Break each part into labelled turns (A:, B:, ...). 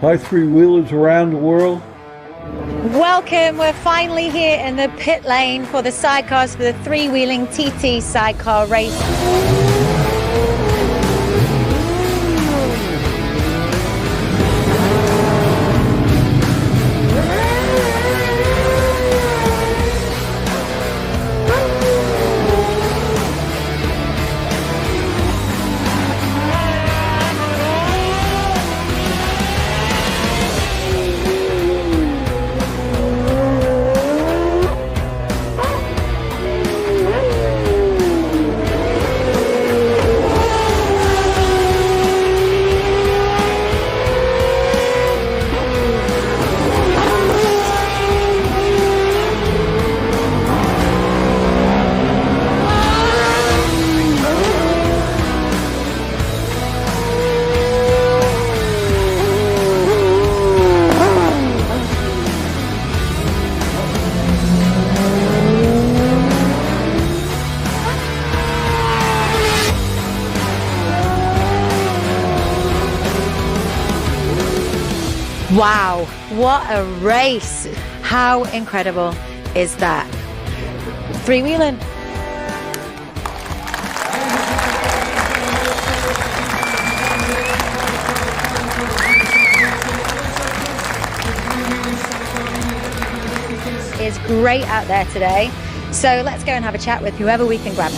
A: Hi, three-wheelers around the world.
B: Welcome, we're finally here in the pit lane for the Sidecars for the three-wheeling TT sidecar race. Wow, what a race. How incredible is that? Three-wheeling. It's great out there today. So let's go and have a chat with whoever we can grab.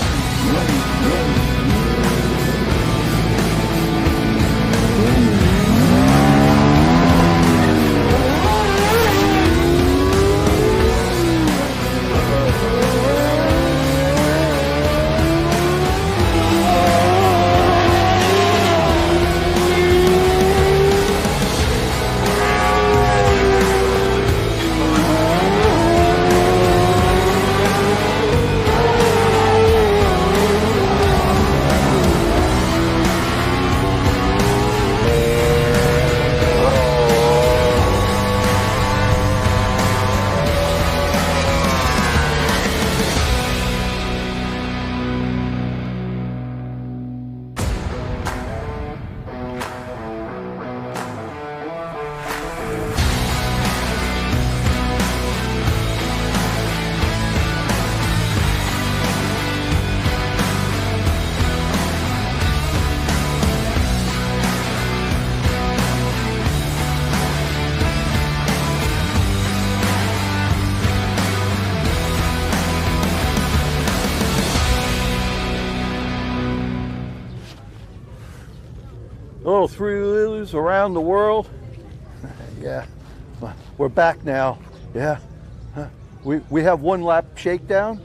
A: Oh, three-wheelers around the world. Yeah, we're back now. Yeah, we have one lap shakedown.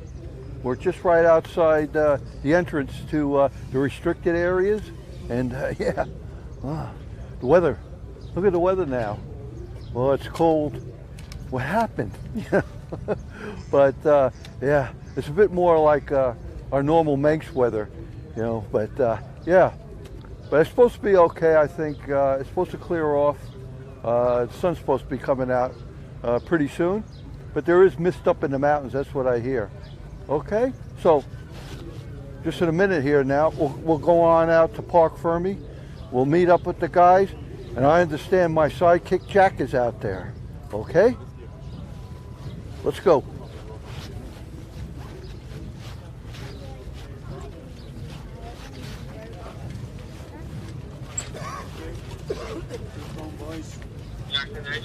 A: We're just right outside the entrance to the restricted areas. And yeah, the weather. Look at the weather now. Well, it's cold. What happened? But yeah, it's a bit more like our normal Manx weather, you know, but yeah. But it's supposed to be okay, I think. It's supposed to clear off. The sun's supposed to be coming out pretty soon. But there is mist up in the mountains, that's what I hear. Okay, so just in a minute here now, we'll go on out to Park Fermi. We'll meet up with the guys. And I understand my sidekick Jack is out there. Okay? Let's go.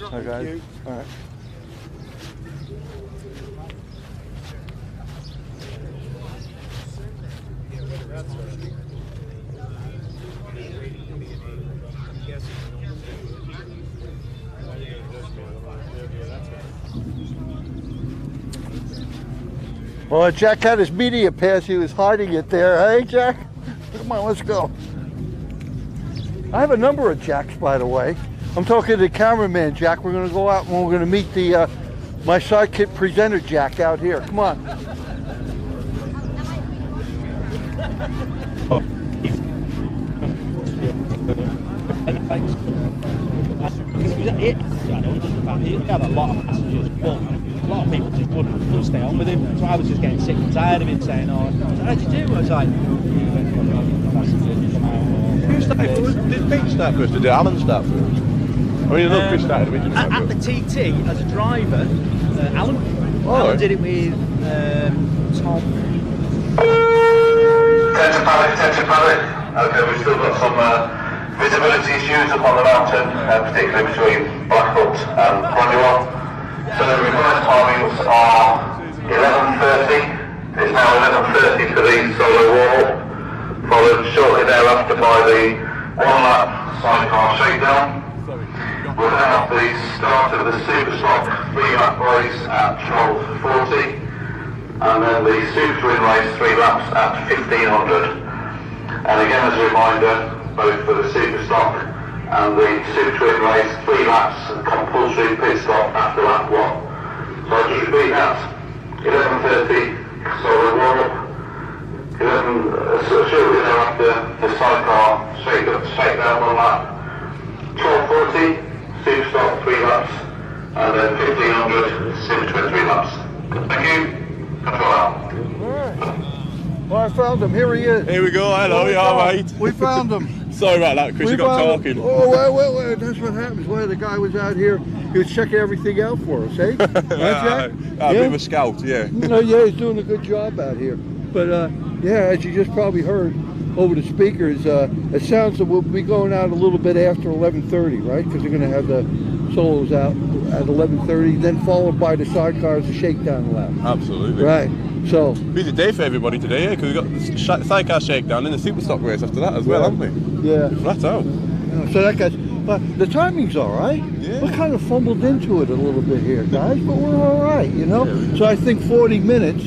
A: Hi guys. All right. Well, Jack had his media pass. He was hiding it there. Hey, Jack? Come on, let's go. I have a number of Jacks, by the way. I'm talking to the cameraman, Jack. We're going to go out and we're going to meet the my sidekick presenter, Jack, out here. Come on.
C: He had a lot of passengers, but a lot of people just wouldn't stay on with him. So I was just getting sick and tired of him saying, "Oh, how'd you do?" I was like,
D: Who started first? Did Pete start first? Did Alan start first? I mean, look, Chris started with
C: At the TT, as a driver, Alan. Alan did it with Tom.
E: Attention paddock. Okay, we've still got some visibility issues up on the mountain, particularly between Blackfoot and Brandywell. So the revised timings are 11:30. It's now 11:30 for the solo warm-up, followed shortly thereafter by the one-lap Sidecar Shakedown. We'll then have the start of the Super Stock 3-lap race at 12:40, and then the Super Twin race 3 laps at 1500. And again, as a reminder, both for the Super Stock and the Super Twin race, 3 laps and compulsory pit stop after lap 1. So I'll just repeat that: 11:30 solo warm-up, shortly thereafter the Sidecar Shakedown 1 lap, 12:40 Super Stock 3 laps, and then 1500 Super Twin 3 laps. Thank you. Control out.
A: Well, I found him. Here he is.
D: Here we go. Hello, you all right?
A: We found him.
D: Sorry about that, Chris. You got talking.
A: Oh, wait. That's what happens. Well, the guy was out here. He was checking everything out for us, eh?
D: A bit of a scout, yeah.
A: No, yeah, he's doing a good job out here. But yeah, as you just probably heard over the speakers, it sounds that we'll be going out a little bit after 11:30, right? Because they're going to have the solos out at 11:30, then followed by the Sidecars, the Shakedown lap.
D: Absolutely.
A: Right. So
D: busy day for everybody today, yeah, because we've got the Sidecar Shakedown and the Super Stock race after that as well, haven't we?
A: Yeah.
D: Flat out.
A: So that guy's, but the timing's all right.
D: Yeah.
A: We kind of fumbled into it a little bit here, guys, but we're all right, you know.
D: Yeah.
A: So I think 40 minutes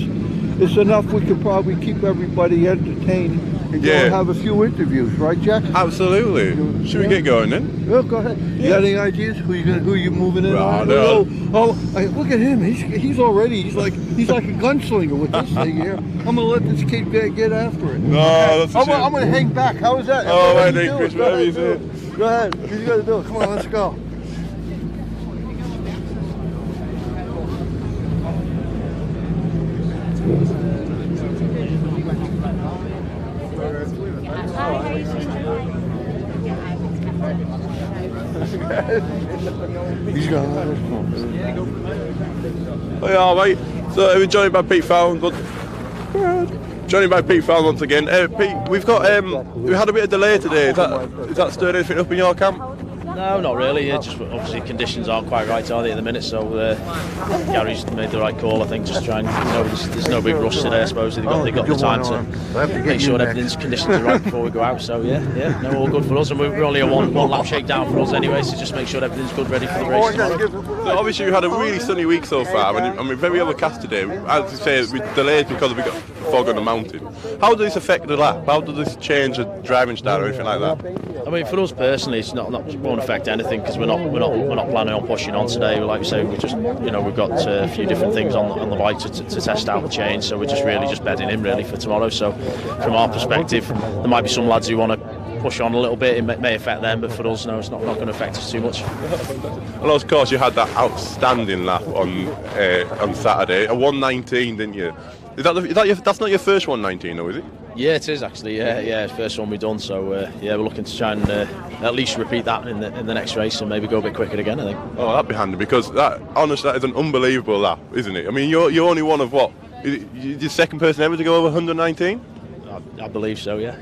A: is enough. We could probably keep everybody entertained and go and have a few interviews, right, Jack?
D: Absolutely. Should we get going then?
A: Yeah, go ahead. You got any ideas? Who you moving in?
D: No.
A: Look at him. He's already. He's like a gunslinger with this thing here. I'm gonna let this kid get after it.
D: No, that's
A: I'm gonna hang back. How is that?
D: Oh, I think Chris, whatever you say.
A: Go ahead. You gotta do it. Come on, let's go. He's gone.
D: Oh, yeah, mate. So we're joined by Pete Fallon, once again. Pete, we've got we had a bit of delay today. Is that stirred anything up in your camp?
C: No, not really. Yeah, just obviously conditions aren't quite right, are they, at the minute? So Gary's made the right call, I think. Just trying. There's no big rush today, I suppose. They've got the time to make sure everything's conditions are right before we go out. So no, all good for us. And we're only a one lap shakedown for us anyway. So just make sure everything's good, ready for the race tomorrow.
D: So obviously we had a really sunny week so far, and we're very overcast today. As you say, we delayed because we got fog on the mountain. How does this affect the lap? How does this change the driving style or anything like that?
C: I mean, for us personally, it won't affect anything because we're not planning on pushing on today. Like we say, we've got a few different things on the bike to test out the change. So we're just bedding in really for tomorrow. So from our perspective, there might be some lads who want to push on a little bit. It may affect them, but for us, no, it's not going to affect us too much.
D: Well, of course, you had that outstanding lap on Saturday, a 1:19, didn't you? That's not your first 1:19, though, is it?
C: Yeah, it is actually. Yeah, first one we've done. So we're looking to try and at least repeat that in the next race and maybe go a bit quicker again, I think. Oh,
D: that'd be handy because that is an unbelievable lap, isn't it? I mean, you're only one of what? You're the second person ever to go over 119.
C: I believe so. Yeah.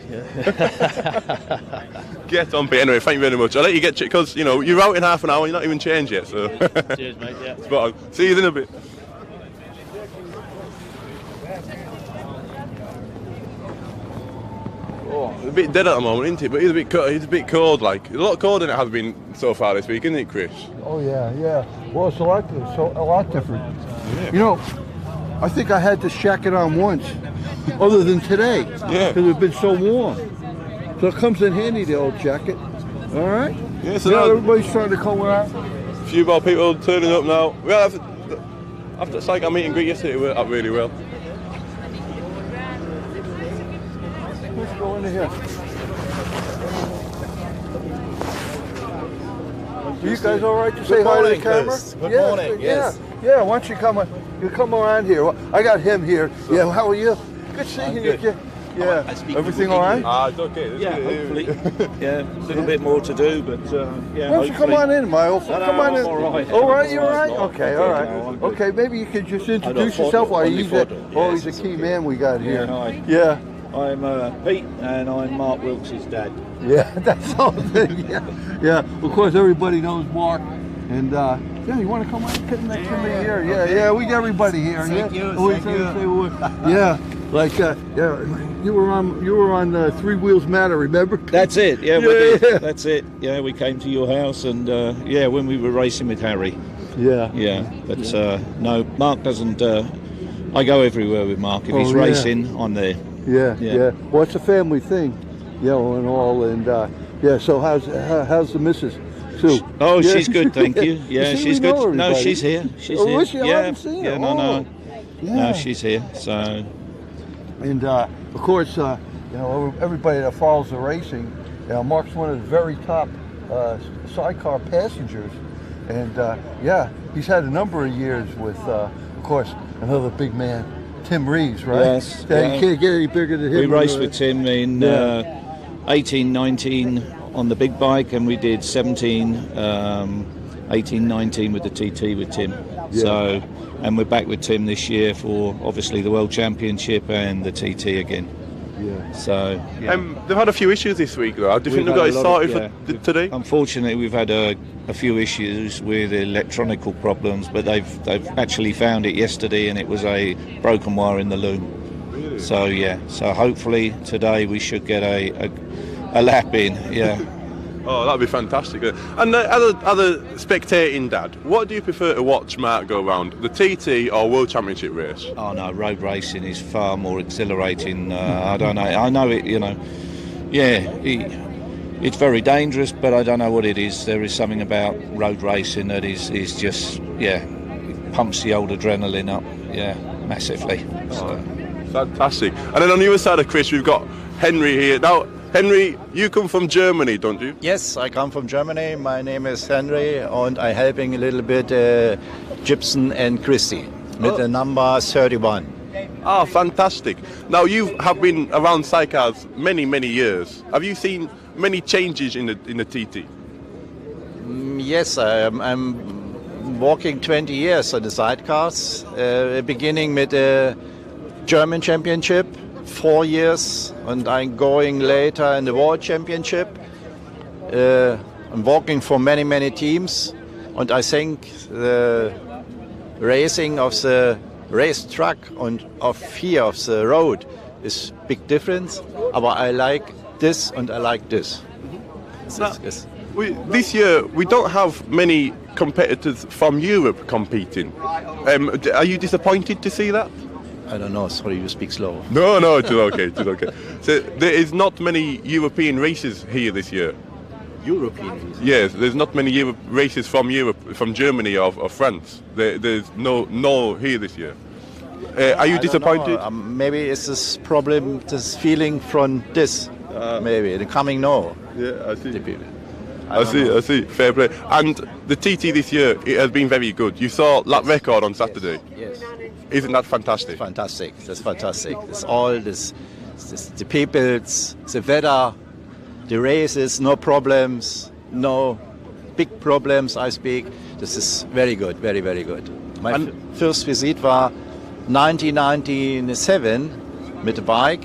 D: Get on, Pete. Anyway, thank you very much. I'll let you get because you're out in half an hour. You're not even changed yet, so.
C: Cheers, mate. Yeah.
D: Spot on. See you in a bit. Oh, it's a bit dead at the moment, isn't it? But it's a bit cold. Like a lot colder than it has been so far this week, isn't it, Chris?
A: Oh yeah. Well, it's a lot different. Yeah. I think I had this jacket on once, other than today.
D: Yeah.
A: Because it's been so warm. So it comes in handy, the old jacket. All right.
D: Yeah. So
A: everybody's trying to come around.
D: A few more people turning up now. Well, after the Sidecar meet and greet yesterday, it worked out really well.
A: Let's go into here. Are you guys all right to say hi to the camera?
F: Good morning. Yes.
A: Yeah. Why don't you come around here? Well, I got him here. Yeah. How are you? Good seeing you. Yeah.
F: I speak
A: Everything
F: good
A: all right?
F: English.
D: It's okay. It's
F: Yeah,
D: good.
F: hopefully. Yeah, a little bit more to do, but yeah.
A: Why don't you come on in, Miles?
F: No,
A: Come on in.
F: I'm all right.
A: All right,
F: I'm
A: you
F: all
A: all
F: right.
A: right?
F: No,
A: Okay,
F: okay,
A: all right.
F: no, I'm good.
A: Okay, maybe you could just introduce
F: photo,
A: yourself while
F: only
A: he's
F: photo.
A: oh,
F: Yes,
A: he's a
F: it's
A: key
F: okay.
A: man we got here.
F: hi.
A: Yeah.
F: I'm Pete, and I'm Mark Wilkes' dad.
A: Yeah, that's all thing. Yeah, yeah. Of course, everybody knows Mark, and yeah, you want to come on? Come here. Yeah, we got everybody here.
F: Thank
A: yeah.
F: you,
A: Oh,
F: thank
A: you. Yeah, like yeah, you were on Three Wheels Matter, remember?
F: That's it. Yeah, we
A: Yeah,
F: did.
A: yeah.
F: That's it. Yeah, we came to your house, and yeah, when we were racing with Harry.
A: Yeah.
F: Yeah, but no, Mark doesn't. I go everywhere with Mark. If he's
A: yeah.
F: racing, I'm there.
A: Yeah,
F: Yeah.
A: yeah. Well, it's a family thing, you know, and all, and yeah. So how's the missus, Sue?
F: Oh,
A: Yeah.
F: she's good, thank you. Yeah,
A: You see,
F: she's
A: we know
F: good. No,
A: everybody.
F: she's here. She's
A: Oh,
F: here.
A: is she? I
F: Yeah,
A: haven't seen her.
F: yeah, no, no.
A: Yeah.
F: No, she's here. So
A: And of course, you know, everybody that follows the racing, you know, Mark's one of the very top sidecar passengers, and yeah, he's had a number of years with, of course, another big man, Tim Reeves, right?
F: Yes,
A: Yeah,
F: yeah.
A: you can't get any bigger than him.
F: we raced with Tim in
A: Yeah.
F: 18, 19 on the big bike, and we did 17, 18, 19 with the TT with Tim.
A: Yeah.
F: So, and we're back with Tim this year for obviously the World Championship and the TT again.
A: Yeah.
F: So, yeah.
D: They've had a few issues this week, though. How do you think
F: We've
D: they've got
F: had
D: it
F: a lot
D: sorted
F: of-
D: for
F: yeah.
D: today?
F: Unfortunately, we've had a few issues with electronical problems, but they've actually found it yesterday, and it was a broken wire in the loom.
D: Really?
F: So yeah, so hopefully today we should get a lap in. Yeah.
D: Oh, that'd be fantastic. And other spectating, Dad, what do you prefer to watch Mark go round, the TT or World Championship race?
F: Oh no, road racing is far more exhilarating. I don't know. I know it. You know. Yeah. It's very dangerous, but I don't know what it is. There is something about road racing that is just pumps the old adrenaline up. Yeah, massively. So.
D: Fantastic. And then on the other side of Chris, we've got Henry here. Now, Henry, you come from Germany, don't you?
G: Yes, I come from Germany. My name is Henry, and I'm helping a little bit Gibson and Christie with the number 31.
D: Ah, fantastic. Now, you have been around Sidecars many years. Have you seen many changes in the TT?
G: Yes, I'm walking 20 years on the Sidecars, beginning with the German Championship, 4 years, and I'm going later in the World Championship. I'm walking for many teams, and I think the racing of the race track and of here of the road is big difference. But I like this and I like this. Yes.
D: This year, we don't have many competitors from Europe competing. Are you disappointed to see that?
G: I don't know, sorry, you speak slow.
D: No, it's okay, it's okay. So there is not many European races here this year.
G: European.
D: Yes, there's not many races from Europe, from Germany or France. There's no here this year. Are you disappointed?
G: Maybe it's this problem, this feeling from this. Maybe the coming no.
D: Yeah, I see.
G: The people.
D: I see. Fair play. And the TT this year, it has been very good. You saw lap record on Saturday.
G: Yes.
D: Isn't that fantastic?
G: Fantastic. That's fantastic. It's all this the people, it's the weather, the races, no problems, no big problems. I speak. This is very good, very good. My first visit was 1997 with the bike,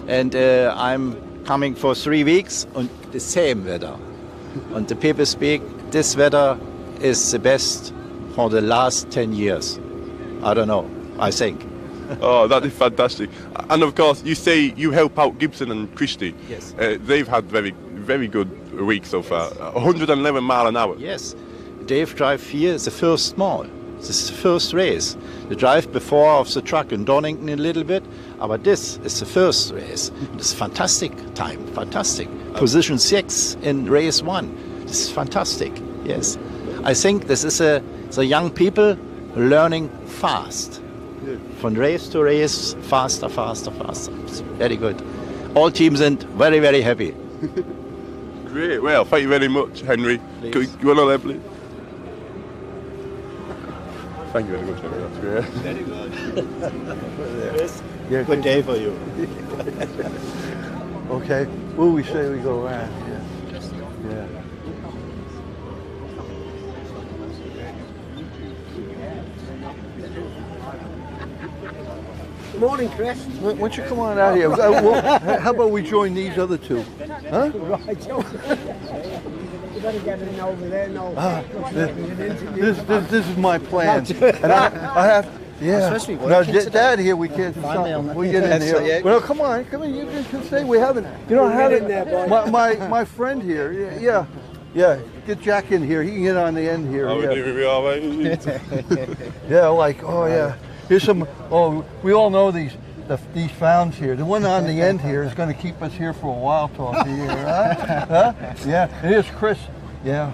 G: and I'm coming for 3 weeks on the same weather. And the people speak, this weather is the best for the last 10 years. I don't know, I think.
D: Oh, that is fantastic. And of course, you say you help out Gibson and Christie.
G: Yes.
D: They've had very good week so far. 111 mile an hour.
G: Yes. Dave drive here is the first small. This is the first race. The drive before of the truck in Donington a little bit, but this is the first race. It's fantastic time, fantastic. Position 6 in race 1. This is fantastic, yes. I think this is the young people learning fast.
D: Yeah.
G: From race to race, faster. It's very good. All teams are very happy.
D: Great. Well, thank you very much, Henry.
G: Please.
D: You want to there, please? Thank you very much, Henry. That's great.
A: Yeah,
H: Good day for you.
A: Okay. Well, we say we go around. Yeah.
H: Morning, Chris.
A: Why don't you come on out here? How about we join these other two? Huh?
H: Right. You better get in over there. No.
A: This is my plan. And I have. Yeah.
H: supposed to be
A: No,
H: working today.
A: Dad here. We can't. We get in here. Well, come on. You can say we haven't. You don't have it. My friend here. Yeah. Get Jack in here. He can get on the end here.
D: Oh, we all right.
A: Yeah. Like. Oh yeah. Here's some. Oh, we all know these founds here. The one on the end here is going to keep us here for a while talking here. Huh? Yeah. Here's Chris. Yeah.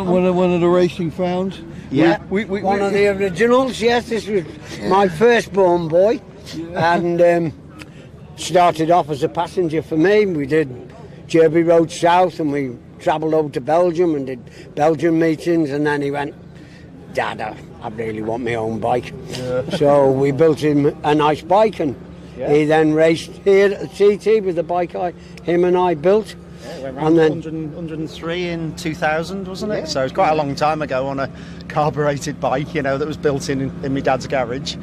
A: One of the racing founds.
H: Yeah. One of the originals. Yes, this was my firstborn boy, and started off as a passenger for me. We did Derby Road South, and we travelled over to Belgium and did Belgian meetings, and then he went, Dad, I really want my own bike. Yeah. So we built him a nice bike, and he then raced here at the TT with the bike him and I built.
I: Yeah, went round 103 in 2000, wasn't it? So it was quite a long time ago on a carbureted bike, that was built in my dad's garage,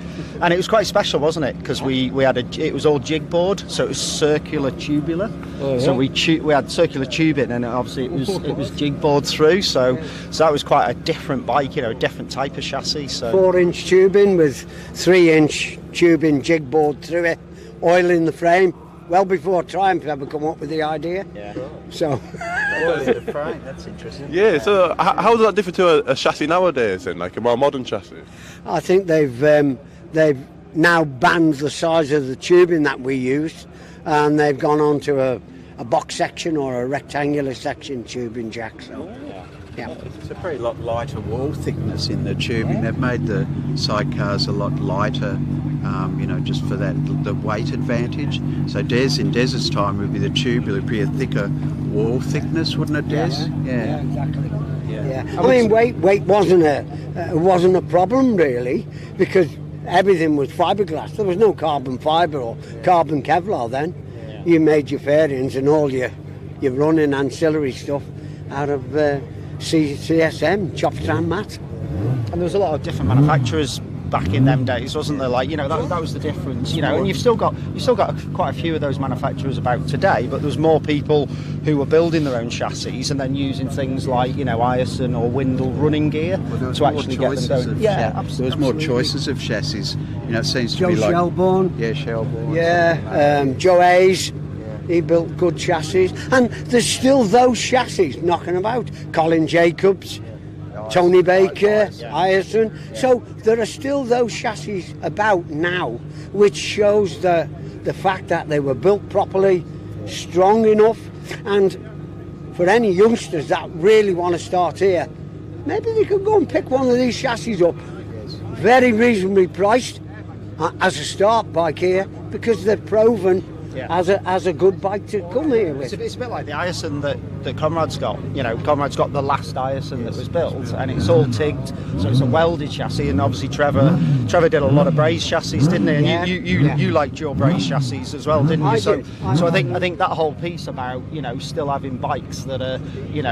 I: and it was quite special, wasn't it? Because we had it was all jig board, so it was circular tubular. Oh, yeah. So we had circular tubing, and obviously it was jig board through. So that was quite a different bike, a different type of chassis. So
H: 4-inch tubing with 3-inch tubing jig board through it, oil in the frame. Well before Triumph ever come up with the idea. Yeah. So.
I: That's interesting.
D: Yeah. So how does that differ to a chassis nowadays? Then, like a more modern chassis?
H: I think they've now banned the size of the tubing that we use, and they've gone on to a box section or a rectangular section tubing jack. So. Yeah.
J: It's a very lot lighter wall thickness in the tubing. They've made the sidecars a lot lighter, just for the weight advantage. So in Des's time would be the tubular, would be a thicker wall thickness, wouldn't it, Des?
H: Yeah, exactly. Yeah. I mean, weight wasn't a problem really, because everything was fiberglass. There was no carbon fibre or carbon Kevlar then. Yeah. You made your fairings and all your running ancillary stuff out of CSM, chopped and mat.
I: And there was a lot of different manufacturers back in them days, wasn't there? Like, that was the difference, and you've still got quite a few of those manufacturers about today, but there's more people who were building their own chassis and then using things like, Ireson or Windle running gear to actually get them going.
J: There was more choices of chassis. It seems to be like
H: Shelbourne.
J: Yeah, Shelbourne.
H: Yeah, Joe Hayes. He built good chassis, and there's still those chassis knocking about. Colin Jacobs, Tony Baker, Ireson. So there are still those chassis about now, which shows the fact that they were built properly, strong enough, and for any youngsters that really want to start here, maybe they could go and pick one of these chassis up, very reasonably priced, as a start bike here, because they've proven as a good bike to come here with.
I: It's a bit like the Ireson that Conrad's got. Conrad's got the last Ireson that was built, and it's all tigged, so it's a welded chassis. And obviously Trevor did a lot of braze chassis, didn't he? And you liked your braze chassis as well, didn't you? So I think that whole piece about still having bikes that are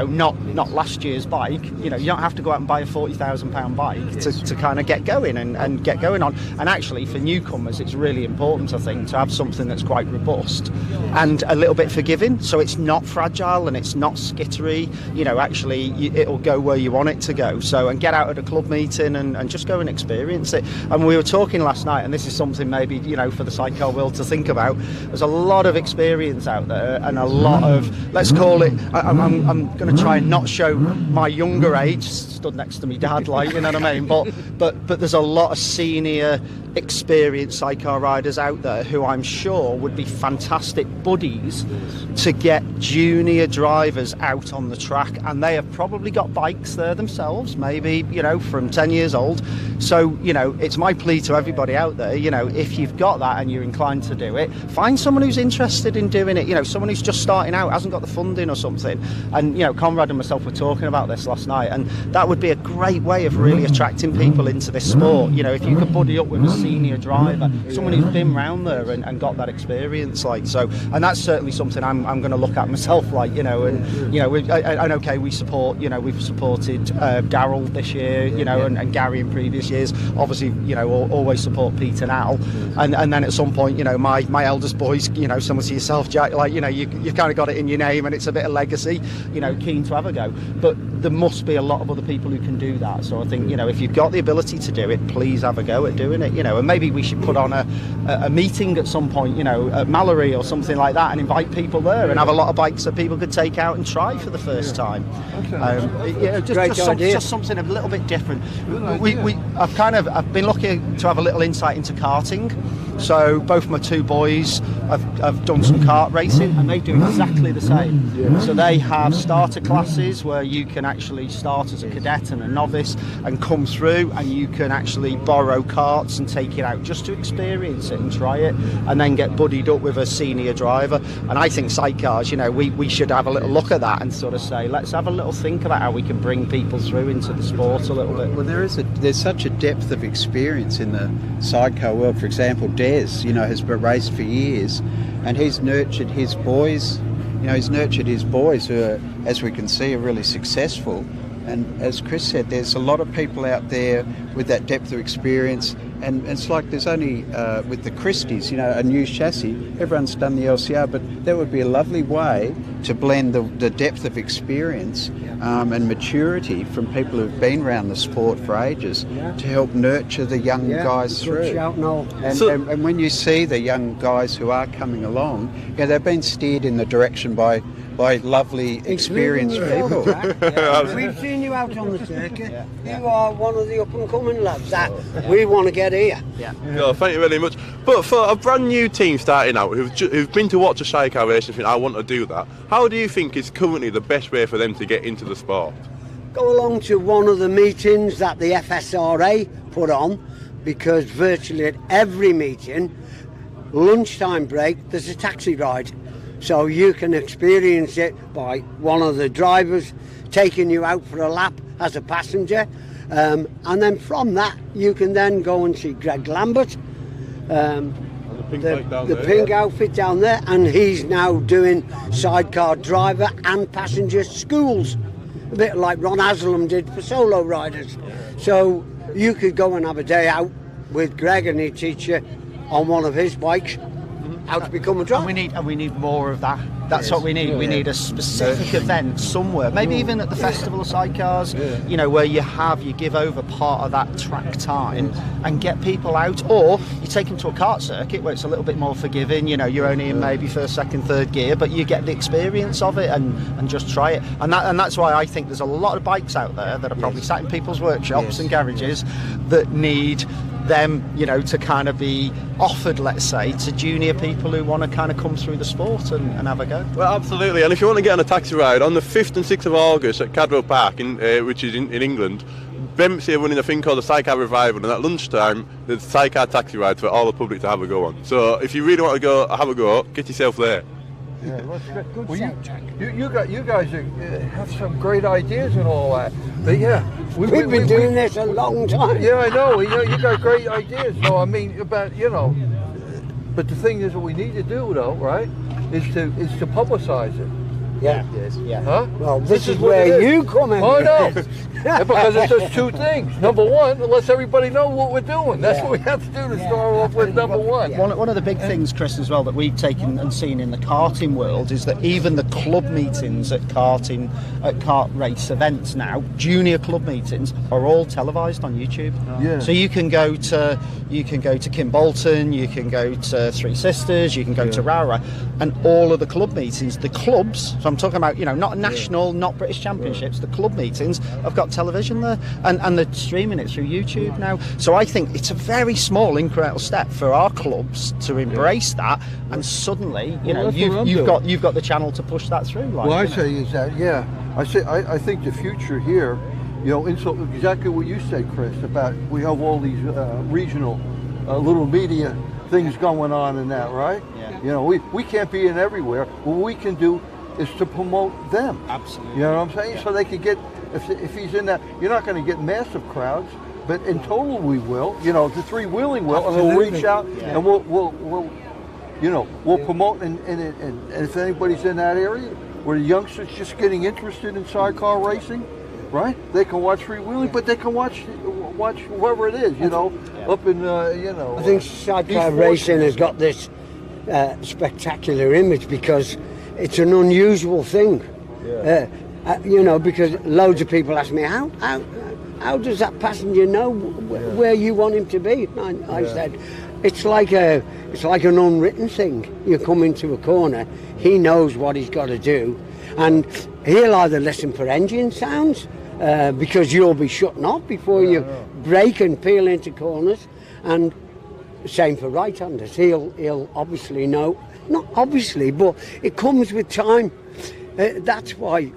I: not last year's bike. You don't have to go out and buy a £40,000 bike to kind of get going and get going on. And actually for newcomers, it's really important, I think, to have something that's quite robust and a little bit forgiving, so it's not fragile and it's not skittery. It'll go where you want it to go. So, and get out at a club meeting and just go and experience it. And we were talking last night, and this is something maybe for the sidecar world to think about. There's a lot of experience out there, and a lot of, let's call it, I'm going to try and not show my younger age, stood next to me dad, like, you know what I mean, but there's a lot of senior experienced sidecar riders out there who I'm sure would be fantastic buddies to get junior drivers out on the track, and they have probably got bikes there themselves, maybe, you know, from 10 years old. So, you know, it's my plea to everybody out there, you know, if you've got that and you're inclined to do it, find someone who's interested in doing it, you know, someone who's just starting out, hasn't got the funding or something. And, you know, Conrad and myself were talking about this last night, and that would be a great way of really attracting people into this sport. You know, if you could buddy up with a senior driver, someone who's been round there and got that experience, like, so, and that's certainly something I'm going to look at myself, like, you know, and, you know, and okay, we support, you know, we've supported Darryl this year, you know, and Gary in previous years, obviously, you know, always support Pete and Al, and then at some point, you know, my eldest boys, you know, similar to yourself, Jack, like, you know, you've kind of got it in your name and it's a bit of legacy, you know, keen to have a go, but there must be a lot of other people who can do that. So I think, you know, if you've got the ability to do it, please have a go at doing it, you know, and maybe we should put on a meeting at some point, you know, at Mallory or something like that, and invite people there and have a lot of bikes that people could take out and try for the first time. You know, just something a little bit different. I've been lucky to have a little insight into karting. So both my two boys have done some kart racing, and they do exactly the same. So they have starter classes where you can actually start as a cadet and a novice and come through, and you can actually borrow karts and take it out just to experience it and try it, and then get buddied up with a senior driver. And I think Sidecars, you know, we should have a little look at that and sort of say, let's have a little think about how we can bring people through into the sport a little bit.
J: Well, there's such a depth of experience in the sidecar world. For example, Des, you know, has raced for years, and he's nurtured his boys. You know, he's nurtured his boys who are, as we can see, are really successful. And as Chris said, there's a lot of people out there with that depth of experience. And it's like there's only, with the Christies, you know, a new chassis, everyone's done the LCR, but that would be a lovely way to blend the depth of experience and maturity from people who've been around the sport for ages to help nurture the young guys through. And when you see the young guys who are coming along, you know, they've been steered in the direction by lovely, experienced people.
H: We've seen you out on the circuit. You are one of the up-and-coming lads that we want to get here.
D: No, thank you very much. But for a brand new team starting out, who've been to watch a sidecar race and think, I want to do that, how do you think is currently the best way for them to get into the sport?
H: Go along to one of the meetings that the FSRA put on, because virtually at every meeting, lunchtime break, there's a taxi ride. So you can experience it by one of the drivers taking you out for a lap as a passenger. And then from that, you can then go and see Greg Lambert, the pink outfit down there, and he's now doing sidecar driver and passenger schools, a bit like Ron Haslam did for solo riders. So you could go and have a day out with Greg, and he'd teach you on one of his bikes how to become a driver.
I: And we need more of that. That's what we need. We need a specific event somewhere, maybe even at the Festival of Sidecars, you know, where you give over part of that track time and get people out, or you take them to a kart circuit where it's a little bit more forgiving, you know, you're only in maybe first, second, third gear, but you get the experience of it and just try it. And that's why I think there's a lot of bikes out there that are probably sat in people's workshops and garages that need them, you know, to kind of be offered, let's say, to junior people who want to kind of come through the sport and have a go.
D: Well, absolutely. And if you want to get on a taxi ride on the 5th and 6th of August at Cadwell Park, which is in England, Bempsey are running a thing called the Sidecar Revival, and at lunchtime there's sidecar taxi rides for all the public to have a go on. So if you really want to go have a go, get yourself there.
A: Yeah, well, you guys have some great ideas and all that. But yeah,
H: we've been doing this a long time.
A: Yeah, I know. You got great ideas. So I mean, about, you know, but the thing is, what we need to do, though, right, is to publicize it.
H: Yeah.
J: Yes.
H: Yeah.
A: Huh?
H: Well, this is where you come in.
A: Oh no! Because it does two things. Number one, it lets everybody know what we're doing. That's what we have to do to start off with. Number one.
I: One of the big things, Chris, as well, that we've taken and seen in the karting world is that even the club meetings at kart race events now, junior club meetings, are all televised on YouTube.
A: Yeah.
I: So you can go to Kim Bolton, you can go to Three Sisters, you can go to Rara, and all of the club meetings, the clubs. So So I'm talking about, you know, not national, not British championships. The club meetings have got television there, and they're streaming it through YouTube now. So I think it's a very small incremental step for our clubs to embrace that, and suddenly, you know, you've got the channel to push that through. Like,
A: I say is that, I think the future here, you know, exactly what you said, Chris, about we have all these regional little media things going on in that, right?
I: Yeah.
A: You know, we can't be in everywhere. What we can do is to promote them.
I: Absolutely.
A: You know what I'm saying? Yeah. So they can get, if he's in that, you're not going to get massive crowds, but in total we will. You know, the three wheeling will,
H: Absolutely.
A: and we'll reach out and we'll promote, and if anybody's in that area where the youngsters just getting interested in sidecar racing, right? They can watch freewheeling, but they can watch whoever it is, you know, up in, you know.
H: I think sidecar racing has got this spectacular image because it's an unusual thing. You know, because loads of people ask me, how does that passenger know where you want him to be? And I said, it's like an unwritten thing. You come into a corner, he knows what he's got to do, and he'll either listen for engine sounds, because you'll be shutting off before you brake and peel into corners, and same for right-handers. He'll obviously know, not obviously, but it comes with time. That's why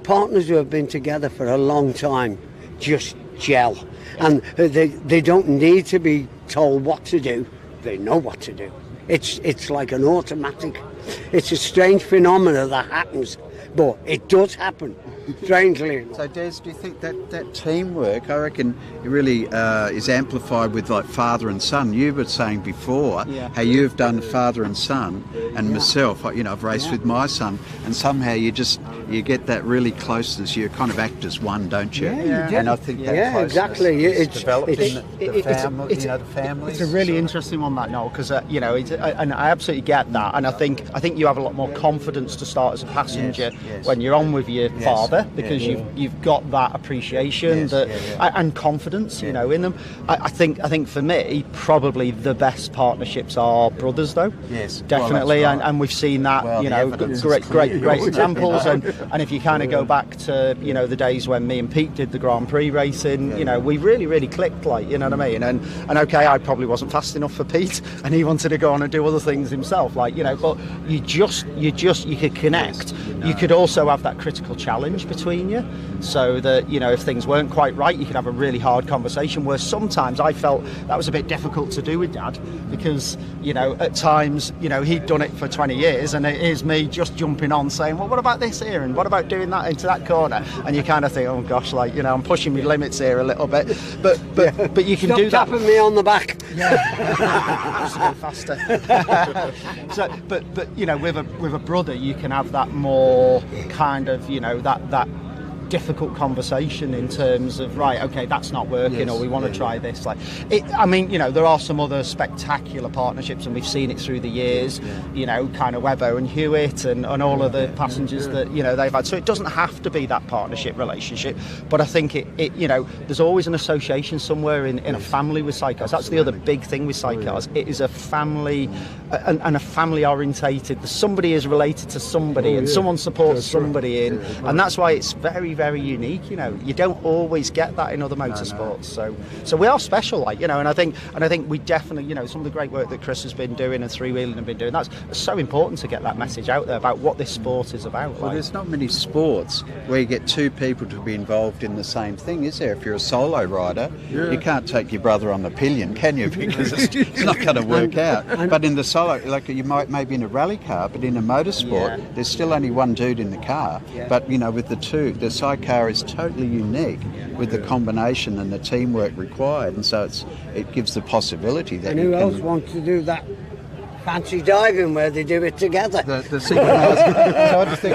H: partners who have been together for a long time just gel, and they don't need to be told what to do. They know what to do. It's like an automatic. It's a strange phenomena that happens, but it does happen. Strangely.
J: So, Des, do you think that teamwork, I reckon, it really is amplified with like father and son? You were saying before how you've done father and son, and myself. You know, I've raced with my son, and somehow you get that really closeness. You kind of act as one, don't you?
H: Yeah, you do.
J: And I think that closeness
H: exactly.
J: is developed in the family. You know, the families.
I: It's a really interesting one, that, Noel, because you know, and I absolutely get that, and I think you have a lot more confidence to start as a passenger when you're on with your father. Because you've got that appreciation and confidence, you know, in them. I think for me, probably the best partnerships are brothers, though.
J: Yes,
I: definitely,
J: well, right.
I: and we've seen that. You know, great examples. And if you kind of go back to, you know, the days when me and Pete did the Grand Prix racing, you know, we really clicked, like, you know what I mean. And okay, I probably wasn't fast enough for Pete, and he wanted to go on and do other things himself, like, you know. But you could connect. You could also have that critical challenge between you, so that, you know, if things weren't quite right, you could have a really hard conversation, where sometimes I felt that was a bit difficult to do with Dad, because, you know, at times, you know, he'd done it for 20 years and it is me just jumping on saying, well, what about this here, and what about doing that into that corner, and you kind of think, oh gosh, like, you know, I'm pushing my limits here a little bit, but you can do that.
H: Stop tapping me on the back.
I: Absolutely faster. So, but you know, with a brother, you can have that more kind of, you know, that difficult conversation in terms of, right, okay, that's not working, or we want to try this. Like, I mean, you know, there are some other spectacular partnerships, and we've seen it through the years. You know, kind of Webber and Hewitt and all of the passengers that, you know, they've had. So it doesn't have to be that partnership relationship, but I think it you know, there's always an association somewhere in a family with sidecars. That's the other big thing with sidecars. It is a family, and a family orientated. Somebody is related to somebody, and someone supports somebody in, and that's why it's very, very unique. You know, you don't always get that in other motorsports. So we are special, like, you know, and I think we definitely, you know, some of the great work that Chris has been doing and Three Wheeling have been doing, that's so important to get that message out there about what this sport is about.
J: Well, there's not many sports where you get two people to be involved in the same thing, is there? If you're a solo rider, you can't take your brother on the pillion, can you? Because it's not going to work out. But in the solo, like, you might maybe in a rally car, but in a motorsport, there's still only one dude in the car. But, you know, with the sidecar is totally unique with the combination and the teamwork required, and so it gives the possibility that.
H: And who else wants to do that fancy diving where they do it together?
J: The synchronised. So I just think.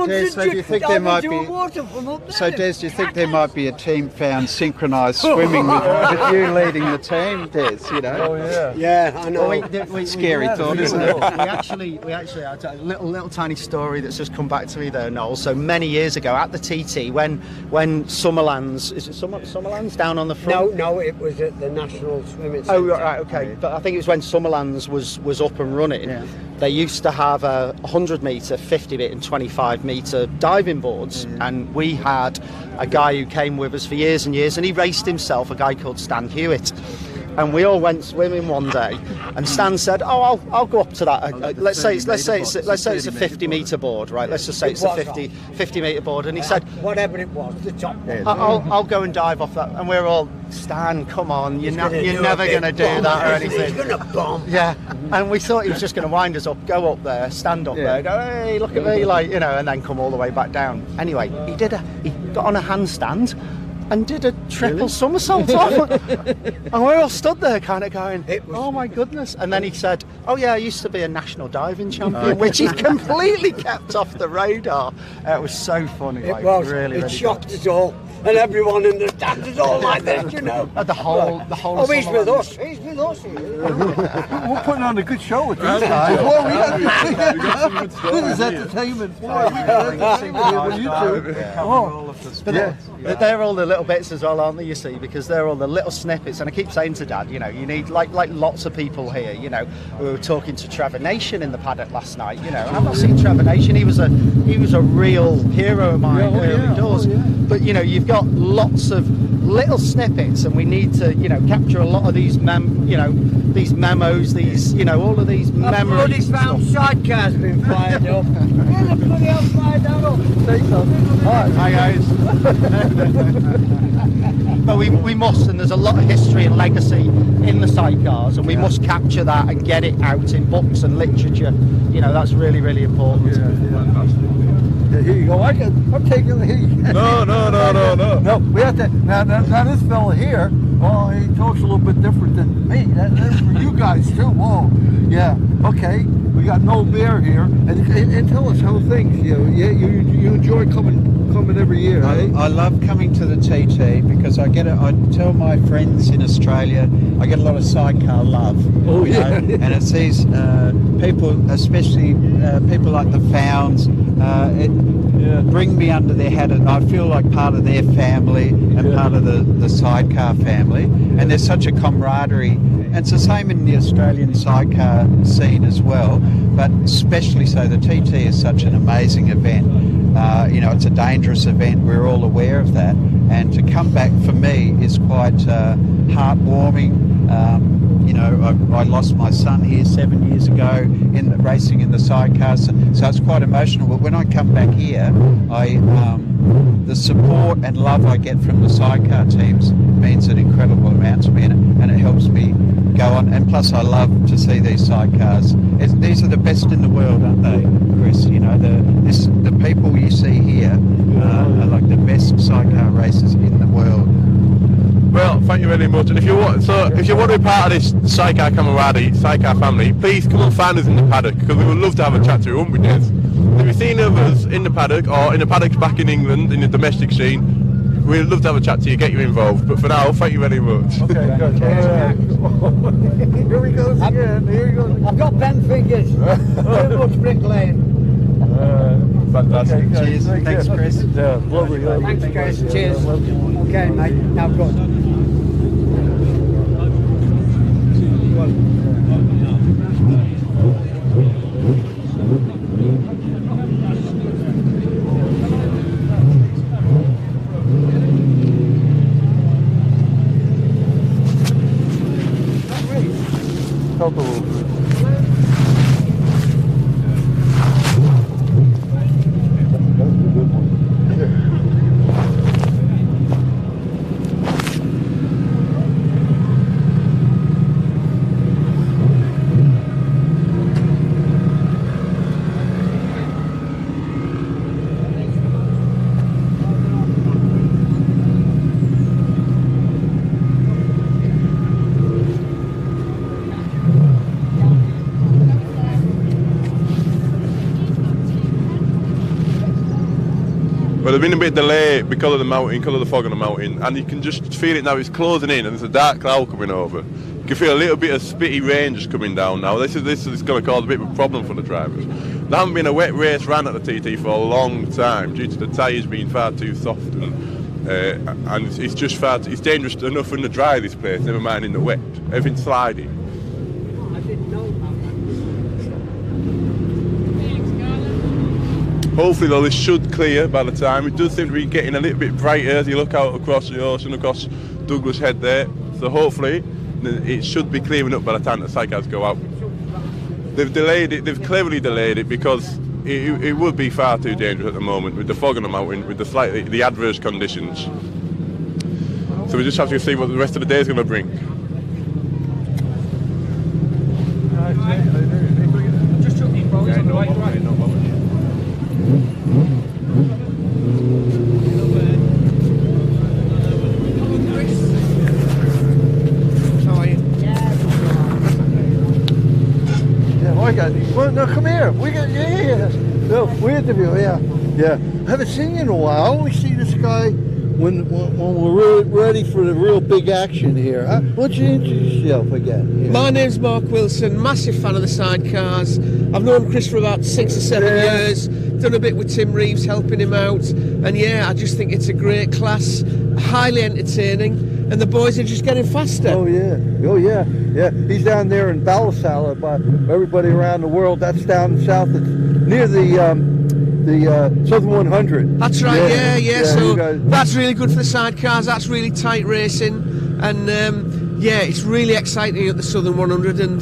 J: Des, so do you think there might be? So Des, do you think there might be a team found synchronised swimming with you leading the team, Des? You know.
A: Oh yeah.
H: Yeah, I know.
J: Scary thought, isn't it?
I: We actually had a little tiny story that's just come back to me there, Noel. So many years ago at the TT, when Summerlands, is it Summerlands down on the front?
H: No, it was at the National Swimming
I: Oh,
H: Centre.
I: right, okay. But I think it was when Summerlands was was up and running, they used to have a 100 metre, 50 metre and 25 metre diving boards, and we had a guy who came with us for years and years, and he raced himself, a guy called Stan Hewitt. And we all went swimming one day, and Stan said, "Oh, I'll go up to that. Let's say it's a 50 metre board, right? Let's just say it's a 50 metre board." And he said,
H: whatever it was, the top.
I: I'll go and dive off that. And we're all, "Stan, come on, you're never going to do that or anything."
H: He's going to bomb.
I: Yeah. And we thought he was just going to wind us up, go up there, stand up there, go, "Hey, look at me," like, you know, and then come all the way back down. Anyway, he got on a handstand and did a triple somersault off. And we're all stood there kind of going, "Oh my goodness." And then he said, "Oh yeah, I used to be a national diving champion," which he completely kept off the radar. It was so funny.
H: It was.
I: Really,
H: it shocked us all. And everyone in the stand is all like this, you know.
I: The whole.
H: Oh, he's with us. He's with us.
A: We're putting on a good show with these guys. Well, this is entertainment for you two.
I: But they're all the little bits as well, aren't they? You see, because they're all the little snippets. And I keep saying to Dad, you know, you need like lots of people here. You know, we were talking to Trevor Nation in the paddock last night. You know, and I've not seen Trevor Nation. He was a real hero of mine early doors. But you know, you've got lots of little snippets, and we need to, you know, capture a lot of these these memos, these, you know, all of these memories.
H: Bloody found sidecars have been fired up. Yeah, the bloody hell fired that up.
I: Hi guys. But we must, and there's a lot of history and legacy in the sidecars, and we must capture that and get it out in books and literature. You know, that's really, really important.
A: Yeah, here you go. I'm taking it here.
D: No.
A: No, we have to. Now this fella here, well, he talks a little bit different than me. That's for you guys too. Whoa. Yeah. Okay. We got no bear here, and tell us how things. You enjoy coming every year.
J: I love coming to the TT because I tell my friends in Australia, I get a lot of sidecar love.
A: Oh yeah.
J: And it's these people, especially people like the Founds, bring me under their hat, and I feel like part of their family and part of the sidecar family. And there's such a camaraderie. And it's the same in the Australian sidecar scene as well, but especially so. The TT is such an amazing event. You know, it's a dangerous event. We're all aware of that. And to come back for me is quite heartwarming. You know, I lost my son here 7 years ago in the racing in the sidecars, so it's quite emotional. But when I come back here, the support and love I get from the sidecar teams means an incredible amount to me, and it helps me go on. And plus, I love to see these sidecars. These are the best in the world, aren't they, Chris? You know, the people you see here are like the best sidecar racers in the world.
D: Well, thank you very much. And if you want to be part of this Sidecar camaraderie, Sidecar family, please come and find us in the paddock, because we would love to have a chat to you, wouldn't we, Des? If you've seen of us in the paddock or in the paddocks back in England in the domestic scene, we'd love to have a chat to you, get you involved. But for now, thank you very much.
A: Okay, good. Here we go again. Here he goes.
H: I've got bent fingers. Too much bricklaying.
D: Fantastic.
A: Okay,
J: Cheers. Thanks, Chris.
A: Yeah, lovely.
H: Thanks, guys. Cheers. Okay, mate. Now good.
A: Help a little bit.
D: But there's been a bit of delay because of the mountain, because of the fog on the mountain, and you can just feel it now. It's closing in, and there's a dark cloud coming over. You can feel a little bit of spitty rain just coming down now. This is going to cause a bit of a problem for the drivers. There hasn't been a wet race ran at the TT for a long time due to the tyres being far too soft, and it's just it's dangerous enough in the dry, this place. Never mind in the wet. Everything's sliding.
H: I didn't know about that.
D: hopefully though this should clear by the time. It does seem to be getting a little bit brighter as you look out across the ocean, across Douglas Head there. So hopefully it should be clearing up by the time the sidecars go out. They've delayed it, they've cleverly delayed it because it would be far too dangerous at the moment with the fog on the mountain, with the adverse conditions. So we just have to see what the rest of the day is going to bring.
A: Well, no, come here. We got No, we interview. Yeah. I haven't seen you in a while. I only see this guy when we're ready for the real big action here. Why don't you introduce yourself again? Yeah.
K: My name's Mark Wilson. Massive fan of the Sidecars. I've known Chris for about 6 or 7 years. Done a bit with Tim Reeves, helping him out. And I just think it's a great class, highly entertaining. And the boys are just getting faster.
A: Oh yeah. He's down there in Ballasalla, but everybody around the world. That's down south. It's near the Southern 100.
K: That's right. Yeah. So that's really good for the sidecars. That's really tight racing, and it's really exciting at the Southern 100, and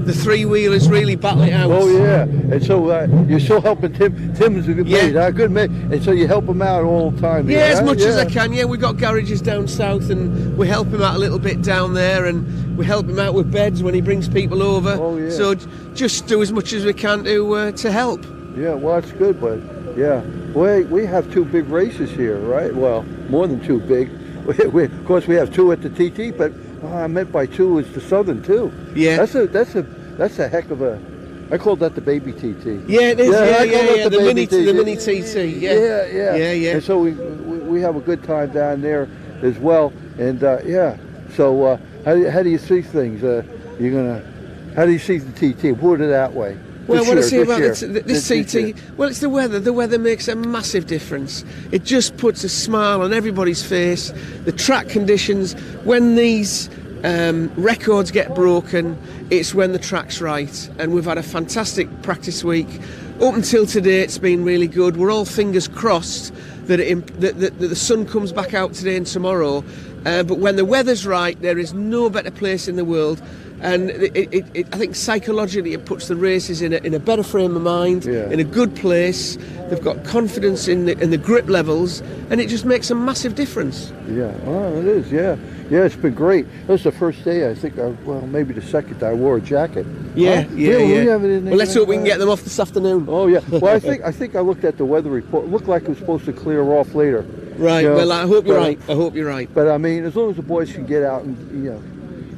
K: the three-wheelers really battle it out.
A: Oh yeah, and so you're still helping Tim. Tim is a good mate, good mate, and so you help him out all the time.
K: Yeah, as much as I can. Yeah, we've got garages down south, and we help him out a little bit down there, and we help him out with beds when he brings people over.
A: Oh yeah.
K: So just do as much as we can to help.
A: Yeah, well that's good, but we have 2 big races here, right? Well, more than 2 big. Of course, we have 2 at the TT, but I meant by 2 is the Southern too.
K: Yeah.
A: That's a heck of a. I call that the baby TT.
K: Yeah, it is. Yeah. The mini TT.
A: Yeah. And so we have a good time down there as well. And So how do you see things? How do you see the TT? Put it that way.
K: Well, what I say about this TT, well, it's the weather. The weather makes a massive difference. It just puts a smile on everybody's face. The track conditions, when these records get broken, it's when the track's right. And we've had a fantastic practice week. Up until today, it's been really good. We're all fingers crossed that the sun comes back out today and tomorrow. But when the weather's right, there is no better place in the world. And I think psychologically it puts the races in a better frame of mind, in a good place. They've got confidence in the grip levels, and it just makes a massive difference.
A: Yeah, well, it is. Yeah, it's been great. That was the first day. I think, maybe the second day I wore a jacket.
K: Yeah.
A: Well,
K: let's hope we can get them off this afternoon.
A: Oh yeah. Well, I think I looked at the weather report. It looked like it was supposed to clear off later.
K: Right. Well, I hope you're right.
A: But I mean, as long as the boys can get out and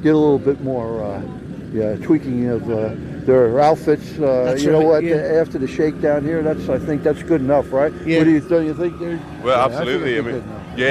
A: get a little bit more tweaking of their outfits. After the shakedown here, I think that's good enough, right?
K: Yeah.
A: What do you think?
D: Well, absolutely. I mean,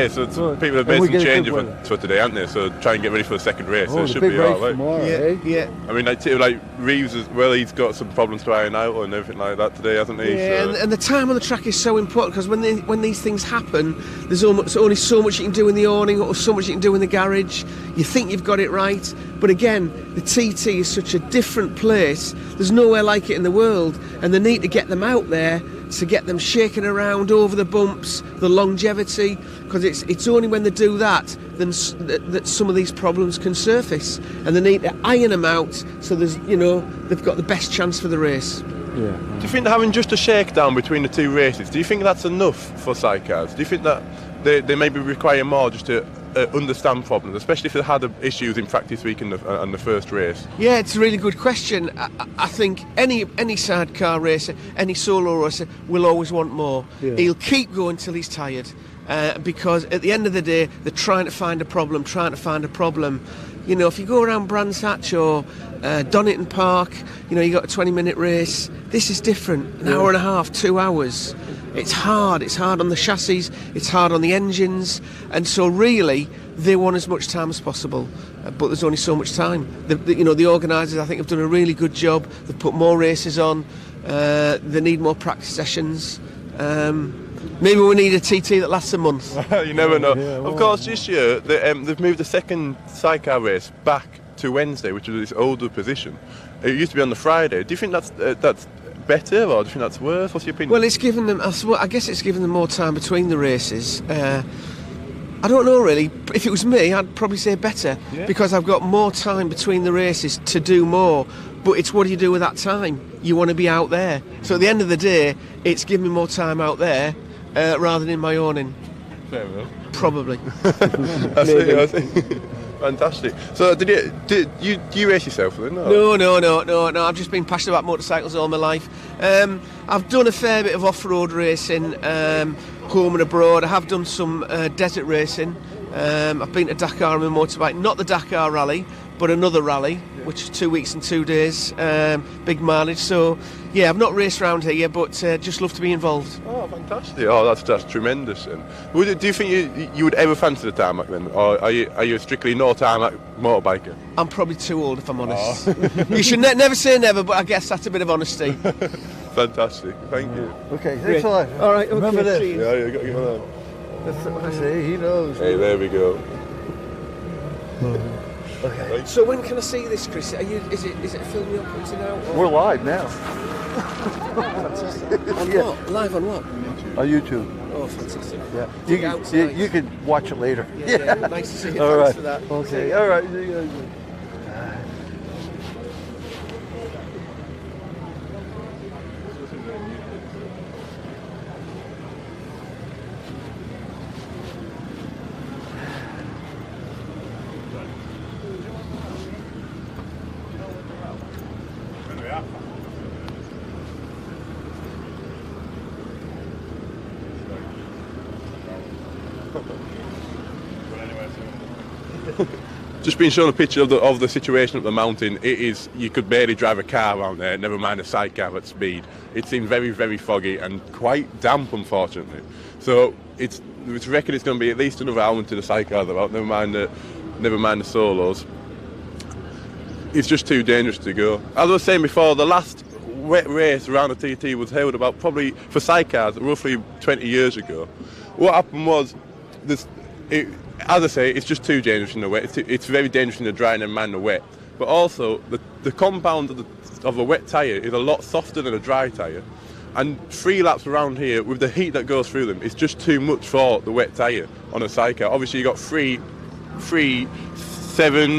D: so people have made some changes for today, haven't they? So try and get ready for the second race. So it should be all right.
A: Tomorrow,
K: yeah.
D: I mean, like Reeves as well. He's got some problems to iron out and everything like that today, hasn't he?
K: Yeah,
D: so.
K: and the time on the track is so important because when these things happen, there's only so much you can do in the awning or so much you can do in the garage. You think you've got it right, but again, the TT is such a different place. There's nowhere like it in the world, and they need to get them out there to get them shaking around over the bumps, the longevity, because it's only when they do that that some of these problems can surface, and they need to iron them out so they've got the best chance for the race.
A: Yeah.
D: Do you think that having just a shakedown between the 2 races, do you think that's enough for sidecars? Do you think that they maybe require more just to understand problems, especially if they had issues in practice week on the first race?
K: Yeah, it's a really good question. I think any sidecar racer, any solo racer will always want more.
A: Yeah.
K: He'll keep going till he's tired because at the end of the day they're trying to find a problem. If you go around Brands Hatch or Donington Park, you got a 20-minute race. This is different. An hour and a half, 2 hours. It's hard on the chassis, it's hard on the engines, and so really they want as much time as possible, but there's only so much time. The organisers, I think, have done a really good job. They've put more races on, they need more practice sessions. Maybe we need a TT that lasts a month.
D: You never know. Of course, this year they've moved the second sidecar race back to Wednesday, which is its older position. It used to be on the Friday. Do you think that's better, or do you think that's worse? What's your opinion?
K: Well, it's given them. I guess it's given them more time between the races. I don't know really. If it was me, I'd probably say better, because I've got more time between the races to do more. But it's what do you do with that time? You want to be out there. So at the end of the day, it's given me more time out there rather than in my awning.
D: Fair enough.
K: Probably.
D: I see. Fantastic. So, do you race yourself then?
K: No. I've just been passionate about motorcycles all my life. I've done a fair bit of off-road racing, home and abroad. I have done some desert racing. I've been to Dakar on my motorbike, not the Dakar rally, but another rally, which is 2 weeks and 2 days, big mileage. So, yeah, I've not raced around here, but just love to be involved.
D: Oh, fantastic! Oh, that's tremendous. And do you think you would ever fancy the tarmac then, or are you a strictly no tarmac motorbiker?
K: I'm probably too old, if I'm honest. You should never say never, but I guess that's a bit of honesty.
D: Fantastic. Thank you.
A: Okay, thanks a lot.
K: All right, okay,
A: remember this.
K: cheers.
D: Yeah, you got to give it on.
A: That's what I say. He knows.
D: Hey, there we go.
A: Okay.
K: So when can I see this, Chris? Is it filming up until now? Or?
A: We're live now.
K: Fantastic. On
A: Yeah.
K: what? Live on what?
A: On YouTube.
K: Oh, fantastic.
A: Yeah. You can watch it later.
K: Yeah. Nice to see you.
A: All
K: Thanks
A: right.
K: for that.
A: Okay. All right.
D: Just been shown a picture of the situation up the mountain. It is, you could barely drive a car around there, never mind a sidecar at speed. It seems very, very foggy and quite damp, unfortunately. So it's reckon it's going to be at least another hour until the sidecars are out, never mind the solos. It's just too dangerous to go. As I was saying before, the last wet race around the TT was held about probably, for sidecars, roughly 20 years ago. What happened was, as I say, it's just too dangerous in the wet. It's very dangerous in the dry and in the wet. But also, the compound of a wet tyre is a lot softer than a dry tyre. And 3 laps around here, with the heat that goes through them, it's just too much for the wet tyre on a sidecar. Obviously, you've got three 7,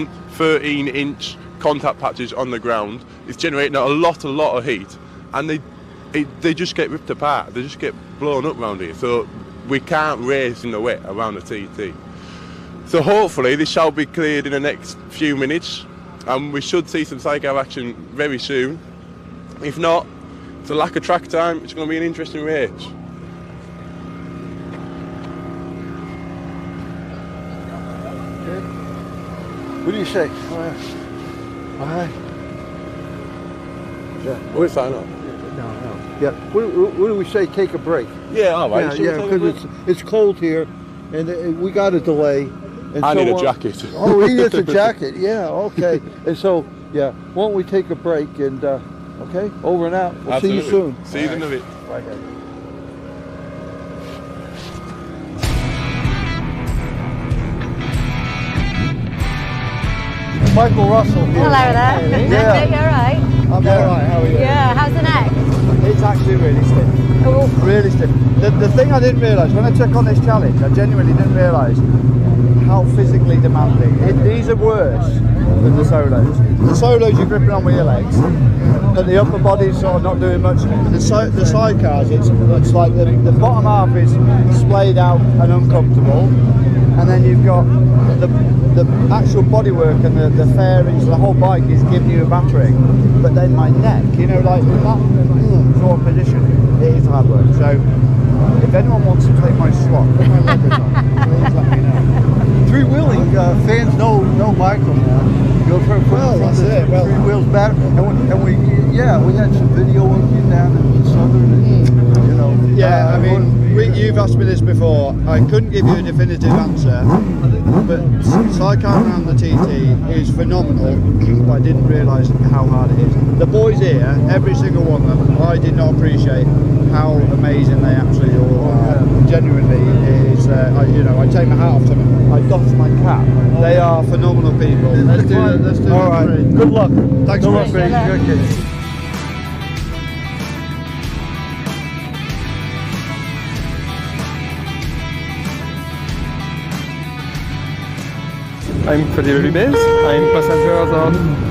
D: 13-inch contact patches on the ground. It's generating a lot of heat. And they just get ripped apart. They just get blown up around here. So we can't race in the wet around the TT. So hopefully this shall be cleared in the next few minutes, and we should see some sidecar action very soon. If not, it's a lack of track time. It's going to be an interesting race.
A: Okay. What do you say? All right. Yeah.
D: We'll sign up.
A: No. Yeah. What do we say? Take a break.
D: Yeah, all right.
A: Yeah, because it's cold here, and we got a delay. And
D: I need a jacket.
A: Oh, he needs a jacket. Yeah, okay. And so, yeah, why don't we take a break and, okay, over and out. We'll
D: Absolutely.
A: see you soon.
D: See you in a bit.
A: Right. Michael Russell here.
B: Hello there.
A: Yeah.
B: You alright?
H: I'm all right, how are you?
B: Yeah, how's the neck?
H: It's actually really stiff.
B: Oh.
H: Really stiff. The thing I didn't realise, when I took on this challenge, I genuinely didn't realise how physically demanding. These are worse than the solos. The solos you're gripping on with your legs, and the upper body's sort of not doing much. The sidecars, it's like the bottom half is splayed out and uncomfortable, and then you've got the actual bodywork and the fairings, the whole bike is giving you a battering. But then my neck, like in that sort of position, it is hard work. So if anyone wants to take my slot, put my leverage on, please let me know.
A: Three-wheeling fans know Michael now. You know, from
H: that's it. Well,
A: Three Wheels back, and we had some video of you down in Southern, and, you know.
H: Yeah, I mean, you've asked me this before. I couldn't give you a definitive answer, but Sidecar around the TT is phenomenal, but I didn't realise how hard it is. The boys here, every single one of them, I did not appreciate how amazing they actually all are. Genuinely, it is. I take my hat off to them. I doff my cap. They are phenomenal people. Let's do
A: All right. Good luck.
H: Thanks
A: Good
H: for
A: luck, baby. Okay.
L: I'm Freddie Lubez. I'm passenger of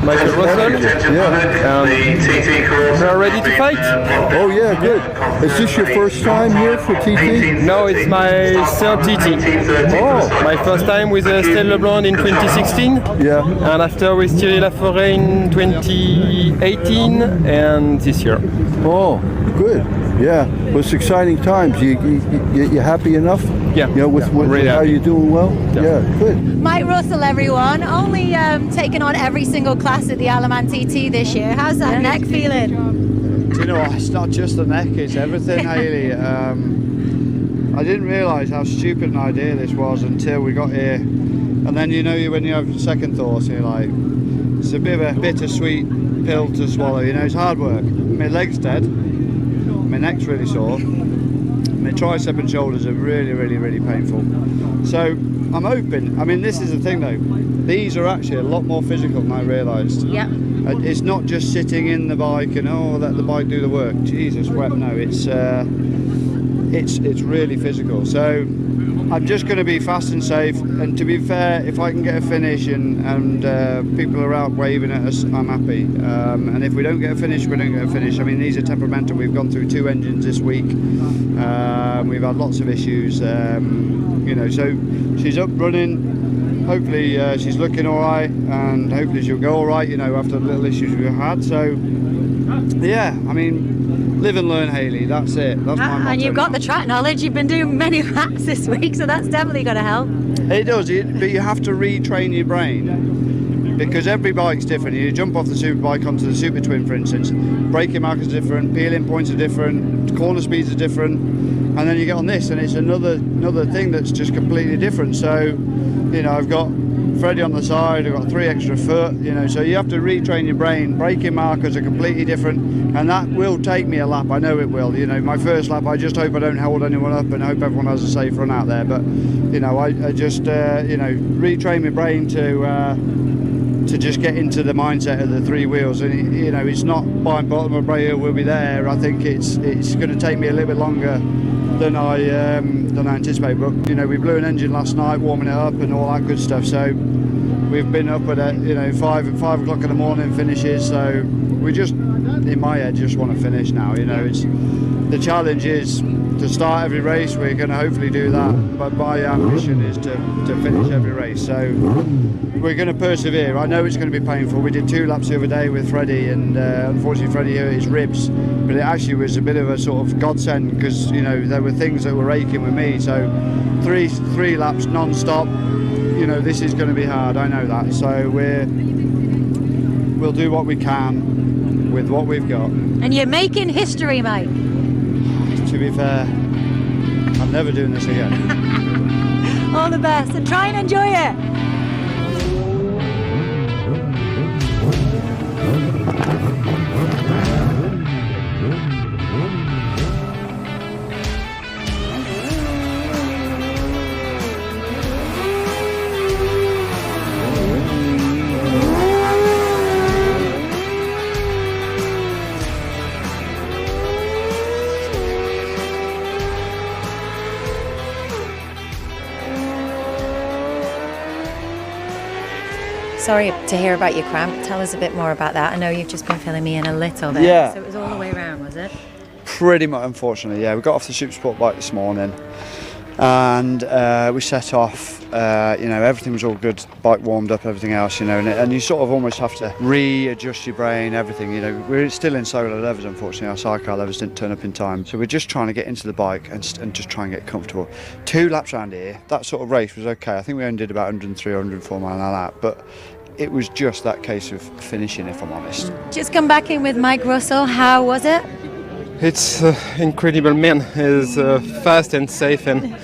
L: Michael Russell.
A: Yeah.
L: We are ready to fight.
A: Oh yeah, good. Is this your first time here for TT?
L: No, it's my third TT.
A: Oh.
L: My first time with Estelle Leblanc in 2016.
A: Yeah.
L: And after with Thierry Laforêt in 2018 and this year.
A: Oh, good. Yeah, well, it's exciting times. You happy enough?
L: Yeah.
A: You know, with
L: really
A: how
L: happy.
A: you doing well? Yeah, good.
B: Mike Russell, everyone, only taking on every single class at the Alaman TT this year. How's that neck feeling?
M: Do you know what? It's not just the neck, it's everything, Hayley. I didn't realise how stupid an idea this was until we got here. And then when you have second thoughts, you're like, it's a bit of a bittersweet pill to swallow. It's hard work. My leg's dead. My neck's really sore. My tricep and shoulders are really, really, really painful. So I'm hoping. I mean, this is the thing though. These are actually a lot more physical than I realised.
B: Yeah.
M: It's not just sitting in the bike and let the bike do the work. Jesus, no, it's really physical. So I'm just going to be fast and safe. And to be fair, if I can get a finish and people are out waving at us, I'm happy. And if we don't get a finish, we don't get a finish. I mean, these are temperamental. We've gone through 2 engines this week. We've had lots of issues. So she's up running. Hopefully she's looking all right, and hopefully she'll go all right. After the little issues we've had. So yeah, I mean, live and learn, Hayley. That's it. That's my motto.
B: And you've got the track knowledge. You've been doing many laps this week, so that's definitely going to help.
M: It does, but you have to retrain your brain because every bike's different. You jump off the super bike onto the super twin, for instance. Braking markers are different, peeling points are different, corner speeds are different, and then you get on this, and it's another thing that's just completely different. So, I've got Freddie on the side, I've got 3 extra foot, so you have to retrain your brain. Braking markers are completely different, and that will take me a lap. I know it will. My first lap, I just hope I don't hold anyone up, and I hope everyone has a safe run out there. But I just retrain my brain to just get into the mindset of the 3 wheels, and it's not by bottom of Bray Hill will be there. I think it's going to take me a little bit longer than I anticipate. But we blew an engine last night, warming it up and all that good stuff. So we've been up at 5 o'clock in the morning finishes. So we just, in my head, just want to finish now. It's the challenge is to start every race. We're going to hopefully do that, but my ambition is to finish every race. So we're going to persevere. I know it's going to be painful. We did 2 laps the other day with Freddie, and unfortunately Freddie hurt his ribs, but it actually was a bit of a sort of godsend because there were things that were aching with me. So three laps non-stop, this is going to be hard. I know that. So we'll do what we can with what we've got.
B: And you're making history, mate.
M: To be fair, I'm never doing this again.
B: All the best, and try and enjoy it. Sorry to hear about your cramp. Tell us a bit more about that. I know you've just been filling me in a little bit.
M: Yeah.
B: So it was all the way around, was it?
M: Pretty much, unfortunately, yeah. We got off the Super Sport bike this morning, and we set off. Everything was all good. Bike warmed up, everything else, and you sort of almost have to readjust your brain, everything. We're still in solar levers, unfortunately. Our sidecar levers didn't turn up in time, so we're just trying to get into the bike and just try and get comfortable. 2 laps around here, that sort of race was okay. I think we only did about 103 or 104 mile an hour lap, but it was just that case of finishing, if I'm honest.
B: Just come back in with Mike Russell. How was it?
L: It's incredible, man. It's fast and safe, and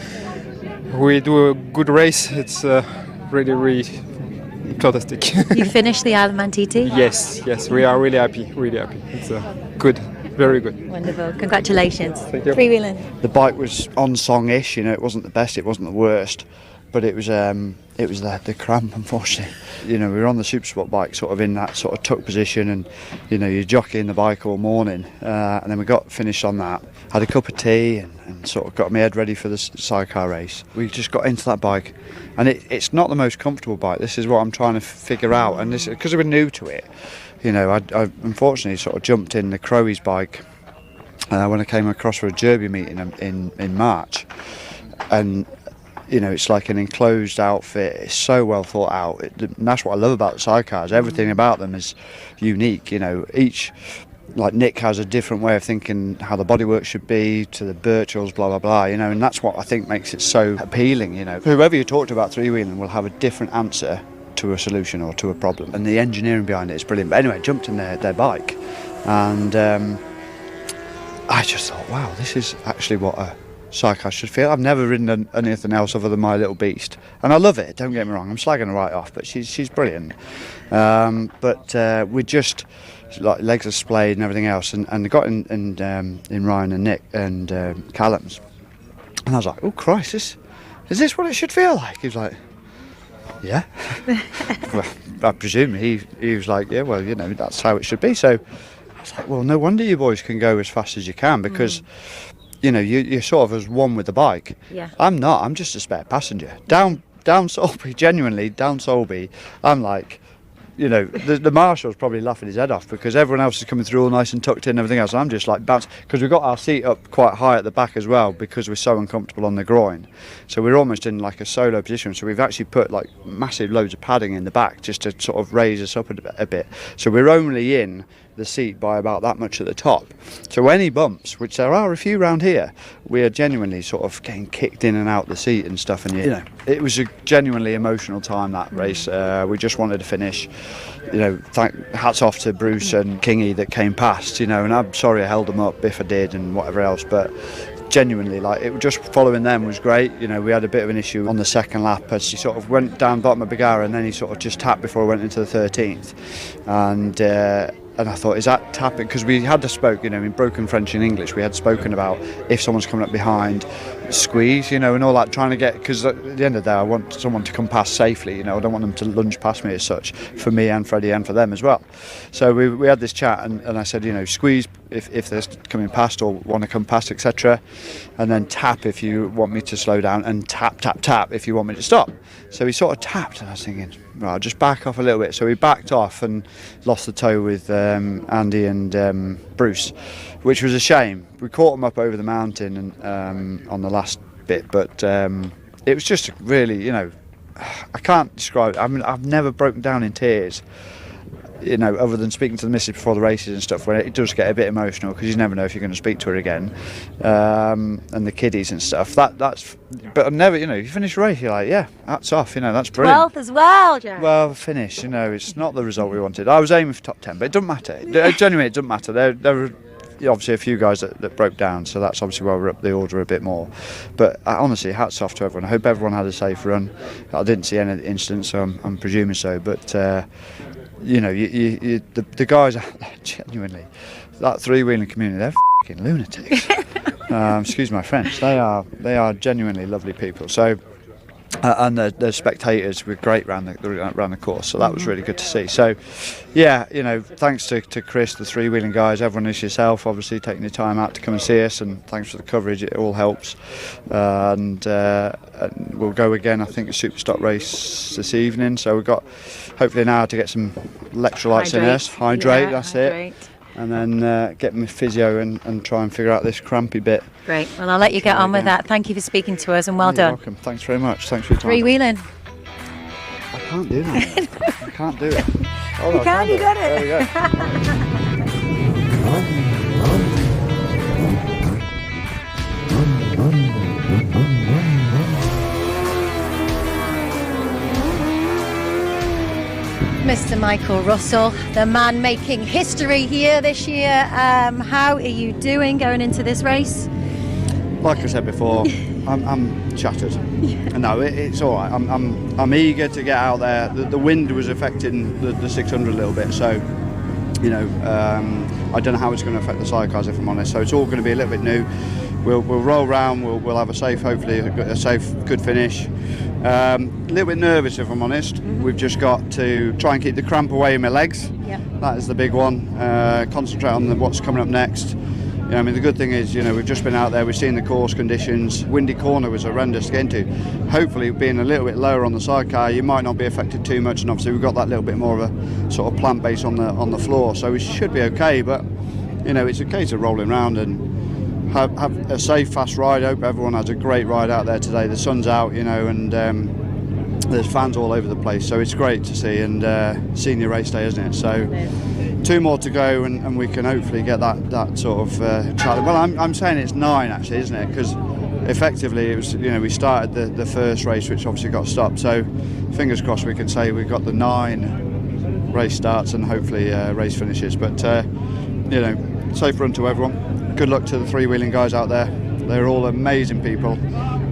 L: we do a good race. It's really, really fantastic.
B: You finished the Alaman TT?
L: Yes, we are really happy, It's good, very good.
B: Wonderful, congratulations.
L: Thank you.
B: Freewheeling.
M: The bike was on song-ish, it wasn't the best, it wasn't the worst, but it was the cramp, unfortunately. You know, we were on the super sport bike, sort of in that sort of tuck position, and you know, you're jockeying the bike all morning, and then we got finished on that. Had a cup of tea and sort of got my head ready for the sidecar race. We just got into that bike, and it's not the most comfortable bike. This is what I'm trying to figure out, and this because we're new to it. You know, I unfortunately sort of jumped in the Crowie's bike when I came across for a Derby meeting in March, and you know, it's like an enclosed outfit. It's so well thought out. And that's what I love about the sidecars. Everything about them is unique. You know, each, like Nick has a different way of thinking how the bodywork should be to the Birchells, blah blah blah. You know, and that's what I think makes it so appealing. You know, whoever you talk to about three-wheeling will have a different answer to a solution or to a problem, and the engineering behind it is brilliant. But anyway, I jumped in their bike, and I just thought, wow, this is actually what a sidecar should feel. I've never ridden anything else other than my little beast, and I love it, don't get me wrong. I'm slagging her right off, but she's brilliant. But we just, like, legs are splayed and everything else, and I got in Ryan and Nick and Callum's, and I was like, oh Christ, is this what it should feel like? He was like, yeah. Well, I presume he was like, yeah, well, you know, that's how it should be. So I was like, well, no wonder you boys can go as fast as you can, because you know, you're sort of as one with the bike.
B: Yeah.
M: I'm not. I'm just a spare passenger. Down Solby, genuinely, down Solby, I'm like, you know, the marshal's probably laughing his head off because everyone else is coming through all nice and tucked in and everything else. And I'm just like bouncing, because we've got our seat up quite high at the back as well because we're so uncomfortable on the groin. So we're almost in like a solo position. So we've actually put like massive loads of padding in the back just to sort of raise us up a bit. So we're only in the seat by about that much at the top. So any bumps, which there are a few round here, we are genuinely sort of getting kicked in and out the seat and stuff. And you know, it was a genuinely emotional time, that race. We just wanted to finish. You know, hats off to Bruce and Kingy that came past. You know, and I'm sorry I held them up if I did and whatever else, but genuinely, like, it just following them was great. You know, we had a bit of an issue on the second lap as he sort of went down bottom of Bagara, and then he sort of just tapped before he went into the 13th, and I thought, is that tapping? Because we had spoke, you know, in broken French and English, we had spoken about if someone's coming up behind, squeeze, you know, and all that, trying to get, because at the end of the day, I want someone to come past safely, you know, I don't want them to lunge past me as such, for me and Freddie and for them as well. So we had this chat, and I said, you know, squeeze if they're coming past or want to come past, etc. And then tap if you want me to slow down, and tap, tap, tap if you want me to stop. So he sort of tapped, and I was thinking, right, I'll just back off a little bit. So we backed off and lost the tow with Andy and Bruce, which was a shame. We caught them up over the mountain and on the last bit, but it was just really, you know, I can't describe it. I mean, I've never broken down in tears, you know, other than speaking to the missus before the races and stuff, when it does get a bit emotional, because you never know if you're going to speak to her again, and the kiddies and stuff. That's, but I've never, you know, you finish a race, you're like, yeah, hats off, you know, that's brilliant.
B: 12th as well, Jack.
M: Well, finish, you know, it's not the result we wanted. I was aiming for top 10, but it doesn't matter. Genuinely, it doesn't matter. There were obviously a few guys that broke down, so that's obviously why we're up the order a bit more. But honestly, hats off to everyone. I hope everyone had a safe run. I didn't see any incidents, so I'm presuming so. But you know, the guys are genuinely, that three-wheeling community, they're f***ing lunatics. Excuse my French. They are genuinely lovely people. So, and the spectators were great around the course. So that was really good to see. So, yeah, you know, thanks to Chris, the three-wheeling guys, everyone is yourself, obviously taking the time out to come and see us, and thanks for the coverage. It all helps. And we'll go again, I think, a super stock race this evening. So we've got hopefully an hour to get some electrolytes in us. Hydrate, that's it. And then get my physio and try and figure out this crampy bit.
B: Great. Well, I'll let you get on with that. Thank you for speaking to us, and well done.
M: You're welcome. Thanks very much. Thanks for your time.
B: Three-wheeling.
M: I can't do that. I can't do it. Oh,
B: you can, you got it.
M: There we go.
B: Mr. Michael Russell, the man making history here this year. How are you doing going into this race?
M: Like I said before, I'm shattered. No, it's all right. I'm eager to get out there. The wind was affecting the 600 a little bit, so you know, I don't know how it's going to affect the sidecars, if I'm honest. So it's all going to be a little bit new. we'll roll round. We'll have a safe, hopefully a safe, good finish. A little bit nervous, if I'm honest. We've just got to try and keep the cramp away in my legs.
B: Yep.
M: That is the big one. Concentrate on what's coming up next. I mean, the good thing is, we've just been out there, we've seen the course conditions. Windy corner was horrendous to get into. Hopefully, being a little bit lower on the sidecar, you might not be affected too much, and obviously we've got that little bit more of a sort of plant base on the floor, so we should be okay. But it's a case of rolling around and have a safe, fast ride. I hope everyone has a great ride out there today. The sun's out, and there's fans all over the place, so it's great to see. And senior race day, isn't it? So 2 more to go, and we can hopefully get that sort of challenge. Well, I'm saying it's 9 actually, isn't it? Because effectively it was, we started the first race, which obviously got stopped. So fingers crossed we can say we've got the 9 race starts and hopefully race finishes. But safe run to everyone. Good luck to the 3-wheeling guys out there. They're all amazing people.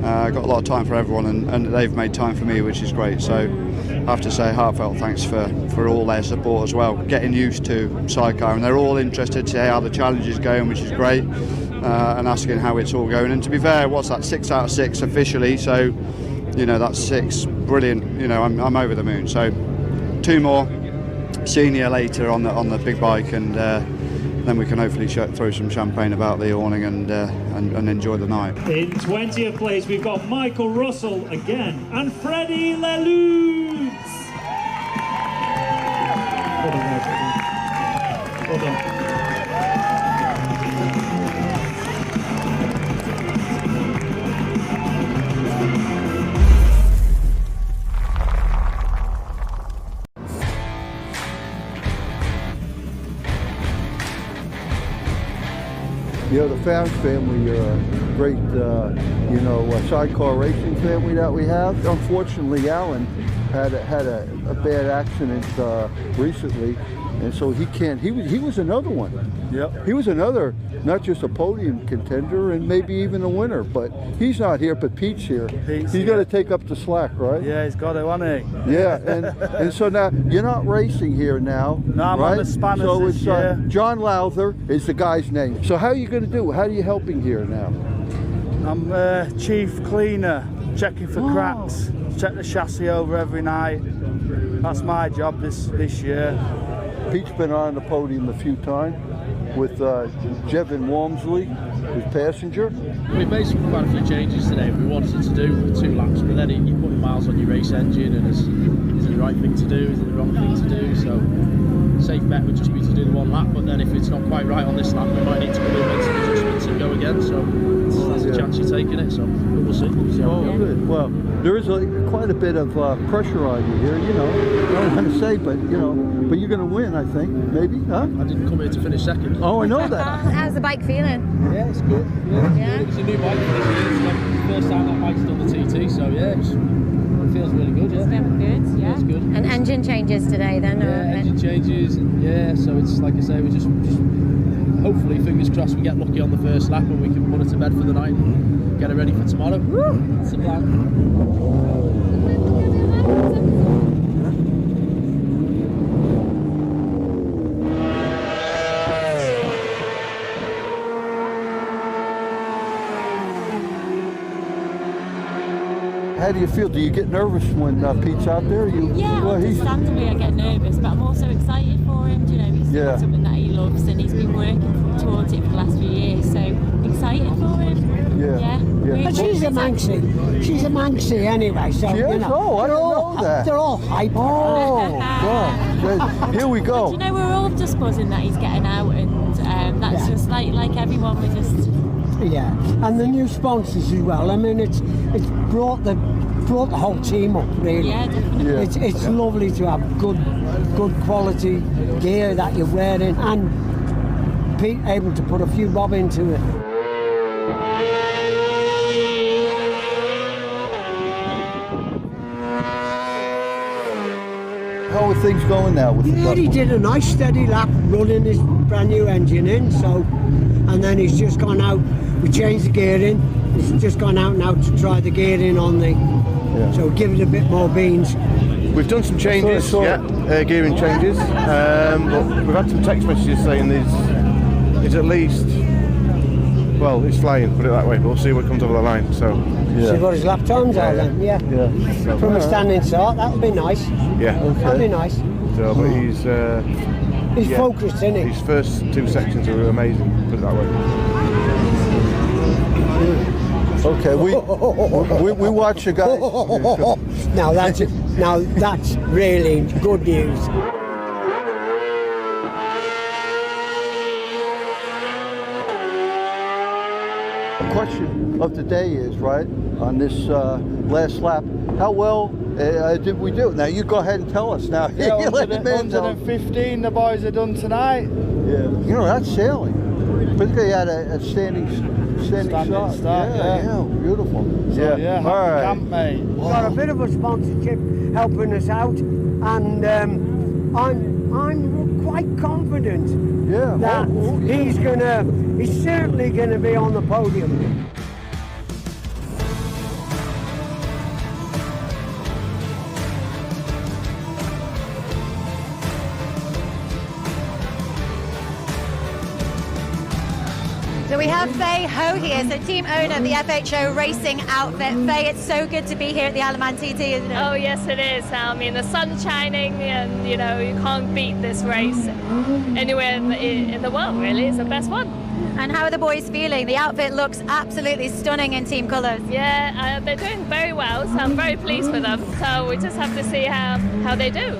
M: Got a lot of time for everyone, and they've made time for me, which is great. So I have to say heartfelt thanks for all their support as well. Getting used to Sidecar, and they're all interested to see how the challenge is going, which is great, and asking how it's all going. And to be fair, what's that, 6 out of 6 officially, so that's 6, brilliant. I'm over the moon. So 2 more, senior later on the big bike, and then we can hopefully throw some champagne about the awning and enjoy the night.
N: In 20th place, we've got Michael Russell again and Freddie Lelouds. Well done.
A: The Founds family are a great, sidecar racing family that we have. Unfortunately, Alan had a bad accident recently, and so he can't. He was another one. Yep. He was another, not just a podium contender and maybe even a winner, but he's not here. But Pete's here. He's got to take up the slack, right?
O: Yeah, he's got to, hasn't he?
A: Yeah, and so now you're not racing here now.
O: No, I'm
A: right?
O: on the spanners
A: so
O: this
A: it's
O: year.
A: John Lowther is the guy's name. So how are you going to do? How are you helping here now?
O: I'm chief cleaner, checking for cracks, check the chassis over every night. That's my job this year.
A: Pete's been on the podium a few times with Jevin Walmsley, his passenger.
C: We made quite a few changes today. We wanted to do 2 laps, but then you put miles on your race engine, and is it the right thing to do? Is it the wrong thing to do? So safe bet would just be to do the 1 lap, but then if it's not quite right on this lap, we might need to do some adjustments and go again. So that's a chance you're taking it. So we'll see.
A: Good. Well, there is quite a bit of pressure on you here. I don't want to say, but but you're going to win, I think. Maybe, huh?
C: I didn't come here to finish second.
A: Oh, I know that.
B: How's the bike feeling?
C: Yeah, it's good. Yeah. It's a new bike for this year. It's the first time that bike's done the TT, so yeah, it feels really good. Yeah.
B: It's good. Yeah.
C: It's good.
B: And engine changes today, then?
C: Yeah, engine changes. And so it's like I say, we just hopefully, fingers crossed, we get lucky on the first lap and we can put it to bed for the night and get it ready for tomorrow. Woo! That's the plan.
A: How do you feel? Do you get nervous when Pete's out there?
P: Understandably I get nervous, but I'm also excited for him. He's doing something that he loves, and he's been working towards it for the last few years, so excited for him.
H: Yeah. But she's a Manxie. She's a Manxie anyway, so
A: she is? Oh, I didn't know that.
H: They're all hype.
A: Oh, God. Here we go.
P: But, we're all just buzzing that he's getting out, and that's just like everyone. We're just.
H: Yeah, and the new sponsors as well. I mean, it's brought the whole team up really.
P: Yeah, definitely.
H: It's lovely to have good quality gear that you're wearing, and Pete able to put a few bob into it.
A: How are things going now with the
H: he did a nice steady lap running his brand new engine in, and then he's just gone out. We changed the gearing. He's just gone out now to try the gearing on so give it a bit more beans.
Q: We've done some changes, gearing changes, but we've had some text messages saying there's at least well, he's flying, put it that way, but we'll see what comes over the line. So
H: See what his lap times are then. Yeah.
Q: So,
H: From a standing start, that'll be nice.
Q: yeah.
H: That'll be nice.
Q: So, but he's
H: focused, isn't he?
Q: His first 2 sections are amazing, put it that way.
A: Okay, we watch the guys.
H: Now that's really good news.
A: The question of the day is, right, on this last lap, how well did we do? Now you go ahead and tell us now.
O: Yeah,
A: You let the man know.
O: 115 the boys have done tonight.
A: Yeah. You know, that's sailing. Particularly at a standing start. Yeah, beautiful.
O: So, yeah,
A: all right.
O: camp, mate.
H: Got a bit of a sponsorship helping us out, and I'm quite confident that he's certainly gonna be on the podium.
B: So we have Faye Ho here, so team owner of the FHO racing outfit. Faye, it's so good to be here at the Alaman TT, isn't it?
R: Oh yes it is. I mean the sun's shining and you know you can't beat this race anywhere in the world really. It's the best one.
B: And how are the boys feeling? The outfit looks absolutely stunning in team colours.
R: Yeah, they're doing very well, so I'm very pleased with them. So we just have to see how they do.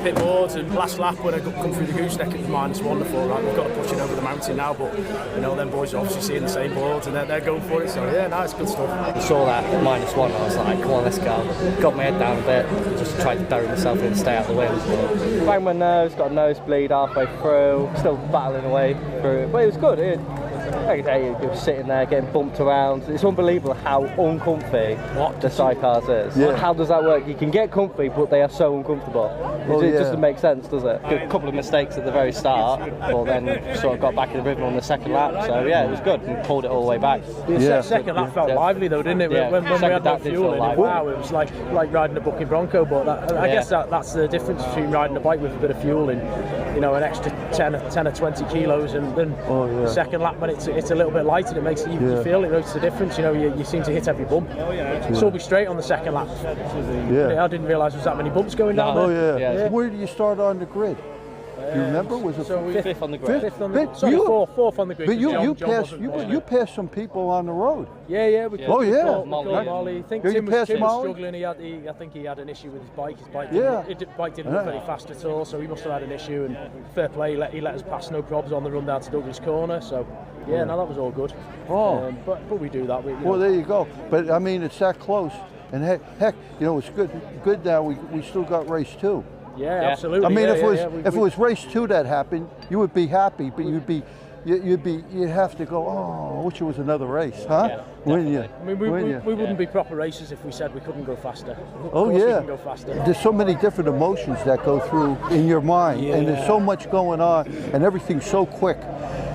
S: Pit boards and last lap when I come through the gooseneck it was -1 before, right, we've got to push it over the mountain now, but you know them boys are obviously seeing the same boards and they're going for it, so yeah, no, it's good stuff.
T: I saw that at -1 I was like, come on, let's go. Got my head down a bit, just tried to bury myself in and stay out of the wind. Banged my nose, got a nosebleed halfway through, still battling away through it, but it was good. Like I say, you're sitting there getting bumped around. It's unbelievable how uncomfy the Sidecars is.
A: Yeah.
T: How does that work? You can get comfy, but they are so uncomfortable. It doesn't make sense, does it? A couple of mistakes at the very start, but then sort of got back in the rhythm on the second lap. So yeah, it was good and pulled it all the way back.
S: The second lap felt lively though, didn't it?
T: Yeah.
S: When we had no fuel in it, wow, it was like riding a bucking Bronco. But I guess that's the difference between riding a bike with a bit of fuel and you know an extra 10 or 20 kilos, and then the second lap when it's a little bit lighter, it makes you feel it makes the difference. You know, you seem to hit every bump. Saw me straight on the second lap.
A: Yeah.
S: I didn't realise there was that many bumps going down.
A: Oh
S: there.
A: yeah. Where do you start on the grid? Do you remember? Was it
T: fifth on the grid?
S: Fifth on the grid. Sorry, fourth on the grid.
A: But you passed some people on the road.
S: Yeah. We called
A: Molly.
S: I think
A: You
S: Tim was
A: passed Molly?
S: struggling. I think he had an issue with his bike. His bike didn't
A: Yeah.
S: look very fast at all, so he must have had an issue. And fair play, he let us pass no probs on the run down to Douglas Corner. So yeah, no, that was all good. But we do that.
A: Well, there you go. But I mean, it's that close. And heck, you know, it's good now we still got race 2.
S: Yeah, absolutely.
A: I mean,
S: if
A: it was race 2 that happened, you would be happy, but you'd have to go, oh, I wish it was another race, huh?
S: Yeah,
A: Wouldn't you?
S: I mean, we wouldn't be proper racers if we said we couldn't go faster. Of
A: Oh
S: course
A: yeah.
S: we can go faster.
A: There's so many different emotions that go through in your mind, and there's so much going on, and everything's so quick.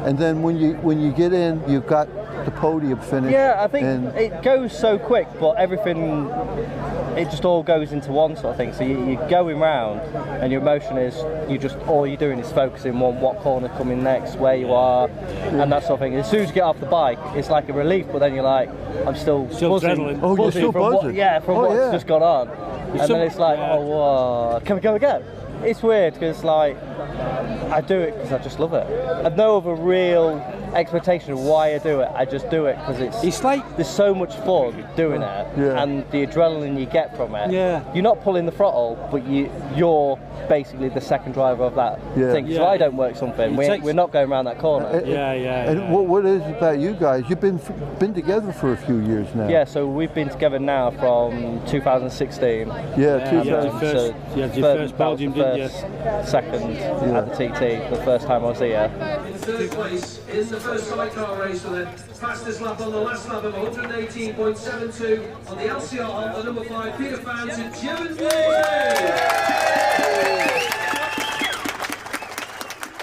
A: And then when you get in, you've got the podium finish.
T: Yeah, I think it goes so quick, but everything, it just all goes into one sort of thing. So you're going round, and your emotion is all you're doing is focusing on what corner coming next, where you are, and that sort of thing. As soon as you get off the bike, it's like a relief, but then you're like, I'm still buzzing.
A: Adrenaline. Oh, you're still
T: from
A: buzzing.
T: From what's just gone on. And then it's like, oh, whoa, can we go again? It's weird because like I do it because I just love it. I've no other real expectation of why I do it. I just do it because it's like there's so much fun doing it, and the adrenaline you get from it. Yeah. You're not pulling the throttle, but you're basically the second driver of that thing. So I don't work something. We're not going around that corner.
A: And what is it about you guys? You've been together for a few years now.
T: Yeah, so we've been together now from 2016.
A: Yeah,
T: 2000.
U: You had your first Podium, didn't you?
T: Second at the TT, the first time I was here.
V: Third place in the first sidecar race for the fastest lap on the last lap of 118.72 on the LCR on the number 5, Peter Fans and Jevon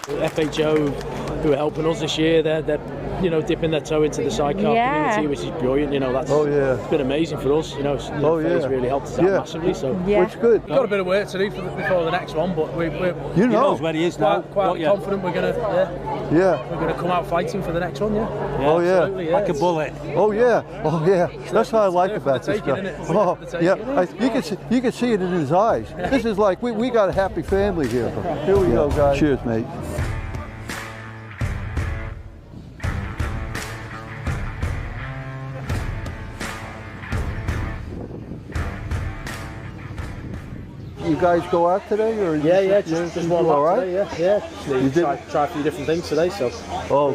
S: FHO, who are helping us this year, they're dipping their toe into the sidecar community, which is brilliant. That's it's been amazing for us. It's really helped us out massively. So
A: it's good.
S: We've got a bit of work to do before the next one, but we're
U: he knows where he is now.
S: Quite confident we're gonna we're gonna come out fighting for the next one.
U: Like a bullet.
A: Oh yeah. That's what I like about this guy. You can see it in his eyes. This is like we got a happy family here. Here we go, guys. Cheers, mate. You guys go out today, or
S: just one
A: all right?
S: Today, try a few different things today. So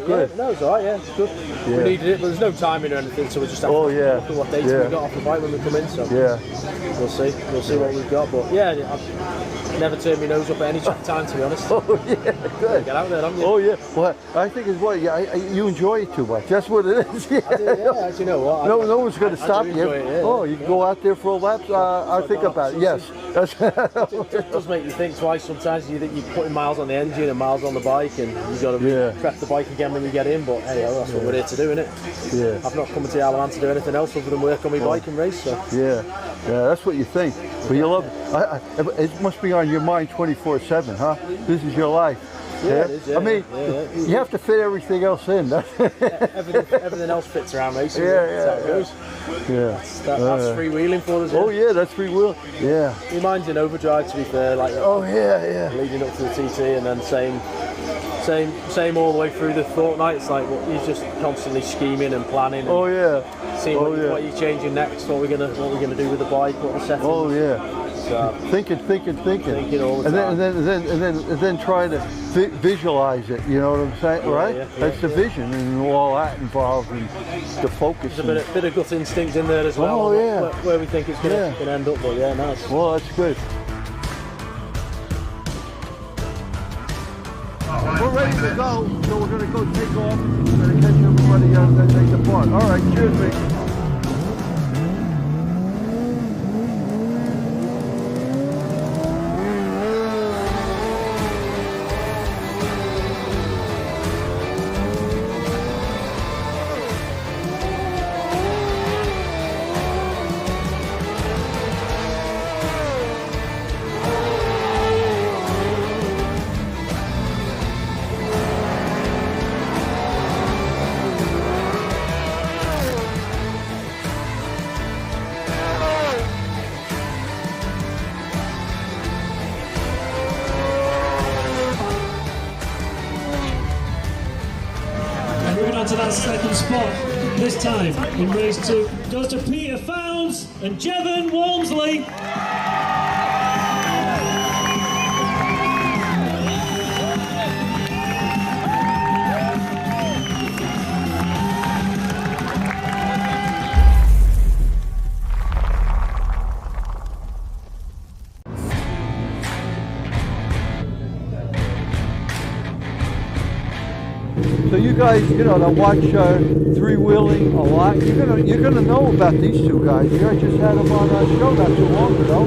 A: good.
S: No, it's all right. Yeah, it's good. We needed it, but there's no timing or anything, so we just have to look at what dates we got off the bike when we come in. So we'll see what we've got. But I've never turned my nose up at any track time, to be honest.
A: Good.
S: Get out there, haven't you?
A: Well, I think it's you enjoy it too much. That's what it is.
S: I do, do you know what?
A: No one's going to stop you. You can go out there for a lap. I think about it. Yes.
S: It does make you think twice sometimes. You think you're putting miles on the engine and miles on the bike, and you've got to prep the bike again when you get in. But that's what we're here to do, isn't it?
A: Yeah.
S: I've not come to Alaman to do anything else other than work on my bike and race. So.
A: Yeah, that's what you think. But you love it. It must be on your mind 24/7, huh? This is your life.
S: Yeah, it is,
A: I mean, you have to fit everything else in.
S: Everything else fits around racing. That's how it goes. That's freewheeling for us.
A: That's freewheeling. Yeah.
S: Your mind's in overdrive, to be fair. Like leading up to the TT, and then same all the way through the fortnight. It's like you're just constantly scheming and planning. And seeing what you're changing next, what we're gonna do with the bike, what we're setting. So,
A: thinking
S: all the
A: time. And then trying to visualize it. You know what I'm saying, right? That's the vision and all that involved, and the focus.
S: There's a bit of gut instinct in there as well. Where we think it's going to end up, but nice.
A: Well, that's good. We're ready to go, so we're going to go take off. We're going to catch everybody as they depart. All right, cheers, mate.
N: To that second spot, this time in race 2 goes to Peter Fowles and Jevon Walmsley.
A: So you guys, that watch three-wheeling a lot, you're gonna know about these two guys. I just had them on our show not too long ago,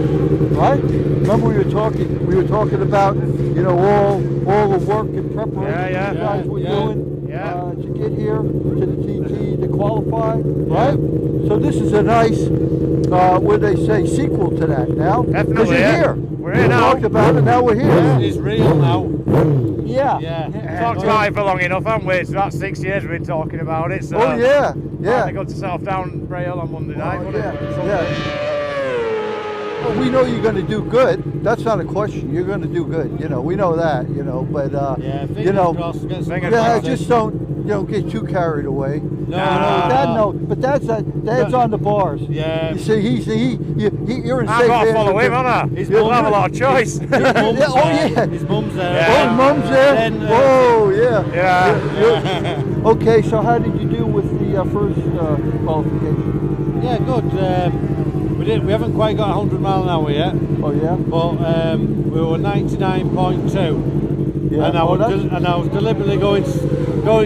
A: right? Remember we were talking about all the work and preparation you guys were doing to get here to the TT to qualify, right? So this is a nice, what they say, sequel to that now.
W: Definitely.
A: Because you're here.
W: We're here now.
A: We talked about it. Now we're here.
W: It's real now.
A: Yeah.
W: Talked about it for long enough, haven't we? It's about 6 years we've been talking about it. So
A: yeah.
W: I got to set off down Braille on Monday night.
A: we know you're going to do good. That's not a question. You're going to do good. You know, we know that. You know, but you know, just don't get too carried away. But Dad's on the bars.
W: Yeah.
A: You see, you're in safe hands.
W: I've got to follow him, haven't I? He's going to have a lot of choice.
A: His mum's there.
W: Yeah.
A: Oh, Mum's there. Oh, yeah.
W: Yeah.
A: Okay, so how did you do with the first qualification?
U: Yeah, good. We haven't quite got 100 mile an hour yet.
A: Oh yeah.
U: But we were 99.2.
A: Yeah.
U: And I was deliberately going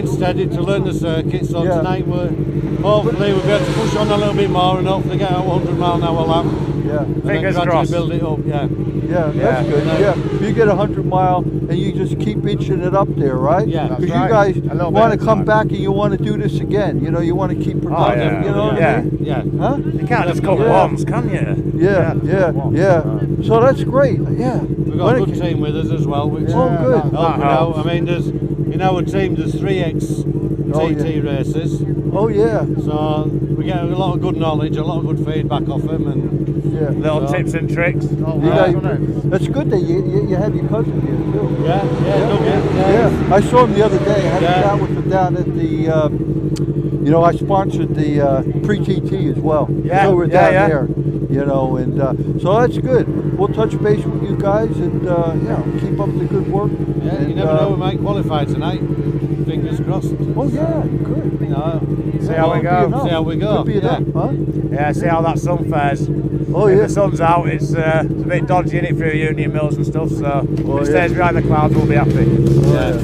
U: steady to learn the circuit. So tonight hopefully we'll be able to push on a little bit more and hopefully get a 100 mile an hour lap.
A: Yeah.
U: Fingers crossed. Build it up. Yeah.
A: Yeah, that's good. Yeah, you get 100 mile and you just keep inching it up there, right?
U: Yeah,
A: because you guys want to come back and you want to do this again. You know, you want to keep productive. You know what I mean?
U: Yeah.
A: Huh?
W: You can't just come once, can you?
A: Yeah. So that's great. Yeah.
U: We've got a good team with us as well. Which
A: good.
U: I mean, in our team there's 3 ex-TT racers.
A: Oh yeah.
U: So we get a lot of good knowledge, a lot of good feedback off them, and
W: little tips and tricks.
A: That's good that you have your cousin here too.
U: Yeah.
A: I saw him the other day. I had a chat with him down at the. You know, I sponsored the pre-TT as well.
W: Yeah.
A: So we're down there. You know, and so that's good. We'll touch base with you guys and keep up the good work.
U: Yeah,
A: and,
U: you never know, we might qualify tonight. Fingers crossed.
A: Oh yeah, you could.
U: You know,
W: see how we go.
U: See how we go.
W: Yeah, see how that sun fares.
A: Oh
W: if
A: yeah.
W: the sun's out, it's a bit dodgy in it through Union Mills and stuff. So if it stays behind the clouds, we'll be happy.
A: Yeah.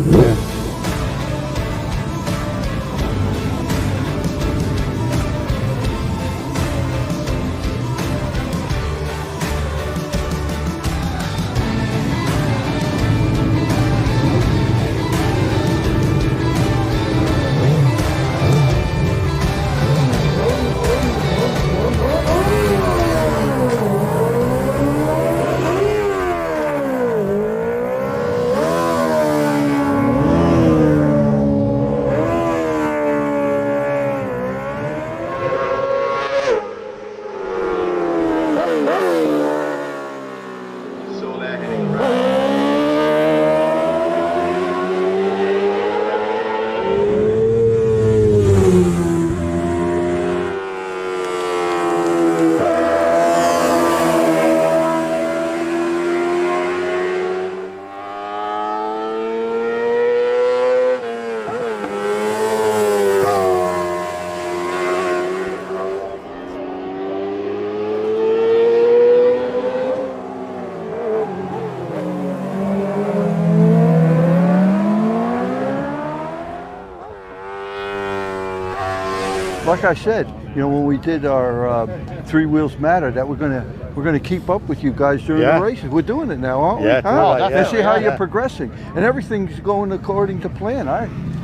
A: Like I said, you know, when we did our Three Wheels Matter, that we're gonna keep up with you guys during the races. We're doing it now, aren't we? And see how you're progressing, and everything's going according to plan.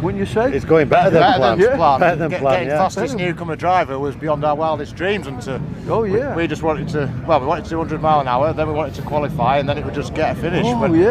A: Wouldn't you say?
E: It's going better than planned.
W: Better
E: than planned.
W: Getting fastest Newcomer driver was beyond our wildest dreams, and we just wanted to. Well, we wanted 200 mile an hour, then we wanted to qualify, and then it would just get a finish.
A: Oh,
W: but we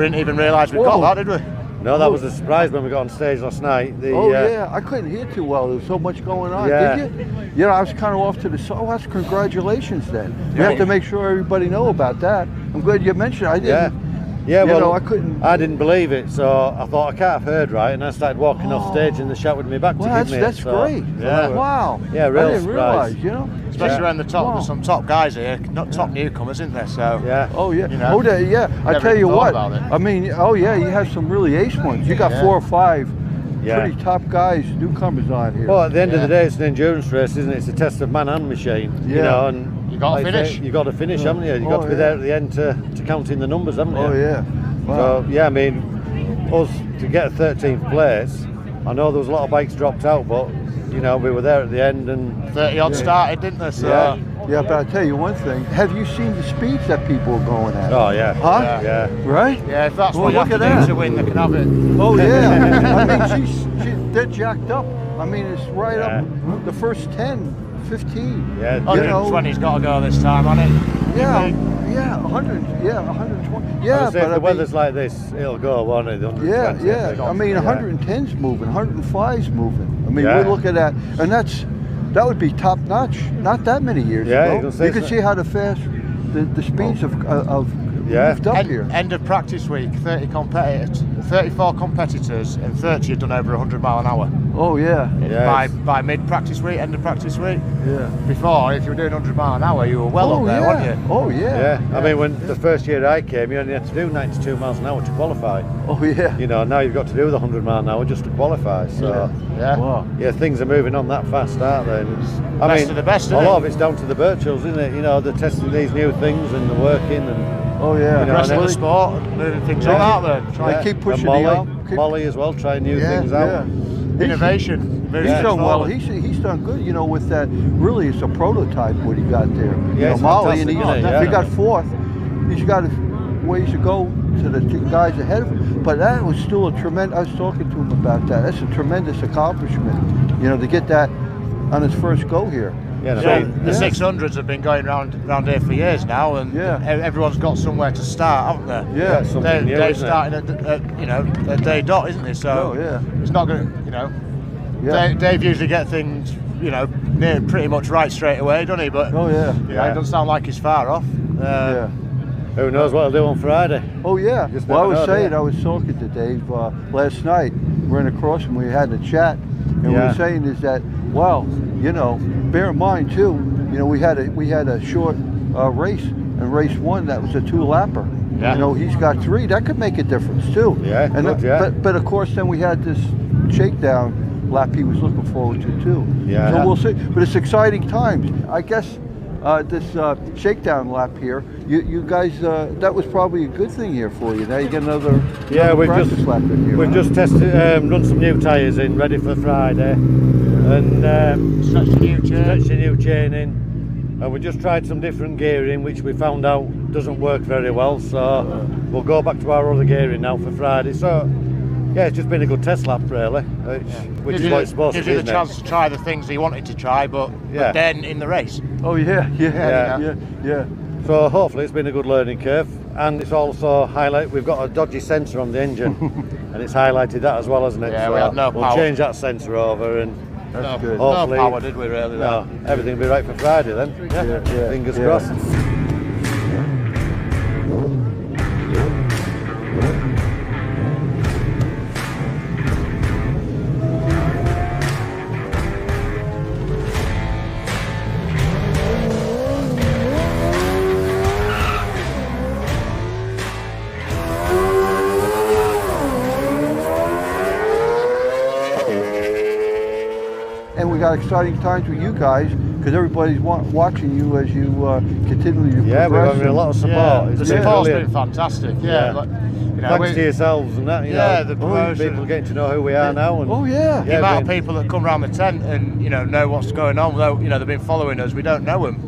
W: didn't even realise we'd got that, did we?
E: No, that was a surprise when we got on stage last night.
A: I couldn't hear too well. There was so much going on. Did you? You know, I was kind of off to the side. Oh, that's congratulations then. We have to make sure everybody know about that. I'm glad you mentioned it. I didn't.
E: I couldn't. I didn't believe it, so I thought I can't have heard right, and I started walking off stage, and they shouted me back to give me
A: that's great.
E: Yeah.
A: Wow.
E: Yeah, real
A: I didn't
E: surprise.
A: realize, you know.
W: Especially around the top, there's some top guys here, not top newcomers, isn't there? So
A: Oh yeah.
W: You know,
A: I tell you what. I mean, you have some really ace ones. You got 4 or 5 pretty top guys, newcomers on here.
E: Well, at the end of the day, it's an endurance race, isn't it? It's a test of man and machine. You know, and
W: you got to finish.
E: You got to finish, haven't you? You got to be there at the end to count in the numbers, haven't you?
A: Oh yeah.
E: So
A: Wow.
E: I mean, us to get a 13th place. I know there was a lot of bikes dropped out, but you know we were there at the end, and
W: 30 odd started, didn't they? So
A: yeah, but I'll tell you one thing. Have you seen the speeds that people are going at?
E: Oh yeah.
A: Huh?
E: Yeah.
A: Right?
W: Yeah, if that's what you have to do to win, they can have it.
A: Oh yeah. I mean, they're jacked up. I mean, it's right up the first 10, 15.
E: Yeah.
W: 120's got to go this time, hasn't it?
A: Yeah. 120. Yeah,
E: but if the weather's like this, it'll go, won't it?
A: Yeah. I mean, 110's moving, 105's moving. I mean, we're looking at, and that would be top notch. Not that many years ago. You can see how the fast the speeds have moved up here.
W: End of practice week, 34 competitors, and 30 had done over 100 mile an hour.
A: Oh yeah.
W: By mid practice week, end of practice week.
A: Yeah.
W: Before, if you were doing 100 mile an hour, you were well up there, weren't you?
A: Oh yeah.
E: I mean, when the first year I came, you only had to do 92 miles an hour to qualify.
A: Oh yeah.
E: You know, now you've got to do the 100 mile an hour just to qualify. So
A: Wow.
E: yeah, things are moving on that fast, aren't they? And
W: Best of the best,
E: a
W: isn't
E: lot
W: it?
E: of it's down to the Birchells, isn't it? You know, they're testing these new things and they're working and.
A: Oh yeah.
E: You know,
W: Rest of the sport and moving things on out there.
A: They keep pushing
E: Molly,
A: the
E: Molly as well, trying new things out.
W: Innovation.
A: He's done well. He's done good. You know, with that. Really, it's a prototype what he got there. You know,
E: it's
A: Molly, and
E: fantastic,
A: he got fourth. He's got a ways to go to the guys ahead of him. But that was still a tremendous. I was talking to him about that. That's a tremendous accomplishment. You know, to get that on his first go here.
W: Yeah, the 600s have been going round here for years now, and everyone's got somewhere to start, haven't they?
A: Yeah,
W: they're starting at day dot, isn't it? So it's not going to, you know. Dave usually get things, you know, near pretty much right straight away, doesn't he? But
A: it
W: doesn't sound like he's far off.
E: Who knows what he'll do on Friday?
A: Oh yeah.
E: Just
A: Well, I was
E: never know,
A: saying, I was talking to Dave last night. We're in a cross and we had a chat, and we were saying is that, well, you know, bear in mind too, you know, we had a short race, and race one that was a 2-lapper.
W: Yeah.
A: You know, he's got 3. That could make a difference too.
E: Yeah.
A: But of course, then we had this shakedown lap he was looking forward to too.
E: Yeah.
A: So we'll see. But it's exciting times. I guess this shakedown lap here, you guys, that was probably a good thing here for you. Now you get another practice lap in here.
E: We've just tested, run some new tyres in, ready for Friday, and
W: stretched the
E: new chain in. And we just tried some different gearing, which we found out doesn't work very well. So we'll go back to our other gearing now for Friday. So yeah, it's just been a good test lap, really, which is what it's supposed to be.
W: Gives you the chance to try the things he wanted to try, but then in the race.
A: Oh yeah.
E: So hopefully it's been a good learning curve, and it's also we've got a dodgy sensor on the engine, and it's highlighted that as well, hasn't it?
W: Yeah,
E: so
W: we have no power.
E: We'll change that sensor over, and
A: that's good.
E: Hopefully,
W: no power, did we really?
E: No, everything will be right for Friday then. Yeah. Fingers crossed.
A: And we got exciting times with you guys because everybody's watching you as you continually progress.
E: Yeah, we're having a lot of support.
W: The support's been fantastic. Like, you know,
E: thanks to yourselves and that. You know,
W: the promotion.
E: People getting to know who we are now. And
W: the amount of people that come around the tent and know what's going on. Though they've been following us, we don't know them.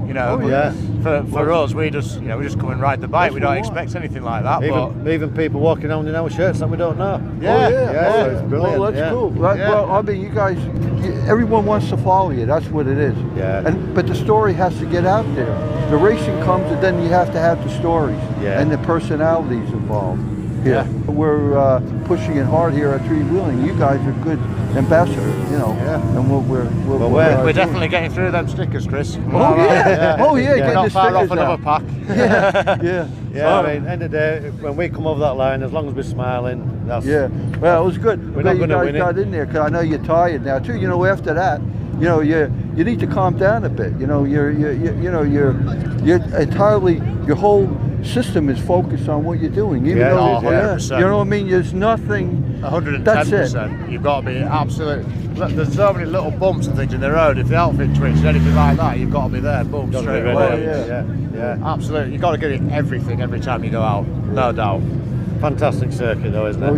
W: For us, we just come and ride the bike. We don't expect anything like that.
E: Even people walking around in our shirts that we don't know.
W: So
E: it's brilliant.
A: Well, that's cool. Well, I mean, you guys, everyone wants to follow you. That's what it is.
E: Yeah.
A: But the story has to get out there. The racing comes, and then you have to have the stories and the personalities involved. Yeah. We're pushing it hard here at Three Wheeling. You guys are good ambassadors, and
W: we're definitely getting through them stickers, Chris.
A: Getting
W: not
A: the
W: far off
A: stickers
W: another
A: out.
W: pack.
E: Yeah, I mean, end of the day, when we come over that line, as long as we're smiling, that's...
A: Yeah, well, it was good.
E: We're not
A: you
E: going to
A: guys
E: win
A: got
E: it.
A: in there, because I know you're tired now, too. After that, you need to calm down a bit. You're entirely, your whole system is focused on what you're doing. Even though,
W: 100%.
A: you know what I mean? There's nothing.
W: 110%.
A: That's it.
W: You've got to be absolute. There's so many little bumps and things in the road. If the outfit twitches, anything like that, you've got to be there. Boom, straight away.
E: Yeah.
W: Absolutely. You've got to give it everything every time you go out. No doubt.
E: Fantastic circuit, though, isn't it?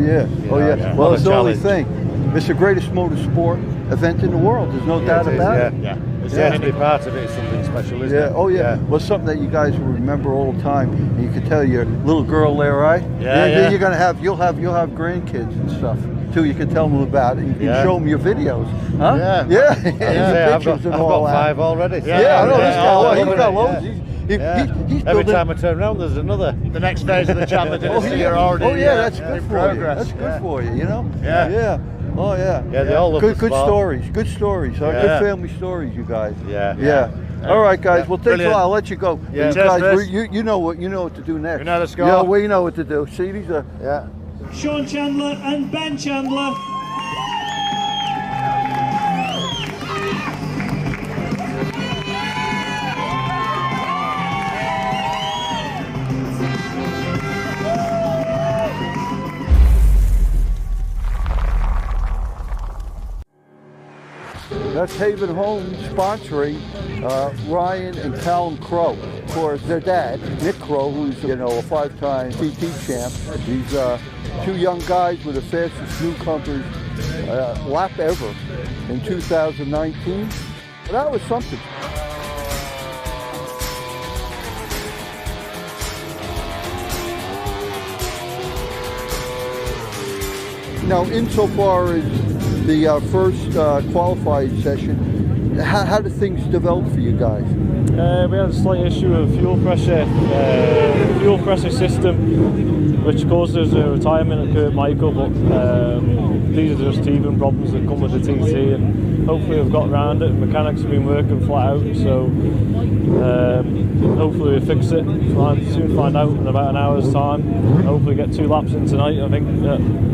A: Oh yeah. Well, it's the only thing. It's the greatest motorsport event in the world. There's no doubt about it.
E: To be part of it is something special, isn't it?
A: Oh yeah. Well, something that you guys will remember all the time. And you can tell your little girl there, right?
W: Yeah.
A: You're gonna you'll have grandkids and stuff too. You can tell them about it. And you can show them your videos, huh?
E: Yeah. I've got 5 already.
A: So I know this guy. He's got loads. He's
E: every time I turn around, there's another.
W: The next phase of the Chandler Dynasty are already.
A: Oh yeah, that's good for
W: progress.
A: you. That's good for you.
W: Yeah.
A: Oh yeah.
E: Yeah, they all love
A: good
E: the sport.
A: stories. Good stories. Good family stories, you guys.
W: Yeah.
A: All right, guys. Well, thanks
W: Brilliant.
A: a lot. I'll let you go.
W: Yeah.
A: You
W: Cheers,
A: guys,
W: Chris.
A: you know what to do next.
W: We know the score.
A: Yeah, we know what to do. See, these are
N: Sean Chandler and Ben Chandler.
A: That's Haven Homes sponsoring Ryan and Callum Crow. Of course, their dad, Nick Crow, who's a 5-time TT champ. These two young guys were the fastest Newcomers lap ever in 2019. But that was something. Now, insofar as the first qualifying session, how did things develop for you guys?
F: We had a slight issue with fuel pressure system, which causes a retirement of Kurt Michael, but these are just teething problems that come with the TT, and hopefully we've got around it. Mechanics have been working flat out, so hopefully we fix it. Soon find out in about an hour's time. Hopefully get 2 laps in tonight, I think.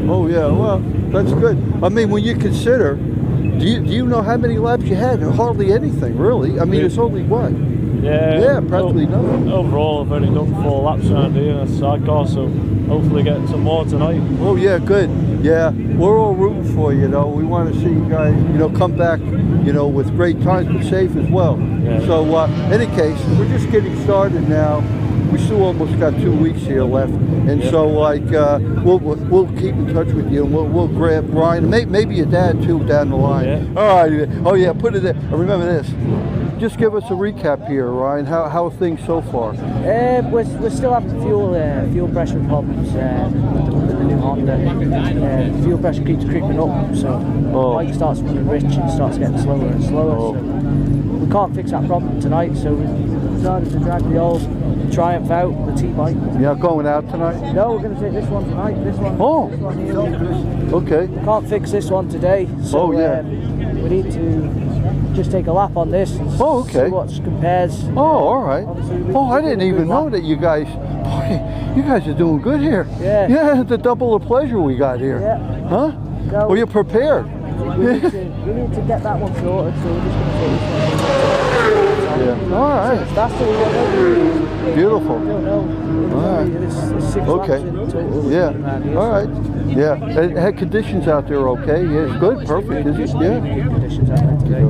A: Oh yeah, well, that's good. I mean, when you consider, do you know how many laps you had? Hardly anything, really. I mean, it's only what? Yeah, practically nothing.
F: Overall, I've only done 4 laps around here in a sidecar, so hopefully get some more tonight.
A: Oh yeah, good. Yeah, we're all rooting for you. We want to see you guys, come back, with great times, but safe as well.
F: Yeah.
A: So, any case, we're just getting started now. We still almost got 2 weeks here left, and so we'll keep in touch with you, and we'll grab Ryan, maybe your dad too down the line.
F: Yeah.
A: All right. Oh yeah, put it there. Remember this. Just give us a recap here, Ryan. How are things so far?
S: We're still having fuel pressure problems with the new Honda. Fuel pressure keeps creeping up, so the bike starts running rich and starts getting slower and slower. So we can't fix that problem tonight, so we decided to drag the old Triumph out, the T-bike.
A: Yeah, going out tonight?
S: No, we're going to take this one tonight. This one.
A: Oh.
S: This one here.
A: Okay.
S: We can't fix this one today, so we need to just take a lap on this and see what compares.
A: Oh, all right. I didn't even know that you guys are doing good here.
S: Yeah.
A: Yeah, the double the pleasure we got here.
S: Yeah.
A: Huh?
S: No,
A: well, you're prepared.
S: We need to get that one sorted, so we're just going to take this one.
A: Yeah. All right.
S: That's all we want.
A: Beautiful.
S: I don't know.
A: All right.
S: It's 6 laps in total.
A: Yeah. All right. Yeah. And had conditions out there okay? Yeah, it's good. Perfect. Is it? Yeah.
S: Good conditions out there today.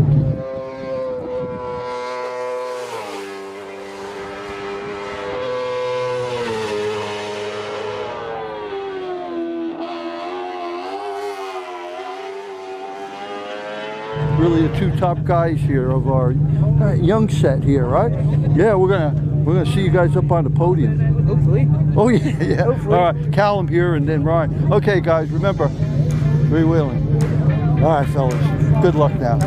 A: Really the 2 top guys here of our young set here, right? Yeah, we're gonna see you guys up on the podium.
S: Hopefully.
A: Oh yeah.
S: Hopefully.
A: All right, Callum here and then Ryan. Okay, guys, remember, freewheeling. All right, fellas. Good luck now.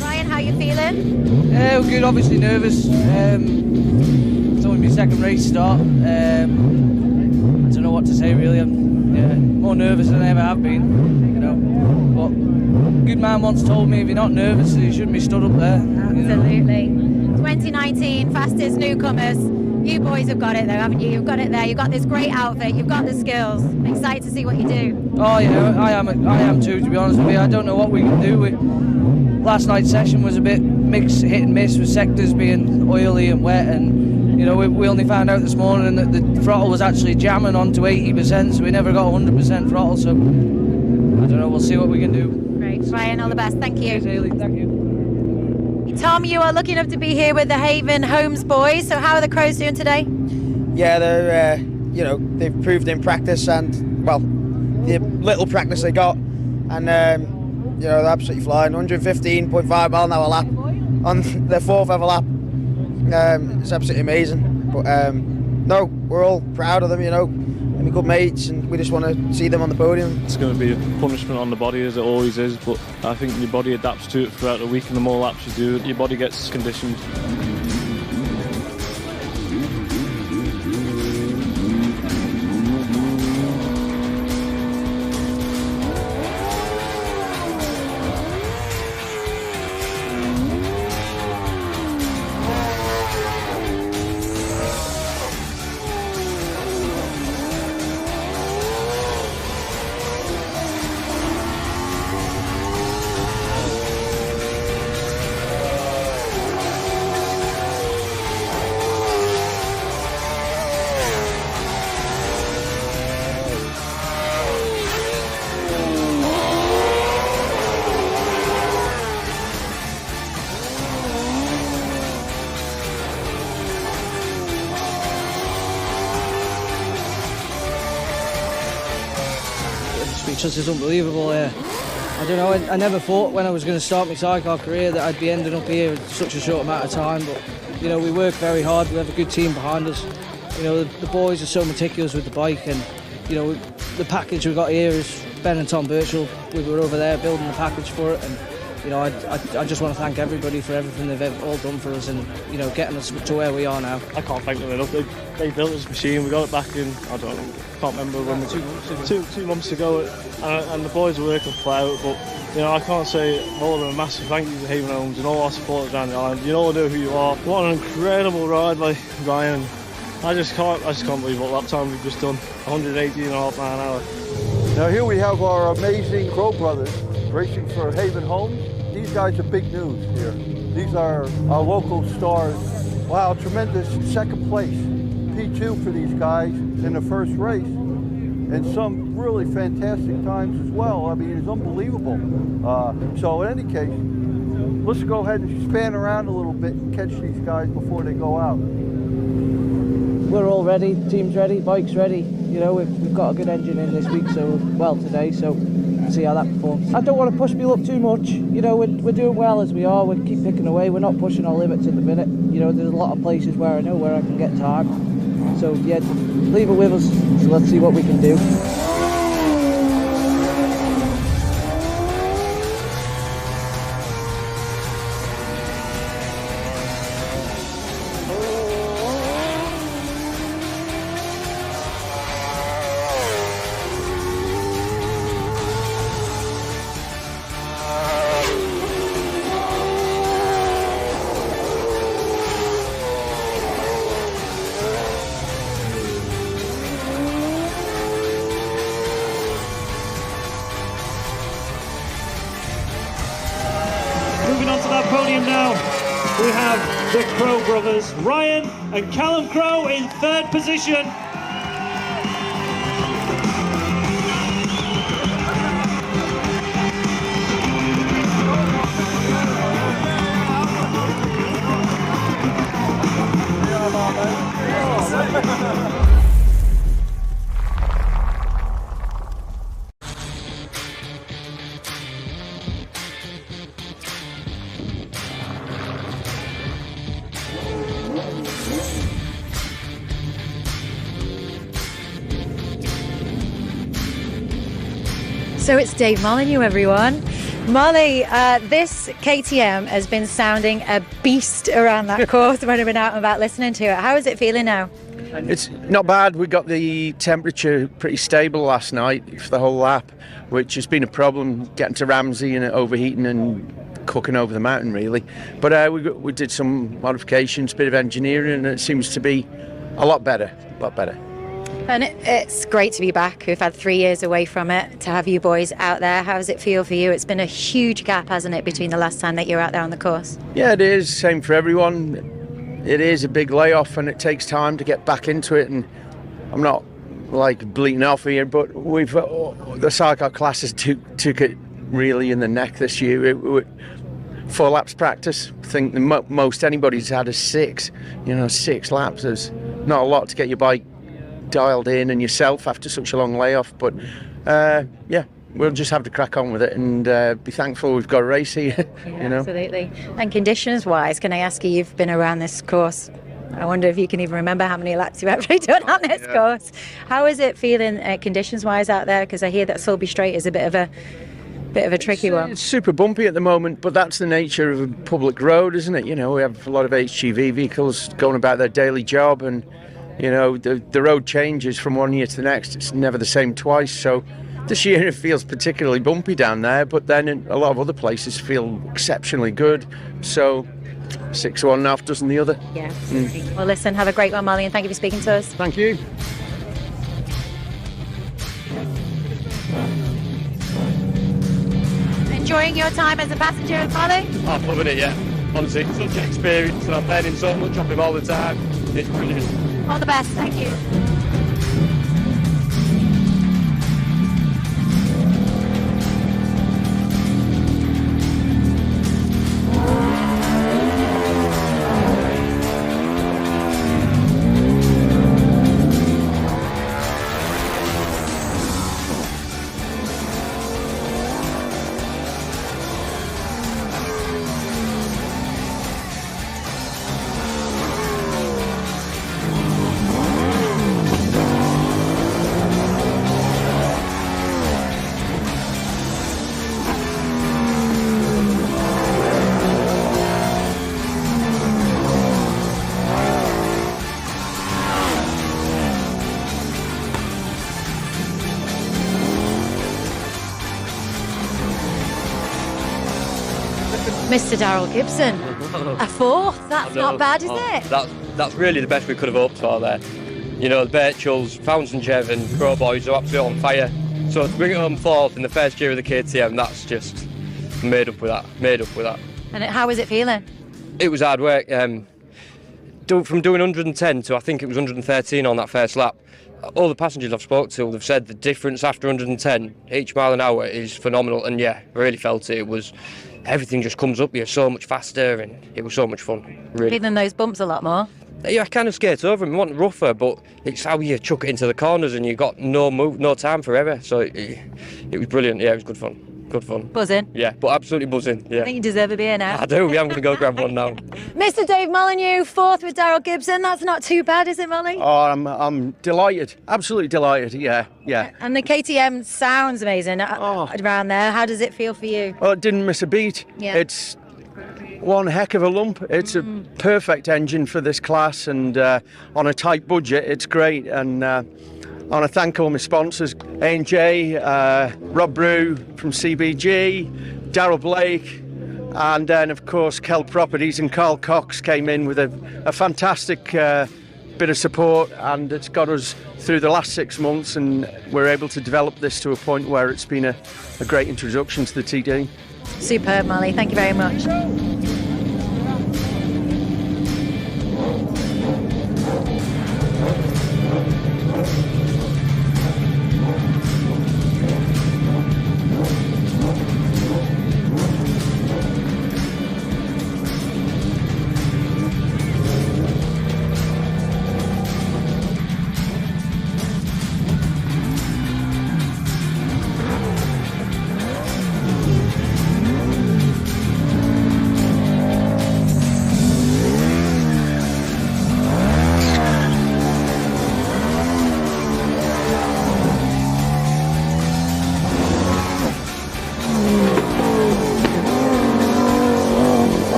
B: Ryan, how you feeling?
G: We're good, obviously nervous. It's only my second race start. I don't know what to say really. I'm more nervous than I ever have been, But good man once told me if you're not nervous, you shouldn't be stood up there.
B: Absolutely. 2019 fastest Newcomers. You boys have got it though, haven't you? You've got it there. You've got this great outfit. You've got the skills. Excited to see what you do.
G: Oh yeah, I am too. To be honest with you, I don't know what we can do. Last night's session was a bit mixed, hit and miss, with sectors being oily and wet, and we only found out this morning that the throttle was actually jamming onto 80%, so we never got 100% throttle. So I don't know. We'll see what we can do.
B: Great, Ryan. All the best. Thank you.
G: Cheers, Hayley. Thank you.
B: Tom, you are lucky enough to be here with the Haven Homes boys. So how are the Crows doing today?
I: Yeah, they're they've proved in practice, and well, the little practice they got, and they're absolutely flying. 115.5 mile an hour lap on their 4th ever lap. It's absolutely amazing. But no, we're all proud of them. And we're good mates, and we just want to see them on the podium.
F: It's going to be a punishment on the body, as it always is, but I think your body adapts to it throughout the week, and the more laps you do, your body gets conditioned.
G: just is unbelievable. I don't know, I never thought when I was going to start my sidecar career that I'd be ending up here in such a short amount of time, but you know, we work very hard, we have a good team behind us. You know, the boys are so meticulous with the bike, and you know, the package we've got here is Ben and Tom Birchall. We were over there building the package for it, and you know, I just want to thank everybody for everything they've all done for us, and you know, getting us to where we are now.
F: I can't thank them enough. They built this machine. We got it back in, I don't know, can't remember when. 2 months ago, and the boys are working flat out. But you know, I can't say more than a massive thank you to Haven Homes and all our supporters down the island. You all know who you are. What an incredible ride by Ryan. I just can't believe what lap time we've just done. 118.5 miles an hour.
A: Now here we have our amazing Crow brothers racing for Haven Homes. These guys are big news here. These are our local stars. Wow, tremendous second place. P2 for these guys in the first race. And some really fantastic times as well. I mean, it's unbelievable. So in any case, let's go ahead and span around a little bit and catch these guys before they go out.
G: We're all ready, team's ready, bike's ready. You know, we've got a good engine in this week, today, so see how that performs. I don't want to push me up too much. You know, we're doing well as we are. We keep picking away. We're not pushing our limits at the minute. You know, there's a lot of places where I know where I can get time. So yeah, leave it with us. So let's see what we can do.
N: Moving on to that podium now, we have the Crow brothers, Ryan and Callum Crow in third position.
B: So it's Dave Molyneux, everyone. Molly, this KTM has been sounding a beast around that course when I've been out and about listening to it. How is it feeling now?
D: It's not bad. We got the temperature pretty stable last night for the whole lap, which has been a problem getting to Ramsey and overheating and cooking over the mountain, really. But we did some modifications, bit of engineering, and it seems to be a lot better.
B: And it's great to be back. We've had 3 years away from it, to have you boys out there. How does it feel for you? It's been a huge gap, hasn't it, between the last time that you were out there on the course?
D: Yeah, it is. Same for everyone. It is a big layoff and it takes time to get back into it. And I'm not like bleating off here, but the Sidecar classes took it really in the neck this year. 4 laps practice. I think most anybody's had is 6. 6 laps. There's not a lot to get your bike dialed in and yourself after such a long layoff, but we'll just have to crack on with it and be thankful we've got a race here.
B: Absolutely. And conditions wise, can I ask you, you've been around this course, I wonder if you can even remember how many laps you've actually done on this course. How is it feeling conditions wise out there? Because I hear that Sulby Straight is a bit of a tricky one.
D: It's super bumpy at the moment, but that's the nature of a public road, isn't it? We have a lot of HGV vehicles going about their daily job, and the road changes from one year to the next. It's never the same twice. So this year it feels particularly bumpy down there, but then in a lot of other places feel exceptionally good. So 6 one half dozen the other.
B: Yeah. Well, listen, have a great one, Molly, and thank you for speaking to us.
D: Thank you.
B: Enjoying your time as a passenger with Molly?
J: I'm loving it, yeah. Honestly, such an experience, and I'm learning so much off him all the time. It's brilliant.
B: All the best, thank you. Mr. Darryl Gibson, a fourth. That's not bad, is it?
K: That's really the best we could have hoped for there. You know, the Birchells, Fountain Jev and Crow Boys are absolutely on fire. So to bring it home fourth in the first year of the KTM, that's just made up with that.
B: And how was it feeling?
K: It was hard work. From doing 110 to I think it was 113 on that first lap. All the passengers I've spoke to, they've said the difference after 110 each mile an hour is phenomenal. And yeah, I really felt it. It was everything just comes up here so much faster, and it was so much fun. Really.
B: Feeling those bumps a lot more.
K: Yeah, I kind of skate over them. It wasn't rougher, but it's how you chuck it into the corners, and you got no time for error. So it was brilliant. Yeah, it was good fun.
B: Buzzing.
K: Yeah, but absolutely buzzing. Yeah.
B: I think you deserve a beer now.
K: I do. Yeah, I'm going to go grab one now.
B: Mr. Dave Molyneux, fourth with Darryl Gibson. That's not too bad, is it, Molly?
D: Oh, I'm delighted. Absolutely delighted. Yeah.
B: And the KTM sounds amazing around there. How does it feel for you?
D: Oh, it didn't miss a beat.
B: Yeah.
D: It's one heck of a lump. It's a perfect engine for this class, and on a tight budget, it's great. And I want to thank all my sponsors, A&J, Rob Brew from CBG, Darryl Blake, and then of course Kell Properties, and Carl Cox came in with a fantastic bit of support, and it's got us through the last 6 months, and we're able to develop this to a point where it's been a great introduction to the TD.
B: Superb, Molly. Thank you very much.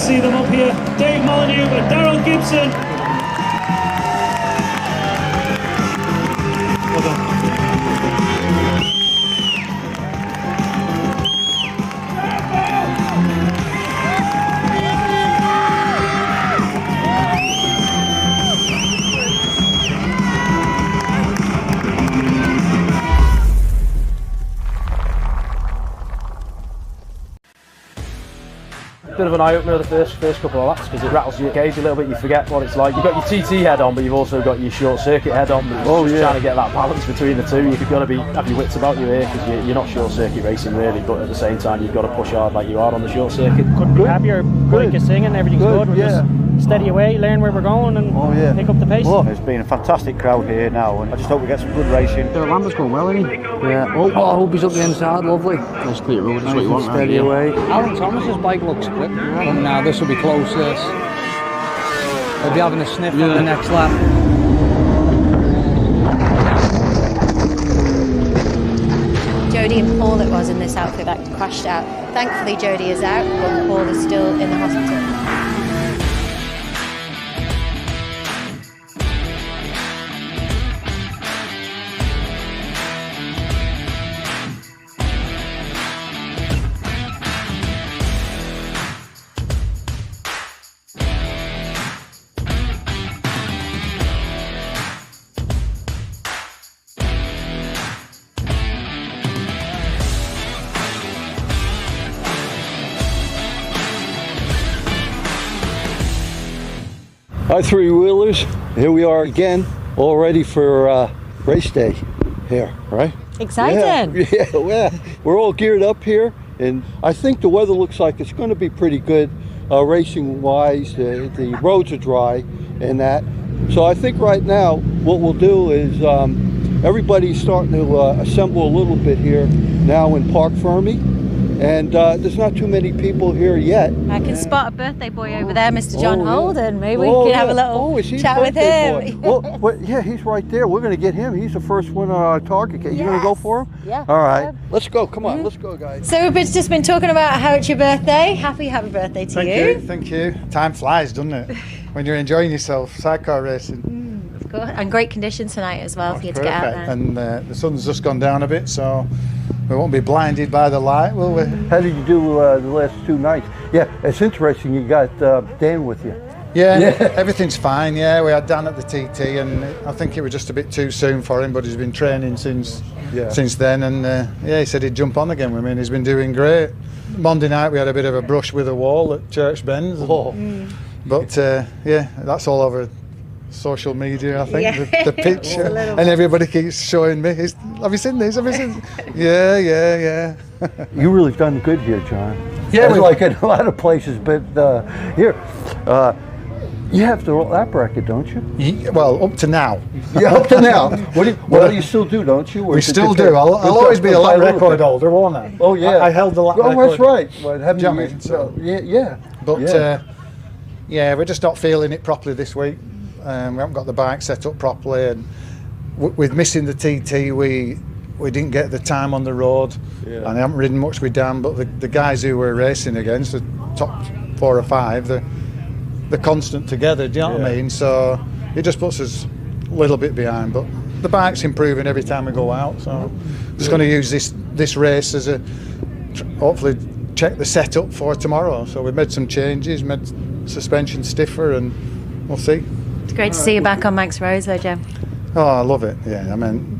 N: See them up here, Dave Molyneux and Darryl Gibson. Well done.
S: Bit of an eye-opener the first couple of laps, because it rattles your cage a little bit. You forget what it's like. You've got your TT head on, but you've also got your short circuit head on. But it's trying to get that balance between the two. You've got to have your wits about you here, because you're not short circuit racing really, but at the same time you've got to push hard like you are on the short circuit.
L: Couldn't be happier. Bike is singing, everything's good. We're just steady away, learn where we're going, and pick up the pace.
M: Well, it's been a fantastic crowd here now, and I just hope we get some good racing.
G: The Lambert's going well, isn't he? Yeah. Oh, I hope he's up the inside. Lovely.
M: Nice clear road. That's what you want.
G: Steady away. Alan Thomas's bike looks quick. And now this will be close. He'll be having a sniff on the next lap.
B: Jodie and Paul it was in this outfit that crashed out. Thankfully Jodie is out, but Paul is still in the hospital.
A: Hi, three-wheelers. Here we are again, all ready for race day here, right?
B: Exciting.
A: Yeah, we're all geared up here, and I think the weather looks like it's going to be pretty good racing-wise. The roads are dry and that. So I think right now what we'll do is everybody's starting to assemble a little bit here now in Park Fermi, and there's not too many people here yet.
B: I can spot a birthday boy over there, Mr. John Holden. Maybe we
A: Oh,
B: can have
A: yeah.
B: a little
A: is he
B: chat with
A: birthday
B: him.
A: boy? Well, yeah, he's right there. We're going to get him. He's the first one on our target. You going to go for him?
B: Yeah.
A: All right. Let's go. Come on. Let's go, guys.
B: So we've just been talking about how it's your birthday. Happy birthday to you.
C: Thank you. Time flies, doesn't it? When you're enjoying yourself, sidecar racing.
B: Of course. And great conditions tonight as well for you to get out there.
C: And the sun's just gone down a bit, so we won't be blinded by the light, will we?
A: How did you do the last 2 nights? Yeah, it's interesting. You got Dan with you.
C: Yeah, everything's fine. Yeah, we had Dan at the TT, and I think it was just a bit too soon for him, but he's been training since then, and yeah, he said he'd jump on again with me, and he's been doing great. Monday night we had a bit of a brush with a wall at Church Bends, but yeah, that's all over social media, I think. The picture, and everybody keeps showing me. Have you seen this? Have you seen? Yeah.
A: You really done good here, John.
C: Yeah,
A: It's like in a lot of places, but here. You have the lap record, don't you?
C: Well, up to now.
A: Yeah, up to now. What do you still do, don't you? Or
C: We still do. I'll always be a lap record holder, won't I?
A: Oh, yeah.
C: I held the lap record.
A: Oh, that's right. Well, haven't you?
C: Jamming, so.
A: Yeah.
C: But yeah, we're just not feeling it properly this week. We haven't got the bike set up properly, and with missing the TT, we didn't get the time on the road, and I haven't ridden much with Dan. But the guys who we're racing against, the top 4 or 5, they're constant together. Do you know what I mean? So it just puts us a little bit behind. But the bike's improving every time we go out. So I'm just going to use this race as hopefully check the setup for tomorrow. So we've made some changes, made suspension stiffer, and we'll see.
B: It's great to see you back on Manx Road though, Jim.
C: Oh, I love it. Yeah, I mean,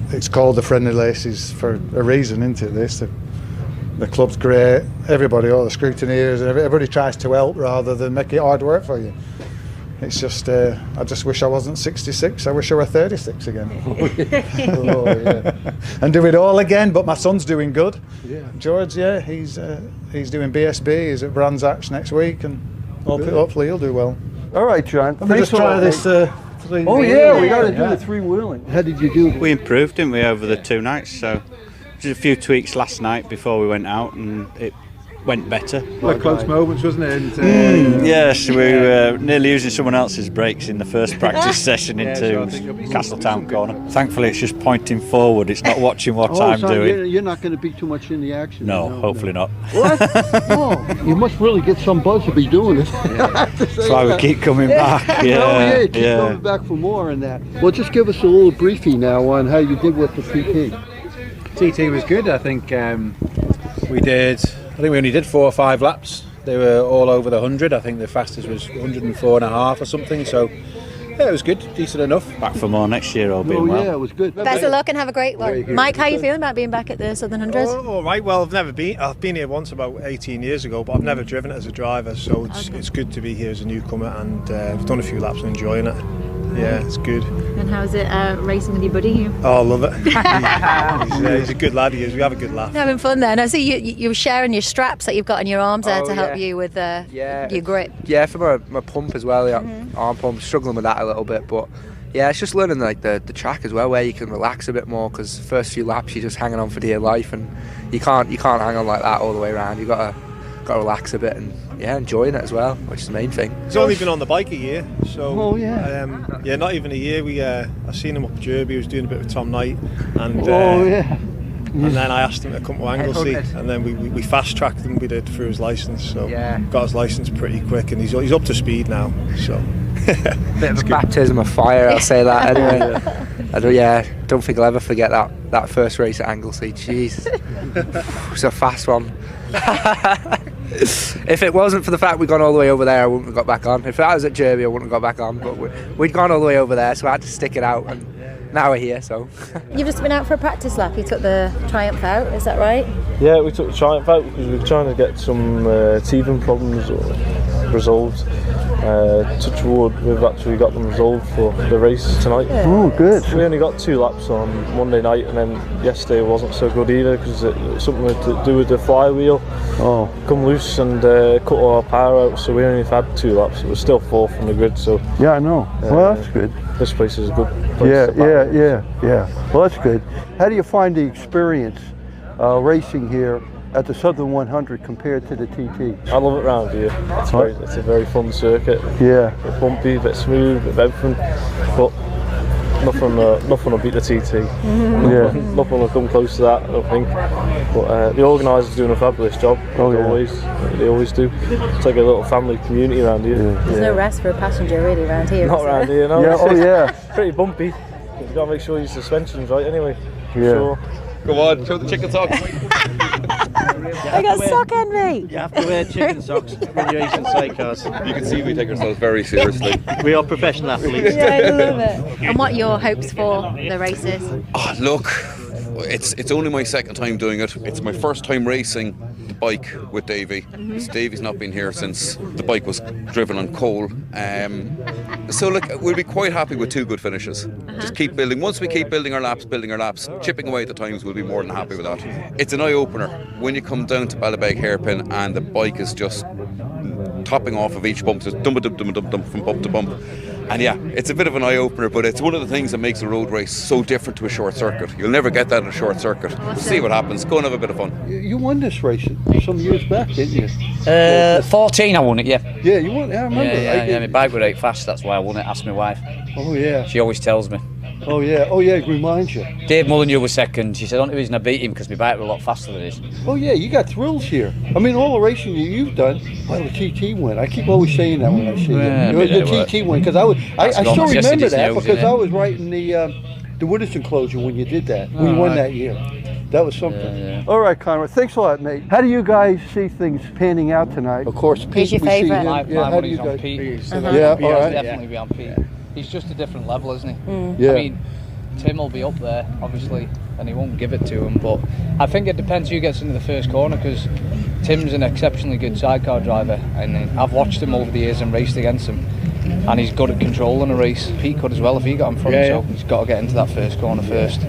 C: it's called the Friendly Laces for a reason, isn't it? This, the club's great. Everybody, all the scrutineers, everybody tries to help rather than make it hard work for you. It's just, I just wish I wasn't 66. I wish I were 36 again. And do it all again. But my son's doing good. Yeah. George, he's doing BSB. He's at Brands Hatch next week, and hopefully he'll do well.
A: All right, John.
C: Let me just try this.
A: We got to do the 3-wheeling. How did you do?
M: We improved, didn't we, over the 2 nights? So just a few tweaks last night before we went out, and it went better.
P: Close moments, wasn't it?
M: Yes, we were nearly using someone else's brakes in the first practice session into Castletown corner. Thankfully, it's just pointing forward. It's not watching what I'm doing.
A: You're not going to be too much in the action.
M: No, hopefully not.
A: What? Oh, you must really get some buzz to be doing it.
M: That's why we keep coming back.
A: Keep coming back for more on that. Well, just give us a little briefing now on how you did with the TT.
P: TT was good. I think we only did 4 or 5 laps. They were all over the 100. I think the fastest was 104.5 or something. So yeah, it was good, decent enough.
M: Back for more next year, all being well.
A: Yeah, it was good.
B: Best of luck and have a great one. Mike, how are you feeling about being back at the Southern 100?
F: All right. Well, I've been here once about 18 years ago, but I've never driven it as a driver. So it's good to be here as a newcomer, and I've done a few laps and enjoying it. Yeah, it's good.
B: And how's it racing with your buddy?
F: Oh, I love it. He's a good lad, he is. We have a good laugh.
B: Having fun there. And I see you were sharing your straps that you've got on your arms there to help you with your grip.
Q: Yeah, for my pump as well, arm pump. Struggling with that a little bit, but yeah, it's just learning like the track as well, where you can relax a bit more, because first few laps you're just hanging on for dear life, and you can't hang on like that all the way around. You got to relax a bit and enjoying it as well, which is the main thing.
F: He's only been on the bike a year, so not even a year. I seen him up at Derby. He was doing a bit with Tom Knight, and and then I asked him to come to Anglesey, and then we fast tracked him. We did through his licence, so got his licence pretty quick, and he's up to speed now. So
Q: bit of a baptism of fire, I'll say that anyway. I don't think I'll ever forget that first race at Anglesey. Jeez, it was a fast one. If it wasn't for the fact we'd gone all the way over there, I wouldn't have got back on. If I was at Derby, I wouldn't have got back on, but we'd gone all the way over there, so I had to stick it out, and now we're here. So
B: You've just been out for a practice lap. You took the Triumph out, is that right?
F: Yeah, we took the Triumph out because we were trying to get some teething problems resolved. Touch wood, we've actually got them resolved for the race tonight.
A: Oh, good.
F: We only got 2 laps on Monday night, and then yesterday wasn't so good either because it was something to do with the flywheel. Come loose and cut all our power out, so we only had 2 laps. It was still 4th from the grid, so
A: yeah, I know. Well, that's good.
F: This place is a good place.
A: Yeah. Well, that's good. How do you find the experience racing here at the Southern 100 compared to the TT?
F: I love it round here. It's a very fun circuit.
A: Yeah.
F: A bit bumpy, a bit smooth, a bit of everything, but nothing will beat the TT. Nothing will come close to that, I don't think. But the organisers are doing a fabulous job. They always do. It's like a little family community around here.
B: There's no rest for a passenger really around here.
F: Not around here, no.
A: Yeah.
F: It's pretty bumpy. You've got to make sure your suspension's right anyway.
A: Sure.
H: Come on, show the chicken socks.
B: I got sock envy.
O: You have to wear chicken socks when you're racing sidecars.
H: You can see we take ourselves very seriously.
O: We are professional athletes.
B: Yeah, I love it. And what are your hopes for the races?
H: Oh, look, it's only my 2nd time doing it. It's my 1st time racing the bike with Davey. Davey's not been here since the bike was driven on coal. So look, we'll be quite happy with 2 good finishes. Just keep building. Once we keep building our laps, chipping away at the times, we'll be more than happy with that. It's an eye-opener when you come down to Ballybeg hairpin and the bike is just topping off of each bump, just dump from bump to bump. And yeah, it's a bit of an eye-opener, but it's one of the things that makes a road race so different to a short circuit. You'll never get that in a short circuit. See what happens. Go and have a bit of fun.
A: You won this race some years back, didn't you?
R: 14 I won it, yeah.
A: Yeah, you won it, I remember.
R: Yeah, my bike would 8 fast, that's why I won it. Ask my wife.
A: Oh, yeah.
R: She always tells me.
A: Oh, yeah, it reminds you.
R: Dave Molyneux was 2nd. She said, the only reason I beat him because my bike was a lot faster than his.
A: Oh, yeah, you got thrills here. I mean, all the racing that you've done, well, the TT win. I keep always saying that when I see you. The TT win, because I still remember that because I was writing the Winners Enclosure when you did that. We won that year. That was something.
R: Yeah.
A: All right, Conrad. Thanks a lot, mate. How do you guys see things panning out tonight? Of course, Pete.
B: Who's your favourite?
R: My
A: how do you
R: money's on
A: guys?
R: Pete.
A: Yeah, all right.
R: Definitely be on Pete. He's just a different level, isn't he?
A: Yeah.
R: I mean, Tim will be up there, obviously, and he won't give it to him, but I think it depends who gets into the first corner, because Tim's an exceptionally good sidecar driver, and I've watched him over the years and raced against him, and he's good at controlling a race. Pete could as well if he got in front, so he's got to get into that first corner first.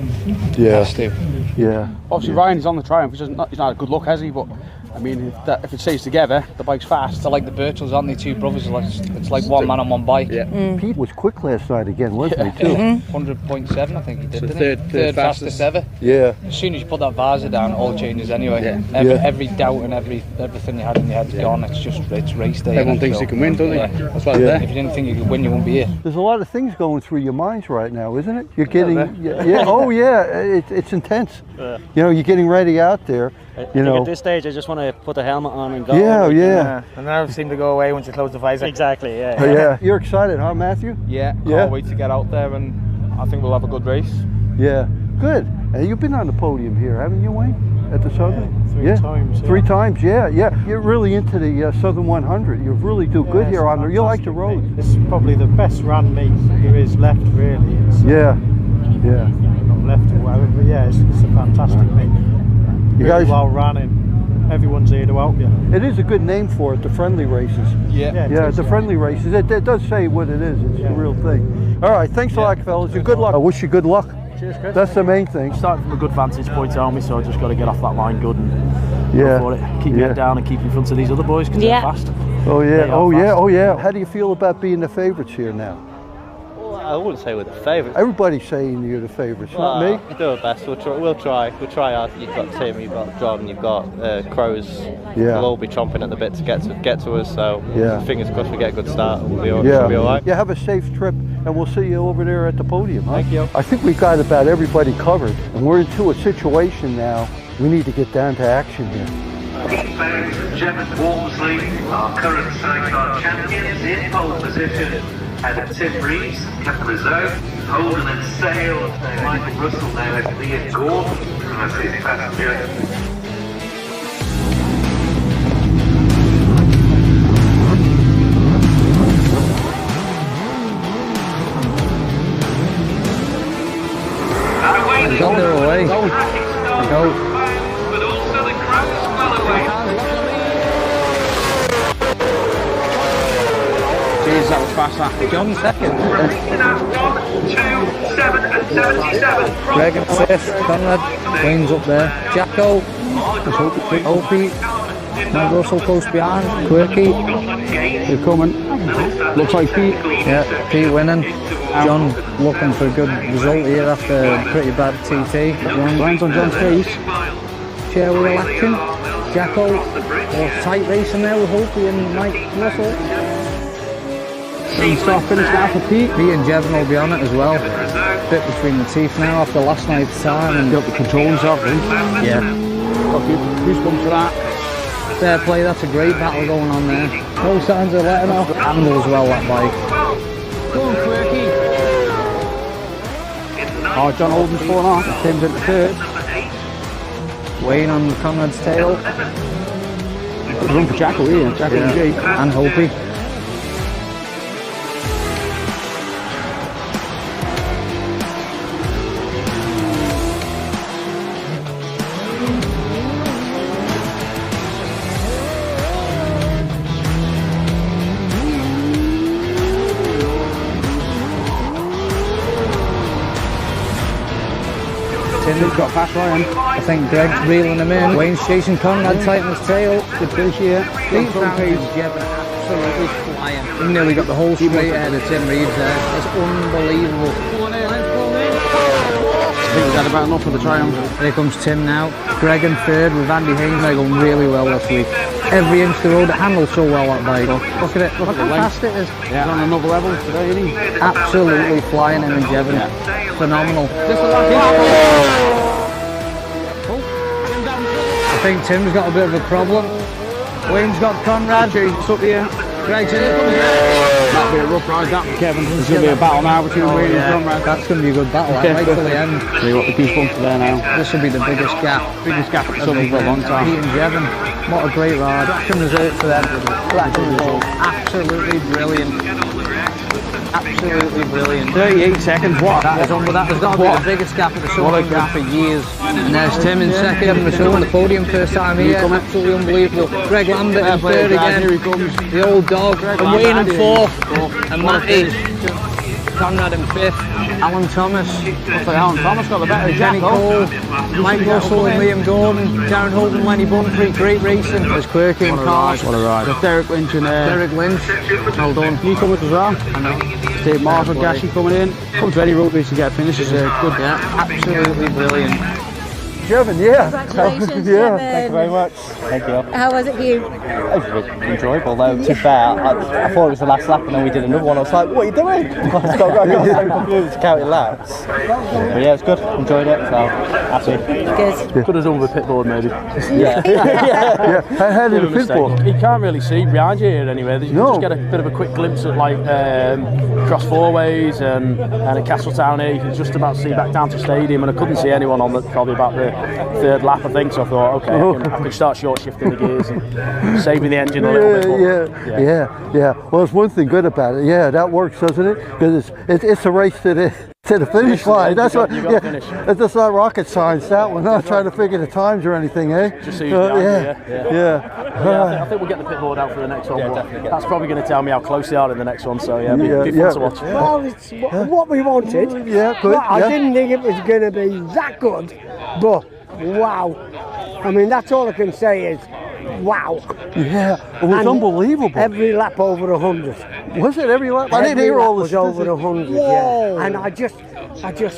A: Yeah.
R: Has to.
A: Yeah.
X: Obviously, Ryan is on the triumph, which is not, he's not a good look, has he? But I mean, if it stays together, the bike's fast.
R: So like the Birchals, aren't they? 2 brothers, it's like one man on one bike. Yeah.
A: Pete was quick last night again, wasn't he, too?
R: 100.7, I think he did, didn't he? Third fastest ever.
A: Yeah.
R: As soon as you put that visor down, it all changes anyway. Every doubt and everything you had in your head's gone. It's race day.
X: Everyone thinks you can win, don't they? That's why
R: If you didn't think you could win, you wouldn't be here.
A: There's a lot of things going through your minds right now, isn't it? You're getting, it's intense.
L: Yeah.
A: You know, you're getting ready out there.
L: I think at this stage, I just want to put the helmet on and go.
I: And now it seemed to go away once you close the visor.
L: Exactly, yeah.
A: You're excited, huh, Matthew?
Y: Yeah, can't wait to get out there, and I think we'll have a good race.
A: Yeah, good. You've been on the podium here, haven't you, Wayne? At the Southern?
E: Three times.
A: 3 times, yeah. You're really into the Southern 100. You really do good here on there. You like the road.
E: It's probably the best run meet there is left, really. It's,
A: yeah.
E: Not left or whatever, but yeah, it's a fantastic meet.
A: You
E: really
A: guys,
E: well run, and everyone's here to help you.
A: It is a good name for it, the friendly races. The friendly races. It does say what it is. It's the real thing. All right, thanks a lot, fellas, and good luck. I wish you good luck.
S: Cheers, Chris.
A: That's the main thing.
S: Starting from a good vantage point, on me, so I just got to get off that line good and go for it. Keep your head down and keep in front of these other boys because they're fast.
A: Oh yeah. How do you feel about being the favourites here now?
T: I wouldn't say we're the favourites.
A: Everybody's saying you're the favourites, not me.
T: We'll do our best. We'll try hard. You've got Tim, you've got John, you've got Crows. They'll all be chomping at the bit to get to us. So fingers crossed we get a good start. We'll be all right.
A: Yeah, have a safe trip, and we'll see you over there at the podium. Huh?
T: Thank you.
A: I think we've got about everybody covered, and we're into a situation now. We need to get down to action here.
V: Jevon Walmsley, our current sidecar champions, in pole position. And Tim Reeves, kept reserve, Holden and Sale, Michael Russell now at Liam Gordon as his passenger.
R: Go away. Go.
V: But also the Crows well away.
X: fast that.
G: John second.
V: Racing at 1, 2, 7 and 77.
G: Greg and fifth. Conrad. Wayne's up there. Jacko. Opie. Mike Russell close behind. Quirky.
X: They're coming. Looks like Pete.
G: Yeah, Pete winning. John looking for a good result here after a pretty bad TT.
X: Lines on John's face.
G: Share with election. Jacko. Tight racing there with Opie and Mike Russell.
X: Start finish now for Pete.
G: Pete and Jevon will be on it as well. Bit between the teeth now after last night's time. And
X: got the controls off,
G: yeah.
X: Got goosebumps for that.
G: Fair play, that's a great battle going on there. No signs of letting off. Handles well that bike.
X: Go on, Quirky. Oh, John Holden's falling off. Tim's into third.
G: Wayne on Conrad's tail.
X: Good run for Jacko here. Jacko and Jake.
G: And Opie.
X: Tim's got fast Ryan.
G: I think Greg's reeling him in. Wayne's chasing Conrad, tightening his tail.
X: Good finish here.
G: Pete's round page, Jevon absolutely flying. He nearly got the whole straight ahead of Tim Reeves there. It's unbelievable.
X: I think he's had about enough for the triumph.
G: Here comes Tim now. Greg in third with Andy Haynes. They're going really well this week. Every inch of the road, it handles so well that bike. Look at it, look how fast it is.
X: Yeah. He's on another level today, isn't he?
G: Absolutely flying him and Jevon. Yeah. Phenomenal. I think Tim's got a bit of a problem. Wayne's got Conrad.
X: It's up here.
G: Greg's in it.
X: That'll be a rough ride, that, Kevin. There's going to be a battle now between Wayne and Conrad.
G: That's going to be a good battle, right till the end.
X: See what the goosebumps are there now.
G: This will be the biggest gap.
X: Biggest gap at Southern for a long time.
G: Pete and Jevon. What a great ride. Cracking result for them. Cracking result. Absolutely brilliant. Absolutely brilliant.
X: 38 seconds, what?
G: That is unbelievable. That has got to be the biggest gap at the Southern gap for years. And there's Tim in second. Kevin Russell on the podium first time here. Absolutely unbelievable. Greg Lambert in third again.
X: Here he comes.
G: The old dog. And Wayne in fourth. And Matty. Conrad in fifth. Alan Thomas.
X: Looks like Alan Thomas got the better
G: Jenny Cole. Mike Russell and Liam Gordon. Darren Holt and Lenny Bunfrey. Great racing. There's Quirky and Carl.
X: What a ride. There's Derek Lynch and
G: Derek Lynch. Well done.
X: Newcomers as well.
G: I know.
X: Dave Marshall, Gashi coming in. Comes very rugby to get finishes. Good.
G: Yeah, absolutely brilliant.
A: Jevon, yeah.
B: Congratulations,
A: Yeah.
B: Jevon.
T: Thank you very much. Thank you.
B: How was it for you?
T: It was really enjoyable though, to be fair. I thought it was the last lap and then we did another one. I was like, what are you doing? I got so confused counting laps. But yeah, it was good. Enjoyed it, so happy.
B: Good.
S: Could have done with a pit board maybe.
T: Yeah.
A: Yeah. How did the pit board?
S: You can't really see behind you here anyway. You just get a bit of a quick glimpse of like cross four ways and at Castletown here. You can just about see back down to stadium, and I couldn't see anyone on probably about the third lap, I think. So I thought, okay, I can start short shifting the gears and saving the engine a little bit more.
A: Yeah. Well, there's one thing good about it. Yeah, that works, doesn't it? Because it's a race to the finish line. That's what.
S: You got to finish.
A: It's not rocket science. That one. Not trying to figure the times or anything, eh?
S: Just so
A: Yeah.
S: I think we'll get the pit board out for the next one. That's probably going to tell me how close they are in the next one. So yeah, be fun to watch.
D: Well, it's what we wanted.
A: Yeah, good.
D: I didn't think it was going to be that good, but wow. I mean, that's all I can say is wow.
A: Yeah, it was unbelievable.
D: Every lap over 100.
A: Was it every lap? I didn't hear all this.
D: Was over 100.
A: Whoa.
D: Yeah. And I just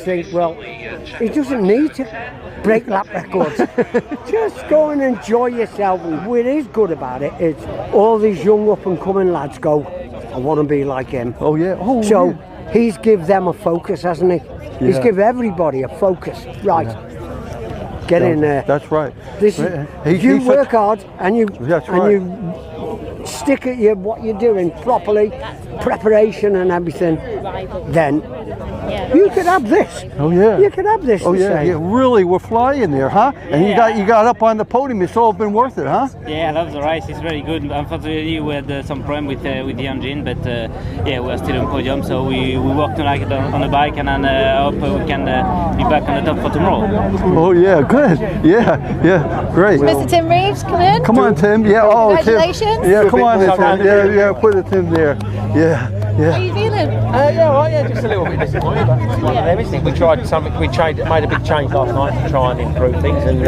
D: think, well, he doesn't need to break lap records. Just go and enjoy yourself. And what is good about it is all these young up and coming lads go, I want to be like him.
A: Oh yeah. Oh,
D: so
A: yeah.
D: He's give them a focus, hasn't he? He's give everybody a focus. Right. Yeah. Get in there.
A: That's right.
D: This is, you work hard and you stick at what you're doing properly, preparation and everything. Then you could have this.
A: Oh yeah.
D: You could have this.
A: Oh yeah. Really, we're flying there, huh? And you got up on the podium. It's all been worth it, huh?
J: Yeah, I love the race. It's very good. Unfortunately, we had some problem with the engine, but yeah, we're still on podium. So we worked on the bike, and then I hope we can be back on the top for tomorrow.
A: Oh yeah, good. Yeah, great.
B: Mr. Tim Reeves, come in.
A: Come on, Tim. Yeah. Oh,
B: congratulations.
A: Tim. Yeah, come on, Tim. Yeah, put it Tim there. Yeah.
B: How are you feeling?
S: Yeah, all right, yeah, just a little bit disappointed, but it's one of them, isn't it? We tried something, made a big change last night to try and improve things, and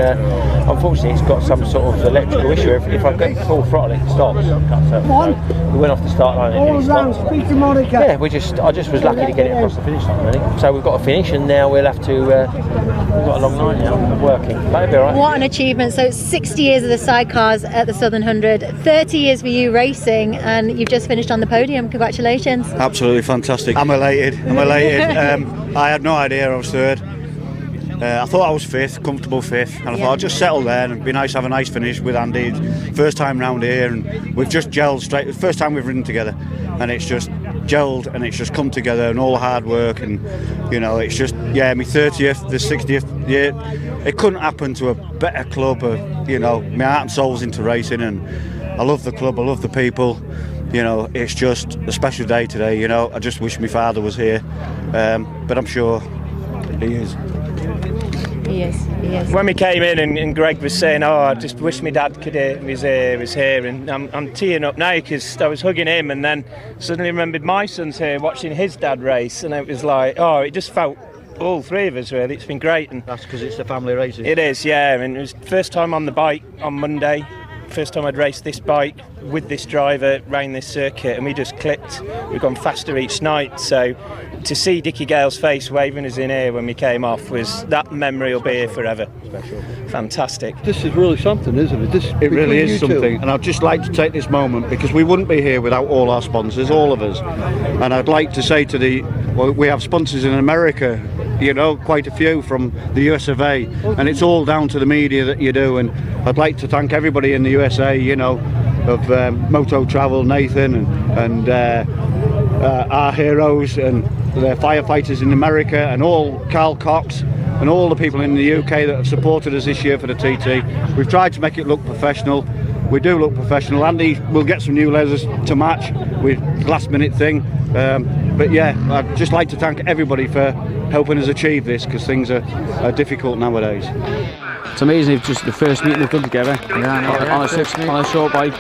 S: unfortunately it's got some sort of electrical issue. If I get full throttle, it stops. So we went off the start line and it stopped. Yeah, I just was lucky to get it across the finish line, really. So we've got to finish, and now we'll have to, we've got a long night now of working, but it'll be all right.
B: What an achievement. So it's 60 years of the Sidecars at the Southern 100, 30 years for you racing, and you've just finished on the podium. Congratulations.
C: Absolutely fantastic. I'm elated. I had no idea I was third. I thought I was fifth, comfortable fifth, and I thought I'll just settle there and it'd be nice to have a nice finish with Andy. First time round here, and we've just gelled straight. First time we've ridden together, and it's just gelled and it's just come together, and all the hard work, and you know, it's just my 30th, the 60th year. It couldn't happen to a better club. You know, my heart and soul's into racing, and I love the club, I love the people. You know, it's just a special day today. You know, I just wish my father was here, but I'm sure he is.
B: He is.
S: When we came in and Greg was saying, I just wish my dad was here, and I'm teeing up now because I was hugging him, and then suddenly remembered my son's here watching his dad race, and it was like, it just felt all three of us really. It's been great, and
C: that's because it's the family racing.
S: It is, yeah. And it was first time on the bike on Monday. First time I'd raced this bike with this driver round this circuit, and we just clicked. We've gone faster each night, so to see Dickie Gale's face waving us in here when we came off, that memory will be here forever. Special. Fantastic.
C: This is really something, isn't it? It really is something, and I'd just like to take this moment because we wouldn't be here without all our sponsors, all of us. And I'd like to say we have sponsors in America, you know, quite a few from the US of A, and it's all down to the media that you do. And I'd like to thank everybody in the USA, you know, of Moto Travel, Nathan, and our heroes, and the firefighters in America, and all Carl Cox, and all the people in the UK that have supported us this year for the TT. We've tried to make it look professional. We do look professional. Andy will get some new leathers to match with last minute thing. But yeah, I'd just like to thank everybody for helping us achieve this, because things are difficult nowadays.
X: It's amazing. It's just the first meeting we've done together on a short bike.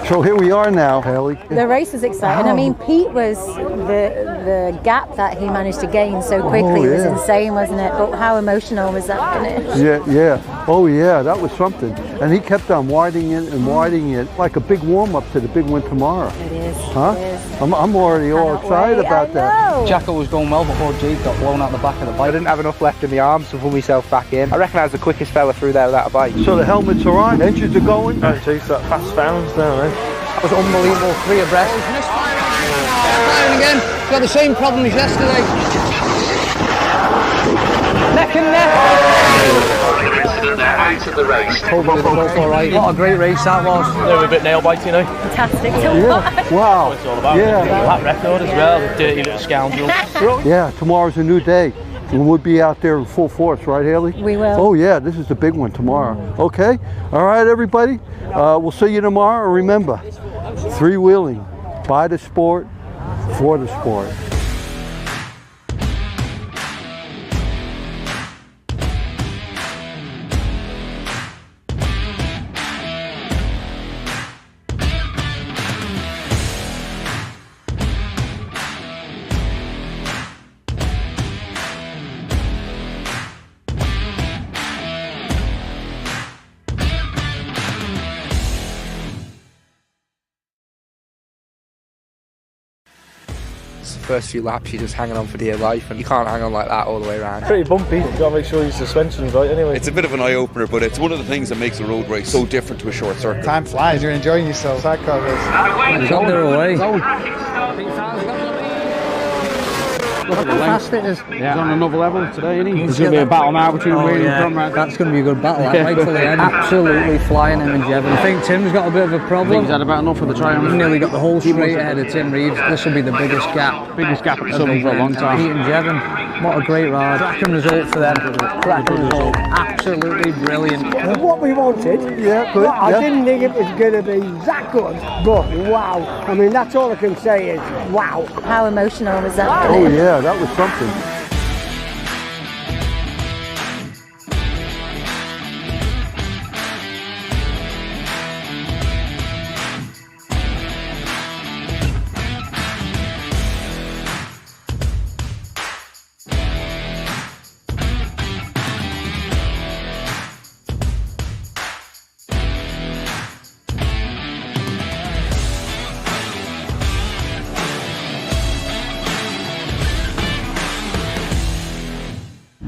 A: So here we are now, Haley.
B: The race is exciting. I mean, Pete was the gap that he managed to gain so quickly was insane, wasn't it? But how emotional was that finish?
A: Yeah. Oh yeah, that was something. And he kept on widening it and widening it, like a big warm-up to the big one tomorrow.
B: It is.
A: Huh?
B: It is.
A: I'm already all excited about that.
R: Jacko was going well before G got blown out the back of the bike.
Q: I didn't have enough left in the arms to pull myself back in. I reckon I was the quickest fella through there without a bike.
A: So the helmets are on, engines are going.
F: Don't chase that fast bounce now, eh?
R: That was unbelievable, 3 abreast.
G: Firing again, got the same problem as yesterday.
R: Neck and neck.
V: Out of the race.
R: All right. What a great race that was.
F: They were a bit nail biting, you know.
B: Fantastic to watch.
A: Wow.
F: It's all about that record as well, the dirty little scoundrels.
A: Yeah, tomorrow's a new day. We'll be out there in full force, right, Haley?
B: We will.
A: Oh yeah, this is the big one tomorrow. Okay, all right, everybody. We'll see you tomorrow. Remember, three-wheeling, by the sport, for the sport.
Q: First few laps you're just hanging on for dear life, and you can't hang on like that all the way around.
F: Pretty bumpy, you've got to make sure your suspension's right anyway.
H: It's a bit of an eye-opener, but it's one of the things that makes a road race so different to a short circuit.
K: Time flies, you're enjoying yourself. Sidecar race.
R: He's on their way.
X: Look at the
L: fast it is.
X: He's on another level today, isn't he? There's going to be a battle now between Wayne and Conrad.
R: That's going to be a good battle, right till the end. Absolutely flying him and Jevon. I think Tim's got a bit of a problem.
X: I think he's had about enough of the triumph.
R: He's nearly got the whole straight ahead of Tim Reeves. This will be the biggest gap.
X: Biggest gap at Southern for a long time.
R: Pete and Jevon, what a great ride. Cracking result for them. Cracking result. Absolutely brilliant.
D: What we wanted.
A: Yeah, good.
D: I didn't think it was going to be that good, but wow. I mean, that's all I can say is wow.
B: How emotional was that?
A: Oh yeah, that was something.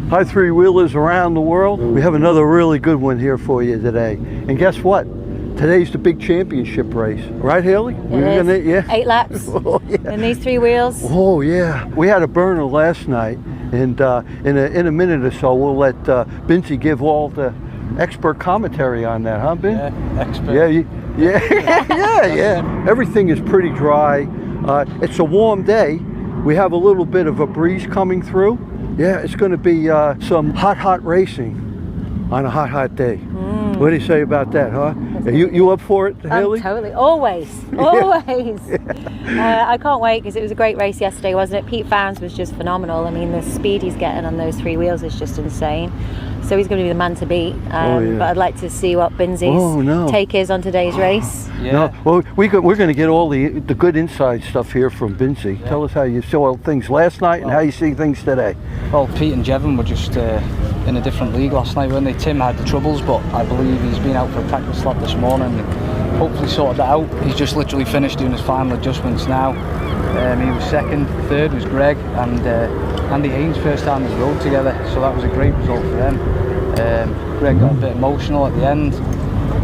A: Hi, three-wheelers around the world. We have another really good one here for you today. And guess what? Today's the big championship race. Right, Haley?
B: It is. 8 laps.
A: Oh, yeah.
B: And these 3 wheels.
A: Oh, yeah. We had a burner last night. And in a minute or so, we'll let Bincy give all the expert commentary on that, huh, Ben?
R: Yeah, expert.
A: Yeah. Everything is pretty dry. It's a warm day. We have a little bit of a breeze coming through. Yeah, it's going to be some hot racing on a hot day. What do you say about that, huh? Are you up for it, Haley?
B: Totally. Always. Always. I can't wait because it was a great race yesterday, wasn't it? Pete Founds was just phenomenal. I mean, the speed he's getting on those 3 wheels is just insane. So he's going to be the man to beat. But I'd like to see what Binzy's take is on today's race.
R: Yeah.
A: No, well, we're going to get all the good inside stuff here from Bincy. Tell us how you saw things last night and how you see things today.
R: Well, Pete and Jevon were just in a different league last night, weren't they? Tim had the troubles, but I believe he's been out for a practice lap this morning and hopefully sorted that out. He's just literally finished doing his final adjustments now. He was second, third was Greg, and Andy Haynes first time they rode together, so that was a great result for them. Greg got a bit emotional at the end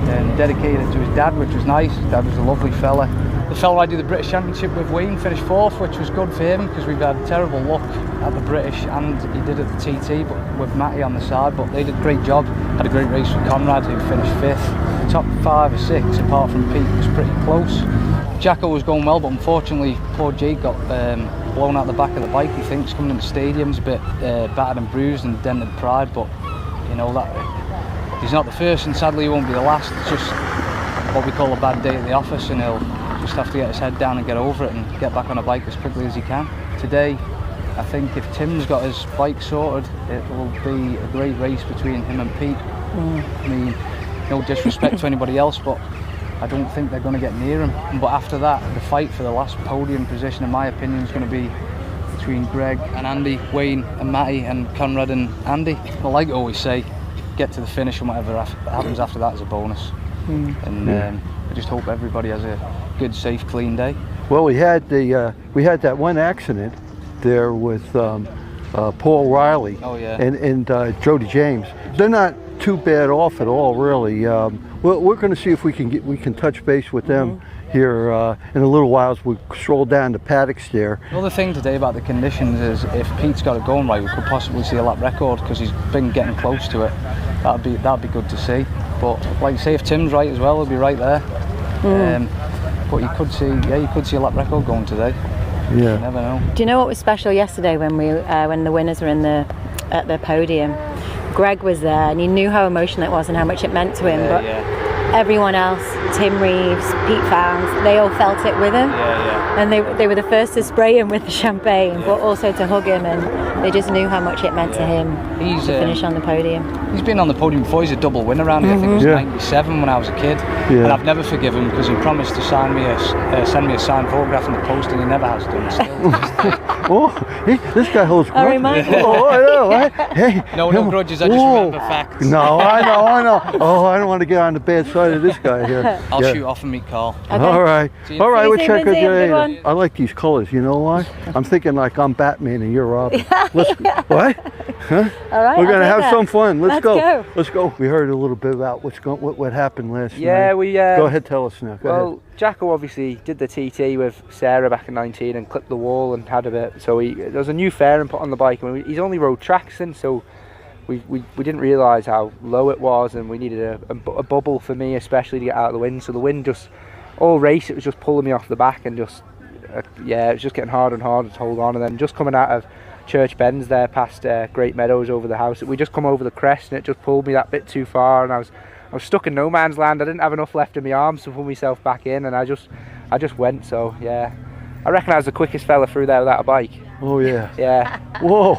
R: and dedicated it to his dad, which was nice. His dad was a lovely fella. The fella I did the British Championship with, Wayne, finished 4th, which was good for him because we've had terrible luck at the British, and he did at the TT but with Matty on the side, but they did a great job. Had a great race with Conrad, who finished 5th. The top 5 or 6 apart from Pete was pretty close. Jacko was going well, but unfortunately poor Jake got blown out the back of the bike. He thinks coming into the stadium, he's a bit battered and bruised and dented pride, but you know that he's not the first and sadly he won't be the last. It's just what we call a bad day at the office, and he'll just have to get his head down and get over it and get back on a bike as quickly as he can. Today, I think if Tim's got his bike sorted, it will be a great race between him and Pete. I mean, no disrespect to anybody else, but I don't think they're going to get near him. But after that, the fight for the last podium position, in my opinion, is going to be between Greg and Andy, Wayne and Matty, and Conrad and Andy. But like I always say, get to the finish and whatever happens after that is a bonus. And I just hope everybody has a good, safe, clean day.
A: Well, we had that one accident there with Paul Riley and Jody James. They're not too bad off at all, really. We're going to see if we can touch base with them here in a little while as we stroll down the paddocks there.
R: Another thing today about the conditions is if Pete's got it going right, we could possibly see a lap record because he's been getting close to it. That'd be good to see. But like you say, if Tim's right as well, he'll be right there. But you could see a lap record going today.
A: Yeah.
R: You never know.
B: Do you know what was special yesterday when the winners were at the podium? Greg was there and he knew how emotional it was and how much it meant to him. But everyone else, Tim Reeves, Pete Founds, they all felt it with him. And they were the first to spray him with the champagne, but also to hug him, and they just knew how much it meant to him to finish on the podium.
R: He's been on the podium before. He's a double winner around here. I think it was 97 when I was a kid. And I've never forgiven him because he promised to send me a signed photograph in the post, and he never has done.
A: This guy holds grudges.
B: I
A: know. Hey,
R: no grudges. I just remember facts.
A: No, I know. Oh, I don't want to get on the bad side side of this guy here.
G: I'll
A: Yeah.
G: shoot off and meet Carl.
A: All right.
G: See you.
A: All right,
B: See you
A: we'll
B: soon,
A: check with
B: Lindsay.
A: you
B: Have a good
A: later.
B: one.
A: I like these colors. You know why? I'm thinking like I'm Batman and you're Robin. What? Huh?
B: All right,
A: We're
B: I'll
A: gonna
B: take
A: have
B: that.
A: some fun. Let's go.
B: go.
A: Let's go. We heard a little bit about what happened last night.
Q: Yeah, we.
A: Go ahead, tell us now. Go
Q: Well,
A: ahead.
Q: Jacko obviously did the TT with Sarah back in 19 and clipped the wall and had a bit. So there was a new fairing put on the bike, and he's only rode tracks since, so we didn't realise how low it was, and we needed a bubble for me especially to get out of the wind. So the wind just all race, it was just pulling me off the back, and just it was just getting harder and harder to hold on. And then just coming out of Church Bends there past Great Meadows over the house, we just come over the crest and it just pulled me that bit too far, and I was stuck in no man's land. I didn't have enough left in my arms to pull myself back in, and I just went. So yeah, I reckon I was the quickest fella through there without a bike.
A: Oh yeah.
Q: Yeah.
A: Whoa.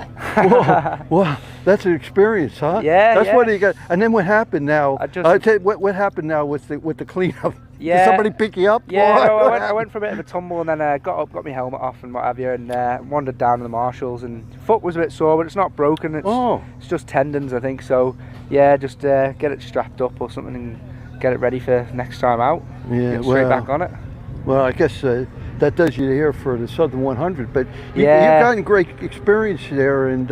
A: Whoa. That's an experience, huh?
Q: Yeah.
A: That's
Q: yeah.
A: what you got. And then what happened now?
Q: I just-
A: What happened now with the cleanup?
Q: Yeah.
A: Did somebody pick you up?
Q: Yeah,
A: Or-
Q: no, I went for a bit of a tumble, and then got up, got my helmet off and what have you, and wandered down to the marshals, and foot was a bit sore, but it's not broken. It's just tendons, I think. So yeah, just get it strapped up or something and get it ready for next time out.
A: Yeah,
Q: Get straight back on it.
A: Well, I guess that does you here for the Southern 100, but you've gotten great experience there, and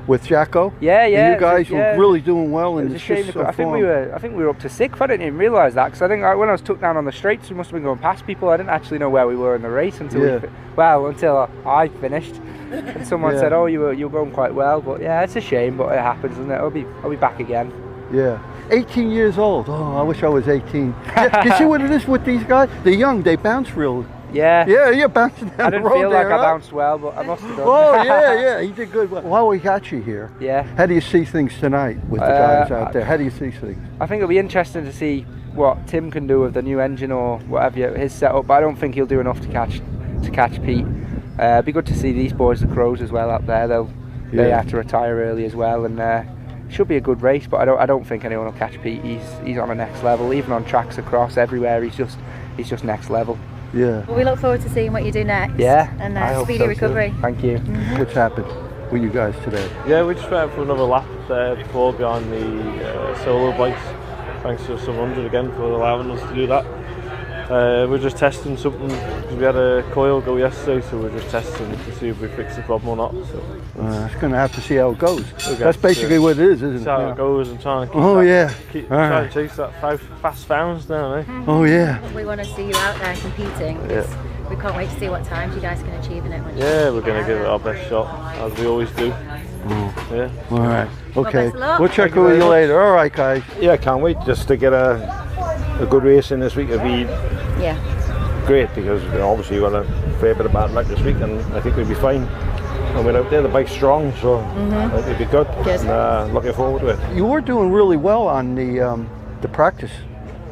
A: with Jacko.
Q: Yeah, yeah.
A: And you guys were really doing well,
Q: It
A: and
Q: was a
A: it's
Q: shame.
A: just so
Q: I think
A: fun.
Q: we were up to 6th. I didn't even realise that, because I think when I was took down on the straights, we must have been going past people. I didn't actually know where we were in the race until until I finished, and someone said, "Oh, you were going quite well." But yeah, it's a shame, but it happens, isn't it? I'll be back again.
A: Yeah. 18 years old. Oh, I wish I was 18. Yeah, you see what it is with these guys? They're young. They bounce real.
Q: Yeah.
A: Yeah, you're bouncing down
Q: I
A: the
Q: didn't
A: road
Q: feel like
A: there,
Q: I
A: huh?
Q: bounced well, but I must have done.
A: Oh yeah, he did good. While we got you here, how do you see things tonight with the guys out there? How do you see things?
Q: I think it'll be interesting to see what Tim can do with the new engine or whatever his setup, but I don't think he'll do enough to catch Pete. It'd be good to see these boys, the Crows, as well out there. They have to retire early as well, and should be a good race. But I don't think anyone will catch Pete. He's on a next level, even on tracks across everywhere. He's just next level.
A: Yeah.
B: Well, we look forward to seeing what you do next.
Q: Yeah.
B: And
A: I hope
B: speedy
A: so, too.
B: recovery.
Q: Thank you.
A: What's happened with you guys today?
F: Yeah, we just went for another lap before behind the solo bikes. Thanks to Sub 100 again for allowing us to do that. We're just testing something because we had a coil go yesterday, so we're just testing to see if we fix the problem or not. So
A: It's going to have to see how it goes. That's basically what it is, isn't it?
F: See how it goes and trying to keep
A: All
F: to chase that fast pounds down, eh?
A: Oh yeah.
B: We want to see you out there competing.
F: Yeah.
B: We can't wait to see what times you guys can achieve in it.
F: Yeah, we're going to give it our best shot, as we always do. Yeah.
A: All right. Okay.
B: best of luck.
A: We'll check with you later. All right, guys.
K: Yeah, I can't wait just to get a good race in this week. It'll be great because obviously you got a fair bit of bad luck this week, and I think we'll be fine. And we're out there, the bike's strong, so I think it'll be good. And looking forward to it.
A: You were doing really well on the practice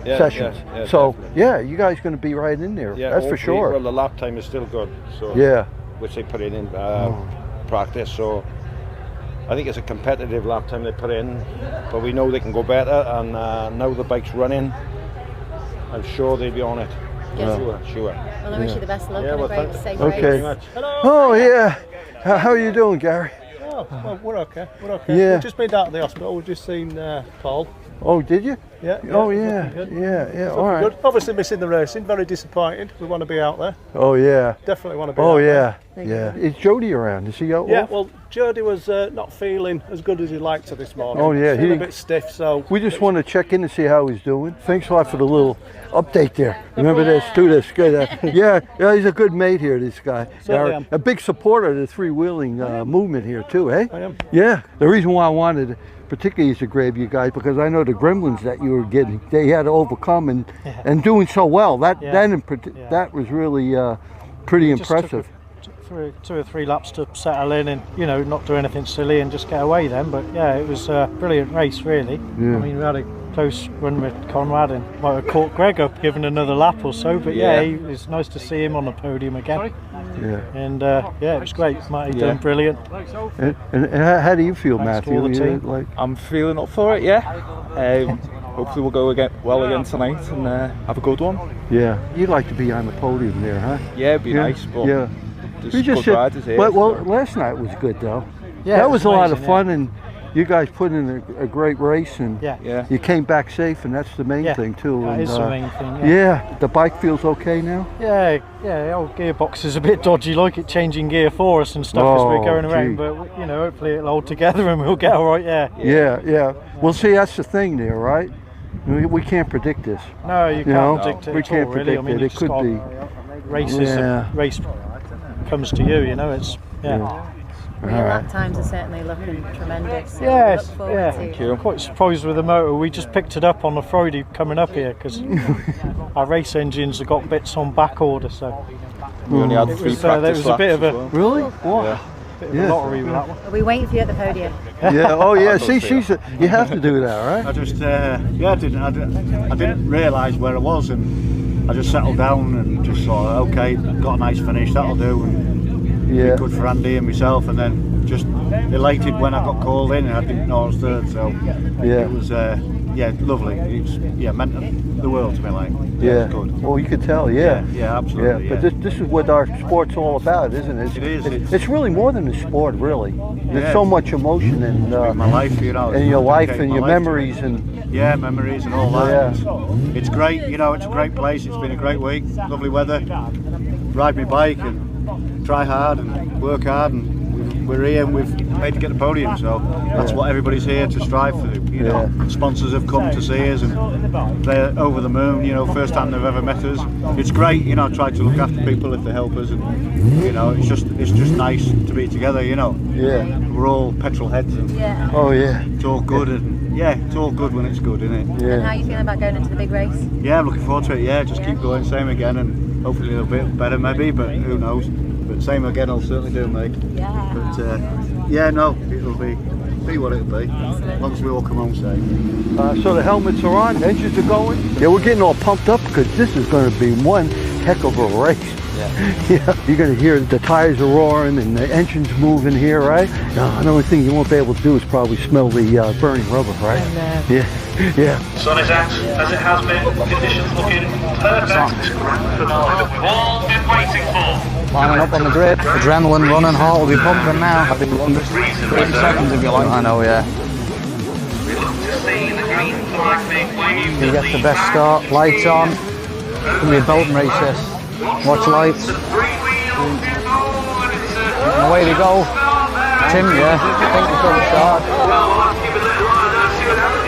A: sessions.
K: Yeah,
A: so you guys going to be right in there.
K: Yeah,
A: that's for
K: hopefully.
A: sure.
K: Well, the lap time is still good. So which they put in practice. So I think it's a competitive lap time they put in, but we know they can go better. And now the bike's running, I'm sure they'll be on it. Sure.
B: Well, I wish you the best of luck and a great safe
A: Okay.
B: race.
A: Oh yeah. How are you doing, Gary?
N: Oh, well, we're okay. Yeah. We've just been down to the hospital. We've just seen Paul.
A: Oh, did you?
N: Yeah.
A: Oh
N: he's
A: yeah.
N: looking good.
A: Yeah.
N: He's
A: All right.
N: looking good. Obviously missing the racing. Very disappointed. We want to be out there.
A: Oh yeah.
N: Definitely want to be.
A: Oh
N: out
A: yeah.
N: there.
A: Yeah. Is Jody around? Is he out?
N: Yeah.
A: off?
N: Well, Jody was not feeling as good as he'd like to this morning.
A: Oh yeah.
N: Feeling a bit stiff. So
A: we just want to check in to see how he's doing. Thanks a lot for the little update there. Remember this? Do this. Good. Yeah. He's a good mate here. This guy.
N: Certainly am.
A: A big supporter of the three-wheeling movement here too. Eh?
N: I am.
A: Yeah. The reason why I wanted, particularly, is to grab you guys because I know the gremlins that you were getting, they had to overcome and doing so well. That was really pretty impressive.
L: Two or three laps to settle in and not do anything silly and just get away then. But yeah, it was a brilliant race really.
A: Yeah.
L: I mean, we had a close run with Conrad and might have caught Greg up given another lap or so. But it's nice to see him on the podium again.
A: Yeah.
L: And it was great. Matty done brilliant.
A: And how do you feel,
L: Thanks to
A: Matthew?
L: all the team.
P: I'm feeling up for it. Hopefully we'll go again tonight and have a good one.
A: Yeah. You'd like to be on the podium there, huh?
P: Yeah, it'd be nice. But
A: we
P: just good riders here.
A: Well, last night was good though.
L: Yeah,
A: that
L: it
A: was
L: was
A: a lot of
L: amazing,
A: fun, and you guys put in a great race, and you came back safe, and that's the main thing too.
L: That is the main thing.
A: Yeah, the bike feels okay now.
L: Yeah, the old gearbox is a bit dodgy, like it changing gear for us and stuff as we're going around. But you know, hopefully it'll hold together and we'll get all right.
A: Yeah. Well, see, that's the thing there, right? We can't predict this.
L: No, you can't predict it.
A: We can't
L: really.
A: predict
L: I mean,
A: it. It could be.
L: Race comes to you, you know. It's
B: Your lap times are certainly looking tremendous. So
L: Yes,
B: look forward to-
L: Thank you. I'm quite surprised with the motor. We just picked it up on a Friday coming up here because our race engines have got bits on back order. So
Y: we only had 3
L: there was a bit of a
A: really what?
L: Yeah. Bit of a lottery with that one.
B: Are we waiting for you at the podium?
A: Yeah. Oh yeah. See, you have to do that, right?
C: I just I didn't realise where I was, and I just settled down and just thought, okay, got a nice finish, that'll do, and good for Andy and myself, and then just elated when I got called in, and I didn't know I was third, so it was lovely. It meant the world to me, like.
A: Yeah.
C: It was good.
A: Well, you could tell. Yeah,
C: absolutely.
A: Yeah. But this is what our sport's all about, isn't it?
C: It is.
A: It's really more than a sport, really. There's so much emotion in
C: my life, you know,
A: and your life and your memories and
C: memories and all that. It's great, you know. It's a great place. It's been a great week. Lovely weather. Ride my bike and try hard and work hard, and we're here and we've made to get the podium. So that's what everybody's here to strive for. You know, sponsors have come to see us and they're over the moon. You know, first time they've ever met us. It's great. You know, I try to look after people if they help us, and you know, it's just nice to be together. You know.
A: Yeah.
C: We're all petrol heads. And
A: Oh yeah.
C: It's all good, and it's all good when it's good, isn't it?
B: And how are you feeling about going into the big race?
C: Yeah, I'm looking forward to it. Yeah, just keep going, same again, and hopefully a little bit better maybe, but who knows. But same again, I'll certainly do, mate.
B: Yeah.
C: But it'll be what it'll be, as long as we all come home safe.
A: So the helmets are on, engines are going. Yeah, we're getting all pumped up because this is going to be one heck of a race. Yeah, you're going to hear the tires are roaring and the engine's moving here, right? The only thing you won't be able to do is probably smell the burning rubber, right? Yeah.
V: Sun is out, as it has been. Conditions looking perfect. Grand finale that we've all been waiting for.
R: Lining up on the grid, adrenaline running, heart will be pumping now. I think the longest 30 seconds if you like. I know, yeah.
V: We look to see the green flag being waved.
R: You get the best start, lights on. It's going to be a Bolton race this. Watch lights. And away we go. Tim, I think we've got the start.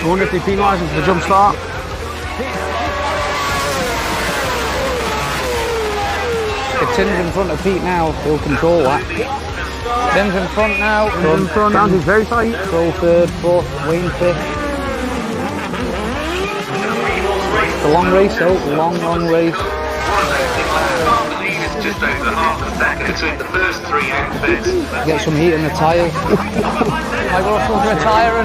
R: I wonder if they penalise him for the jump start. If Tim's in front of Pete now, he'll control that. Tim's in front now. Tim's in front now, he's very tight. Pro third, fourth, Wayne fifth. It's a long race though, long race.
V: Just over half a second between the first 3 outfits.
R: Get some heat in the tyres. Might Russell retiring.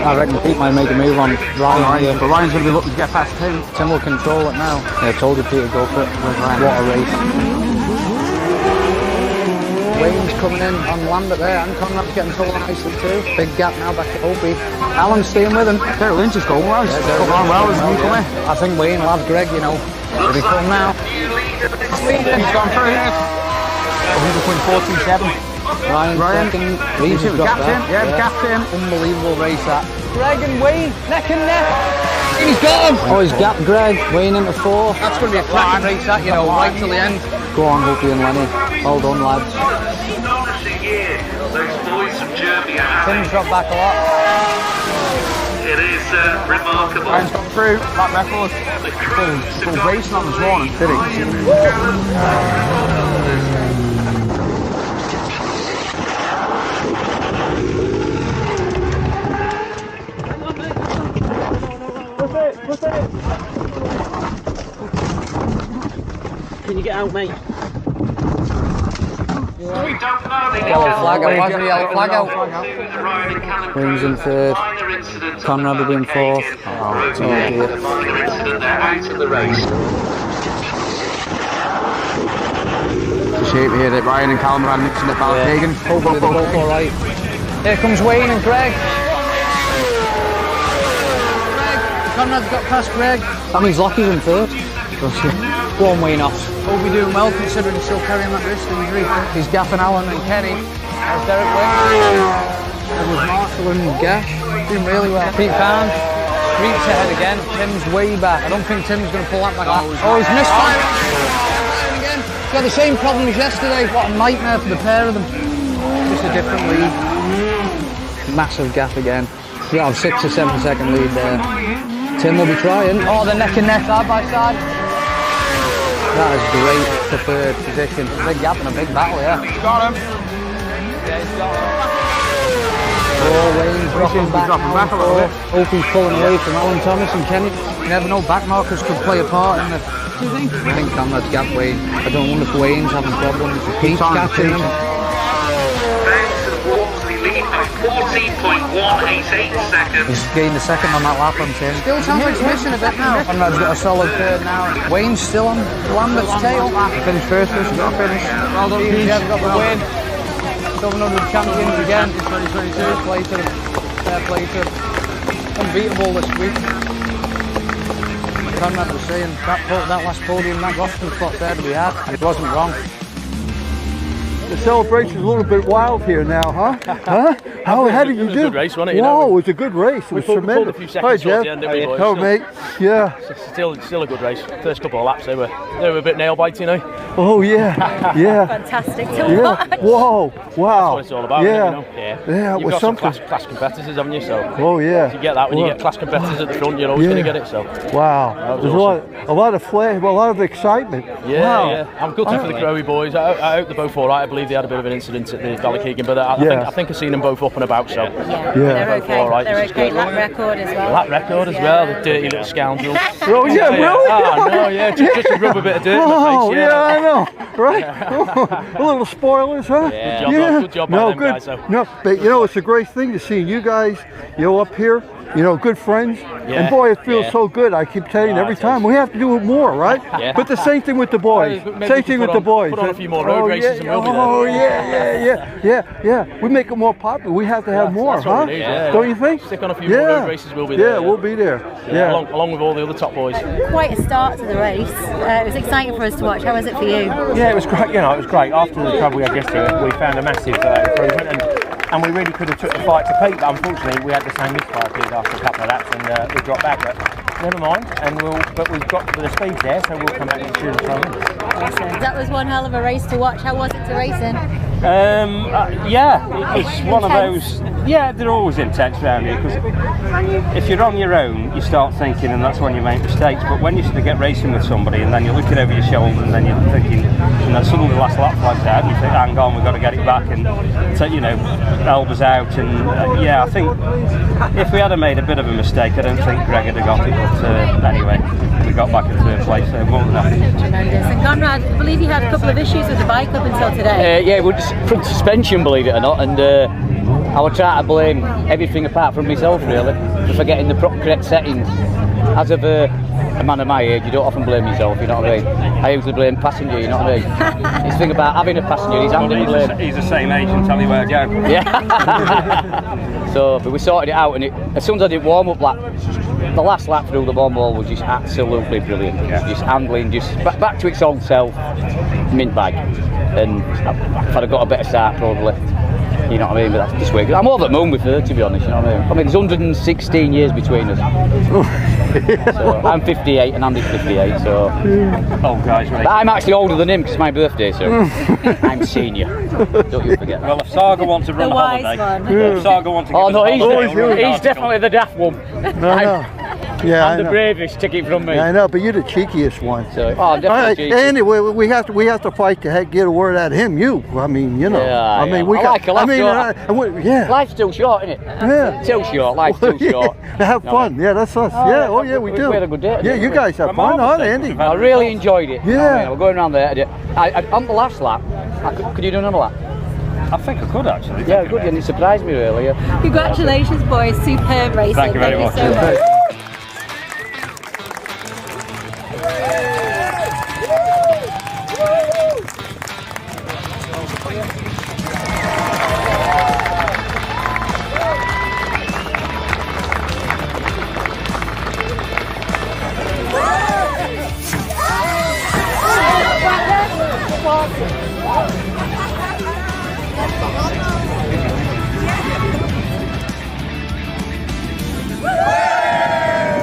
R: I reckon Pete might make a move on Ryan here. But Ryan's going to be looking to get past Tim. Tim will control it now. Yeah, I told you Pete to go for it. What a race. Wayne's coming in on Lambert there, and Conrad's getting told nicely too. Big gap now back at Opie. Alan's staying with him. Daryl Lynch is going well. He's coming on well as a newcomer. I think Wayne will have Greg, you know. Will he come now? He's gone through here. He's between 14-7. Ryan second. Reeves has got that.
C: Yeah, gapped him.
R: Unbelievable race that. Greg and Wayne, neck and neck. He's got him. Oh, he's gapped Greg. Wayne into 4th. That's going to be a cracking race that, you know, right till the end. Go on, Opie and Lenny. Well done, lads.
V: Those boys from Germany are
R: Tim's dropped back a lot.
V: It is remarkable.
C: Ryan's got through, that record. Full racing on this morning, did
S: Can you get out, mate?
V: We don't know.
R: Yellow flag out. Why is the yellow flag out? Wayne's in 3rd. Conrad will be in 4th. Oh dear.
V: Minor incident, they're out of the race.
C: The shape here that Ryan and Callum are mixing it about Hagen.
R: Hopefully they're both alright. Here comes Wayne and Greg. Conrad's got past Greg. That means Lockie's in 3rd. Go on, Wayne off. Hope we're doing well considering he's still carrying that wrist injury. He's gapping Alan and Kenny. There's Derek Wayne.
G: It was Marshall and Gash doing really well. Pete Barnes, reach ahead again. Tim's way back. I don't think Tim's going to pull that back. Oh, he's missed fire again. He's got the same problem as yesterday. What a nightmare for the pair of them. Just a different lead. Massive gap again. We have 6 or 7 second lead there. Tim will be trying. Oh, they're neck and neck, side by side. That is great for third position. Big gap and a big battle, yeah.
X: Got him.
G: Yeah, he's got him. Oh, Wayne's dropping back a little bit. Hope he's pulling away from Alan Thomas and Kenny. You never know, back markers could play a part in the... Do you think? I think Conrad's gap Wayne. I don't wonder if Wayne's having problems. Pete's catching him.
V: Lead by 14.188 seconds.
G: He's gained a second on that lap on Tim. Still Tamrick's missing a bit now. Conrad's got a solid third now. Wayne's still on Lambert's tail. He finished first, so he's got to finish. Well done, Pete. He's got the win. 700 champions again. 2022. Fair play to unbeatable this week. Conrad was saying that last podium, that Gosford spot there that we had, it wasn't wrong.
A: The celebration's a little bit wild here now, huh? Huh? How did you do?
I: It was a good race, wasn't it?
A: Whoa, it was a good race. It was tremendous.
I: A few seconds towards the end, didn't we, boys?
A: Oh, mate. Yeah.
I: Still a good race. First couple of laps, they were a bit nail biting, eh?
A: Oh yeah, yeah.
B: Fantastic to watch.
A: Whoa, wow.
I: That's what it's all about,
A: yeah.
I: you know?
A: Yeah, it
I: You've
A: was
I: got
A: something.
I: some class competitors, haven't you? So.
A: Oh yeah.
I: If you get that when you get class competitors at the front, you're always going to get it. So.
A: Wow. There's
I: awesome.
A: a lot of flame, a lot of excitement.
I: Yeah,
A: wow.
I: yeah. I'm gutted for the Crowe boys. I hope they're both all right. I believe they had a bit of an incident at the Ballykeegan, but I think I've seen them both up and about. So.
B: Yeah. They're okay.
I: All right,
B: they're okay. Lap record as well.
I: Lap record as well. The dirty little scoundrels.
A: Oh yeah, really?
I: Oh no, yeah. Just to rub a bit of dirt in my face.
A: Yeah, I know. Right. A little spoilers, huh?
I: Yeah. Good job by them guys, though.
A: No, but you know, it's a great thing to see you guys, up here. Good friends.
I: Yeah.
A: And boy, it feels so good. I keep telling you every time. We have to do it more, right?
I: Yeah.
A: But the same thing with the boys. Same thing with the boys.
I: Put on a few more road races and we'll be there.
A: Oh, yeah. We make it more popular. We have to have more,
I: that's
A: huh?
I: what we need, yeah.
A: Don't you think?
I: Stick on a few more road races, we'll be there.
A: Yeah, we'll be there.
I: Yeah. Along with all the other top boys.
B: Quite a start to the race. It was exciting for us to watch. How was it for you?
M: Yeah, it was great. It was great. After the trouble we had yesterday, we found a massive improvement, and we really could have took the fight to Pete, but unfortunately we had the same misfire Pete after a couple of laps, and we dropped back. But never mind. But we've got the speed there, so we'll come back next year and try and win.
B: Awesome. That was one hell of a race to watch. How was it to race in?
M: It's one of those. Yeah, they're always intense around here because if you're on your own, you start thinking, and that's when you make mistakes. But when you sort of get racing with somebody, and then you're looking over your shoulder, and then you're thinking, and then suddenly the last lap flags out, and you think, hang on, we've got to get it back, and elbows out, and I think if we had made a bit of a mistake, I don't think Greg would have got it. But anyway, we got back in third place, so more than happy.
B: Tremendous. And Conrad, I believe you had a couple of issues with the bike up until today.
O: Yeah, we're just front suspension, believe it or not, and I would try to blame everything apart from myself, really, for getting the correct settings. As of a man of my age, you don't often blame yourself, you know what I mean? I usually blame passenger, you know what I mean? It's the thing about having a passenger, he's handling blame.
M: He's the same age and tell me where to go.
O: Yeah. So, but we sorted it out, and as soon as I did warm up lap, the last lap through the bomb wall was just absolutely brilliant. Just handling, just back to its old self, mint bag. And if I'd have got a better start, probably. You know what I mean? But that's just weird. I'm over the moon with her, to be honest. You know what I mean? I mean, there's 116 years between us. So I'm 58 and Andy's 58. So
M: old guys, right?
O: I'm actually older than him because it's my birthday. So I'm senior. Don't you forget.
M: Well, if Saga wants to run the holiday, if Saga wants to.
O: Oh no, he's definitely the daft one.
A: No. Yeah,
O: I'm the bravest. Take it from me.
A: Yeah, I know, but you're the cheekiest one.
O: So, definitely cheeky.
A: Anyway, we have to fight to get a word out of him. I mean,
O: Life's too short, isn't it?
A: Yeah.
O: Too short. Life's too short.
A: Have fun. Yeah, that's us. Yeah. Oh yeah, we do.
O: We had a good day.
A: Yeah, you guys have fun, huh, Andy?
O: I really enjoyed it.
A: Yeah.
O: We're going around there. On the last lap, could you do another lap?
M: I think I could actually.
O: Yeah, good, and it surprised me really. Yeah.
B: Congratulations, boys! Superb racing.
M: Thank you very much.
B: So much.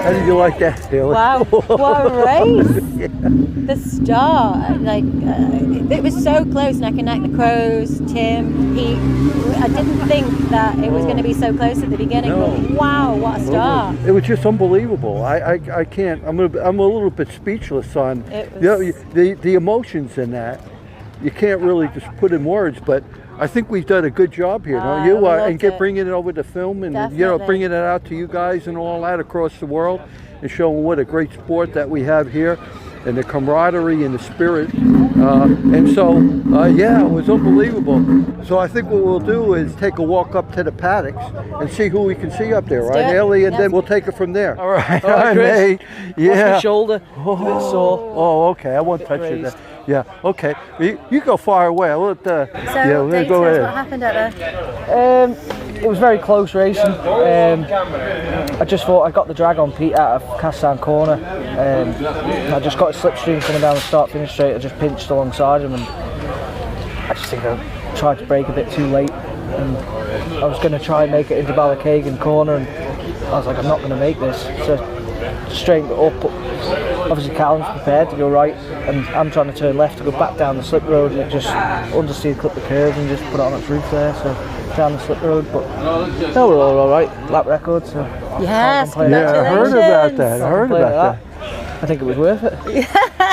A: How did you like that, Haley?
B: Wow, what a race! The start, like, it was so close, neck and neck. The Crows, Tim, Pete. I didn't think that it was going to be so close at the beginning, but wow, what a start!
A: It was just unbelievable. I can't. I'm a little bit speechless on the emotions in that. You can't really just put in words, but I think we've done a good job here, don't you? And bringing it over to film and bringing it out to you guys and all that across the world, and showing what a great sport that we have here, and the camaraderie and the spirit. And so, yeah, it was unbelievable. So I think what we'll do is take a walk up to the paddocks and see who we can see up there, right, Haley? And then we'll take it from there. All right,
G: Chris.
A: mate. Yeah.
G: Off my shoulder, a bit sore.
A: Oh, okay. I won't touch you there. Yeah, okay. You go far away. I'll let
B: we'll go ahead. What happened out there?
G: It was very close racing. I just thought I got the drag on Pete out of cast down corner. I just got a slipstream coming down the start finish straight. I just pinched alongside him, and I just think I tried to brake a bit too late. And I was going to try and make it into Ballachagan corner, and I was like, I'm not going to make this. So straightened it up. But obviously Callum's prepared to go right, and I'm trying to turn left to go back down the slip road, and it just understeer clipped the curve and just put it on its roof there. So down the slip road, but no, we're all right. Lap record, so
B: yes,
A: I heard about that.
G: I think it was worth it.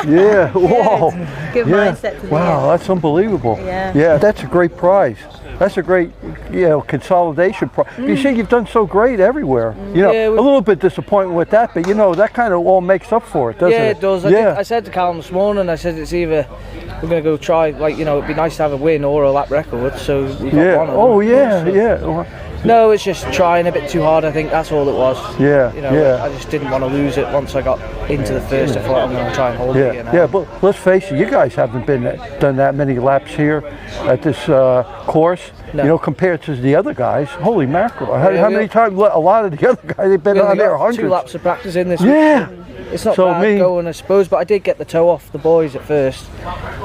A: Yeah, whoa.
B: Good mindset to
A: wow, that's unbelievable. Yeah, that's a great prize. That's a great, consolidation prize. You see, you've done so great everywhere. A little bit disappointed with that, but that kind of all makes up for it, doesn't it?
G: Yeah, it does. I said to Callum this morning, I said it's either we're going to go try, it'd be nice to have a win or a lap record, so we got one of them.
A: Oh, yeah.
G: No, it's just trying a bit too hard, I think that's all it was. I just didn't want to lose it once I got into the first. I thought I'm going to try and hold it again.
A: Yeah, but let's face it, you guys haven't done that many laps here at this course, compared to the other guys. Holy mackerel. How many times, a lot of the other guys, they've been on there hundreds.
G: 2 laps of practice in this week. It's not bad going, I suppose, but I did get the toe off the boys at first.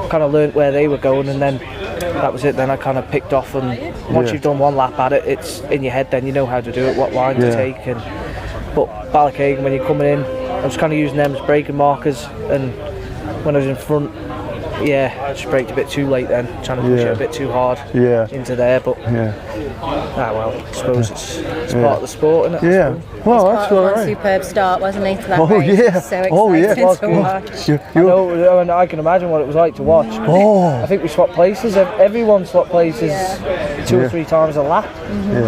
G: Kind of learnt where they were going, and then that was it. Then I kind of picked off, and once you've done one lap at it, it's in your head. Then you know how to do it, what line to take. But Ballachagan, when you're coming in, I was kind of using them as braking markers, and when I was in front, I just braked a bit too late then, trying to push it a bit too hard into there. But I suppose it's part of the sport, isn't it?
A: Yeah. Well, that's all right.
B: Superb start, wasn't he? To that
A: race.
B: Yeah. So exciting to watch.
G: I know, I can imagine what it was like to watch. I think we swapped places. Everyone swapped places 2 or 3 times a lap.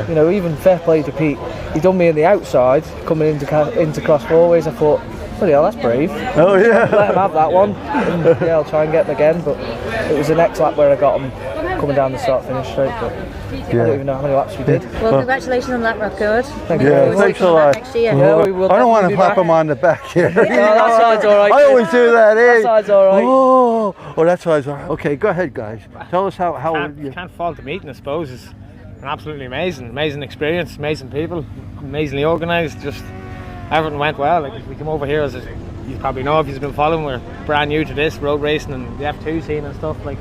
G: Even fair play to Pete. He done me in the outside, coming into cross four-ways. I thought, bloody hell, that's brave.
A: Oh, yeah.
G: Let him have that one. And, I'll try and get him again. But it was the next lap where I got him coming down the start finish straight. But I don't even know how many laps we did.
B: Well, congratulations on that record.
G: Thank you.
A: Thanks a lot.
B: Next year.
A: I don't want to clap him on the back here.
G: No, that side's all right.
A: I always do that.
G: That side's all right.
A: Oh, that side's all right. Okay, go ahead, guys. Tell us how
E: can't fault the meeting, I suppose. It's an absolutely amazing experience, amazing people, amazingly organised. Just everything went well. Like, we come over here, as you probably know if you've been following, we're brand new to this road racing and the F2 scene and stuff. Like,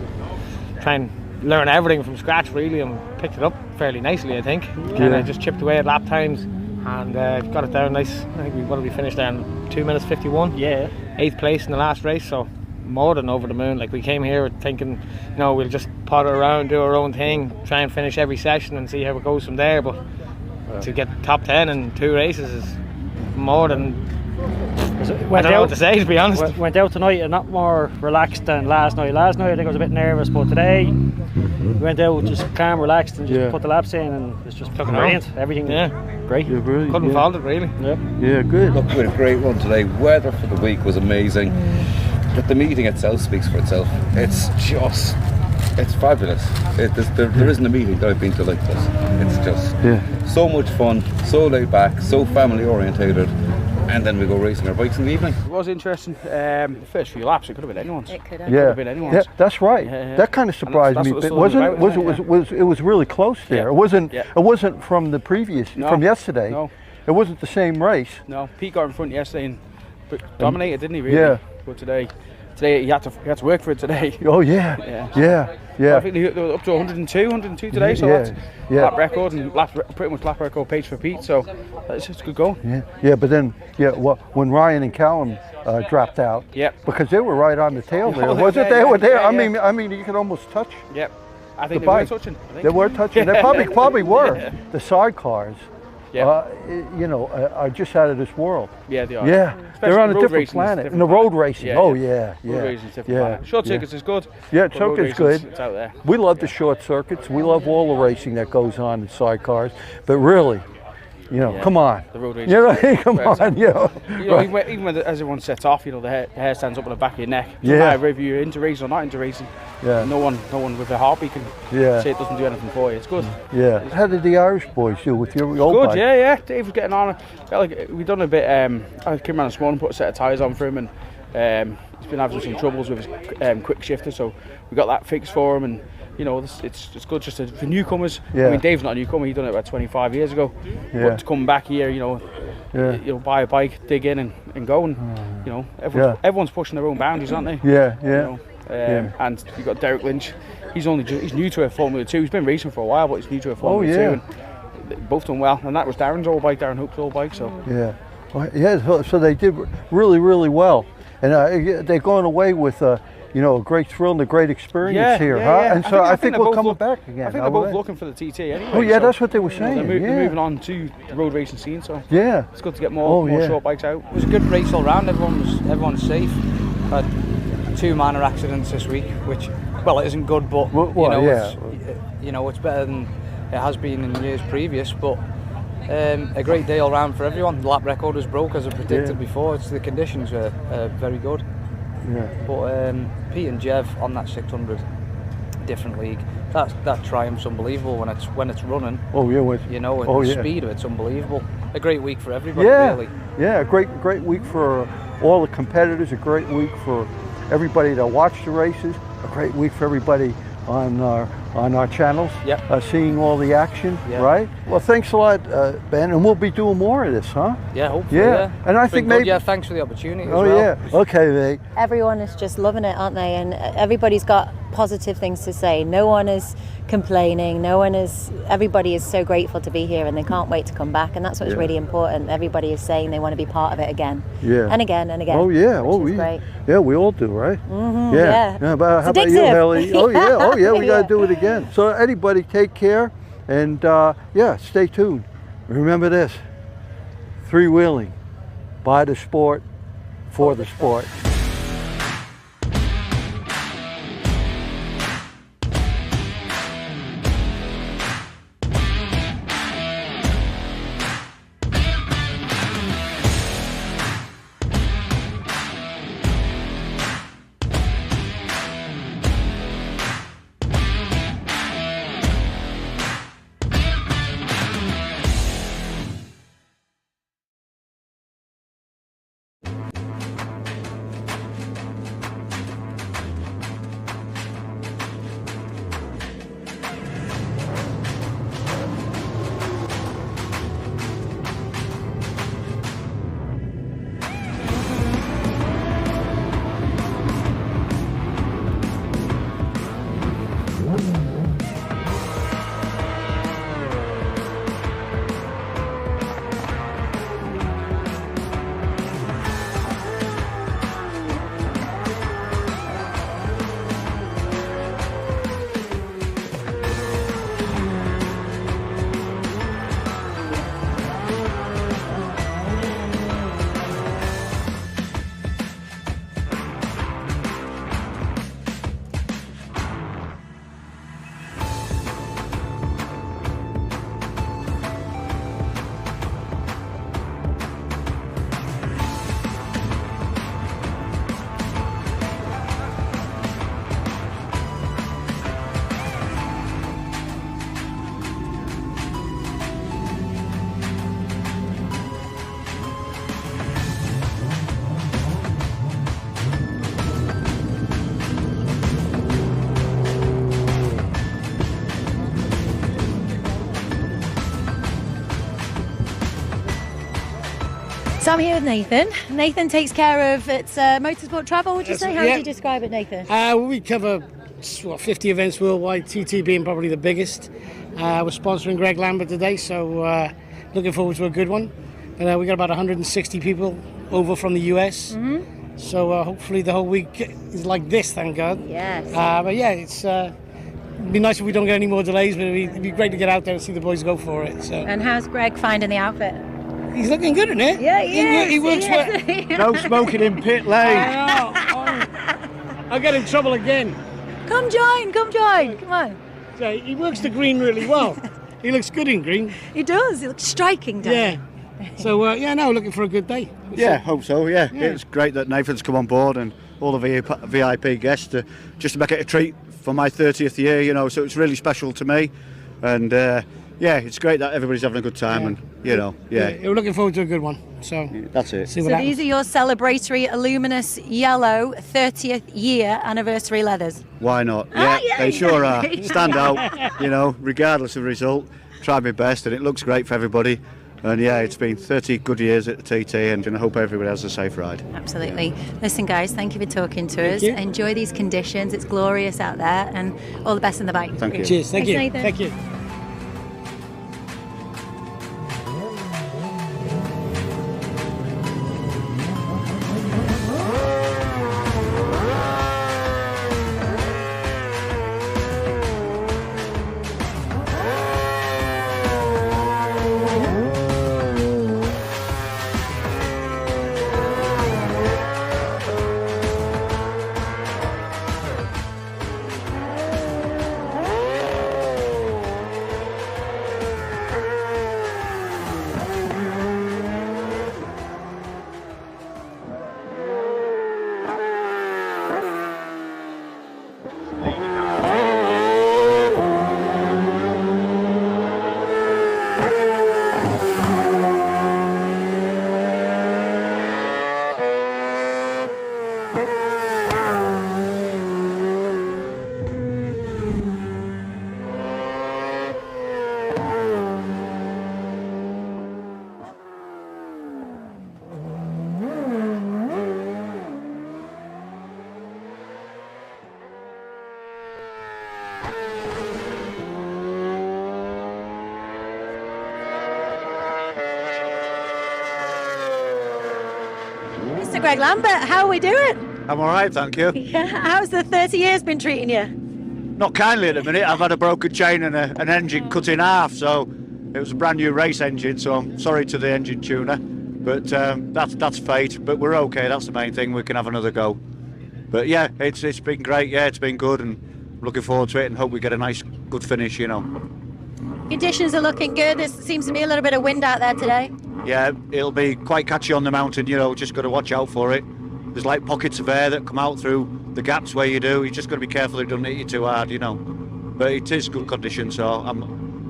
E: try and learn everything from scratch really, and picked it up fairly nicely, I think. Kind of just chipped away at lap times and got it down nice. I think we finished there in 2 minutes 51.
G: Yeah.
E: 8th place in the last race, so more than over the moon. Like, we came here thinking, we'll just potter around, do our own thing, try and finish every session and see how it goes from there. But to get top 10 in 2 races is more than I don't know what to say, to be honest.
J: Went out tonight and not more relaxed than last night. Last night I think I was a bit nervous, but today we went out just calm, relaxed, and just put the laps in, and it's just brilliant. Everything great.
E: Couldn't fault it really.
A: Yeah, good.
H: Look, we had a great one today. Weather for the week was amazing. But the meeting itself speaks for itself. It's fabulous. There isn't a meeting that I've been to like this. It's just so much fun, so laid back, so family orientated. And then we go racing our bikes in the evening.
X: It was interesting. The first few laps, it could have been anyone's.
B: It could have.
X: It could have been anyone's.
A: Yeah, that's right. That kind of surprised me. It was really close there. It wasn't from the previous from yesterday.
X: No.
A: It wasn't the same race.
X: No. Pete got in front yesterday and dominated, didn't he? Really.
A: Yeah.
X: But today, today he had to work for it today.
A: Oh yeah, yeah.
X: Well, I think they were up to 102 today, so that's lap record and pretty much lap record pace for Pete. So it's a good goal.
A: Yeah. But then, well, when Ryan and Callum dropped out, because they were right on the tail there, wasn't they? They were there. I mean, you could almost touch.
X: Yep. I think
A: the
X: they
A: bike.
X: were touching.
A: They were touching. They probably were. The sidecars. Are just out of this world.
X: Yeah, they are.
A: Yeah, they're on a different planet.
X: Different
A: in the road racing.
X: Yeah,
A: Road
X: racing is different planet. Short circuits is good.
A: Yeah, circuit's good.
X: It's out there.
A: We love the short circuits. We love all the racing that goes on in sidecars. But really, come on.
X: The road racing.
A: Come on.
X: Even when as everyone sets off, the hair stands up on the back of your neck. No matter if you're into racing or not into racing.
A: Yeah.
X: No one with a heartbeat can say it doesn't do anything for you. It's good.
A: Yeah. How did the Irish boys do with your old bike?
X: Yeah. Dave was getting on. We've done a bit. I came around this morning, put a set of tyres on for him, and he's been having some troubles with his quick shifter, so we got that fixed for him. And it's good just for newcomers. I mean, Dave's not a newcomer. He done it about 25 years ago. But to come back here, buy a bike, dig in, and go, and everyone's pushing their own boundaries, aren't they?
A: Yeah.
X: And you've got Derek Lynch. He's new to a Formula 2. He's been racing for a while, but he's new to a Formula 2. And they both done well. And that was Darren's old bike, Darren Hope's old bike. So
A: so they did really, really well. And they're going away with a great thrill and a great experience here, huh? And so I think we'll come back again.
X: I think they're both looking for the TT anyway.
A: Oh yeah, that's what they were saying.
X: They're moving on to the road racing scene, so it's good to get more short bikes out.
G: It was a good race all round. Everyone's safe. Had 2 minor accidents this week, which it isn't good, but it's better than it has been in years previous. But a great day all round for everyone. The lap record was broke as I predicted before. The conditions were very good.
A: Yeah.
G: But Pete and Jev on that 600, different league. That triumph's unbelievable when it's running.
A: Oh yeah,
G: the speed of it's unbelievable. A great week for everybody, really.
A: Yeah, a great week for all the competitors. A great week for everybody that watched the races. A great week for everybody on our channels. Seeing all the action. Right. Well, thanks a lot, Ben, and we'll be doing more of this, huh?
G: Yeah, hopefully.
A: Yeah. And I think maybe.
G: Yeah, thanks for the opportunity.
A: Oh
G: as well.
A: Yeah. Okay, mate.
B: Everyone is just loving it, aren't they? And everybody's got positive things to say. No one is complaining. Everybody is so grateful to be here, and they can't wait to come back. And that's what's really important. Everybody is saying they want to be part of it again.
A: Yeah.
B: And again and again.
A: Oh yeah.
B: Great.
A: Yeah, we all do, right?
B: Mm-hmm,
A: yeah. How about you, Ellie? Oh yeah. We got to do it again. So anybody, take care, and stay tuned. Remember this: 3-wheeling, by the sport, for the sport.
B: So I'm here with Nathan. Nathan takes care of its motorsport travel, would you say? How would
D: Yeah.
B: you describe it, Nathan?
D: We cover 50 events worldwide, TT being probably the biggest. We're sponsoring Greg Lambert today, so looking forward to a good one. But we got about 160 people over from the US.
B: Mm-hmm.
D: So hopefully the whole week is like this, thank God.
B: Yes.
D: But yeah, it'd be nice if we don't get any more delays, but it'd be great to get out there and see the boys go for it. So.
B: And how's Greg finding the outfit?
D: He's looking good, isn't it?
B: Yeah, he
D: works well.
C: No smoking in pit lane.
D: I'll get in trouble again.
B: Come join, come on.
D: So he works the green really well. He looks good in green.
B: He does, he looks striking, doesn't
D: Yeah. So, looking for a good day.
C: Yeah, hope so, yeah. It's great that Nathan's come on board and all the VIP guests just to make it a treat for my 30th year, you know, so it's really special to me. And, it's great that everybody's having a good time and,
D: We're looking forward to a good one. So
C: that's it.
D: See
B: So
D: what
B: these are your celebratory luminous yellow 30th year anniversary leathers.
C: Why not?
B: Ah,
C: Yeah,
B: yeah,
C: they sure are.
B: yeah.
C: Stand out, regardless of result. Try my best and it looks great for everybody. And yeah, it's been 30 good years at the TT and I hope everybody has a safe ride.
B: Absolutely. Listen, guys, thank you for talking to
C: Thank
B: us.
C: you.
B: Enjoy these conditions. It's glorious out there, and all the best in the bike.
C: Thank you.
D: Cheers. Thank
B: Thanks,
D: you.
B: Nathan.
D: Thank you.
B: Mr. Greg Lambert, how are we doing?
C: I'm all right, thank you.
B: Yeah, how's the 30 years been treating you?
C: Not kindly at the minute. I've had a broken chain and an engine cut in half, so it was a brand new race engine, so I'm sorry to the engine tuner. But that's fate, but we're okay, that's the main thing, we can have another go. But yeah, it's been great, yeah, it's been good, and I'm looking forward to it and hope we get a nice, good finish,
B: Conditions are looking good. There seems to be a little bit of wind out there today.
C: Yeah, it'll be quite catchy on the mountain, just got to watch out for it. There's like pockets of air that come out through the gaps where you do. You just got to be careful it doesn't hit you too hard, But it is good condition, so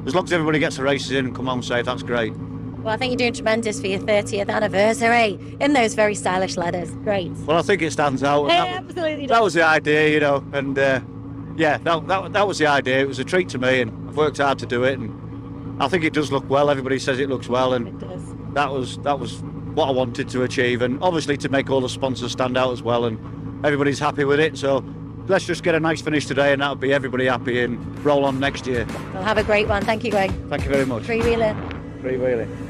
C: as long as everybody gets the races in and come home safe, that's great.
B: Well, I think you're doing tremendous for your 30th anniversary in those very stylish leathers. Great.
C: Well, I think it stands out.
B: Hey, absolutely.
C: That was the idea, and that was the idea. It was a treat to me, and I've worked hard to do it, and I think it does look well. Everybody says it looks well, and
B: it does.
C: That was what I wanted to achieve, and obviously to make all the sponsors stand out as well, and everybody's happy with it. So let's just get a nice finish today, and that'll be everybody happy, and roll on next year.
B: We'll have a great one. Thank you, Greg.
C: Thank you very much.
B: Freewheeling.
C: Freewheeling.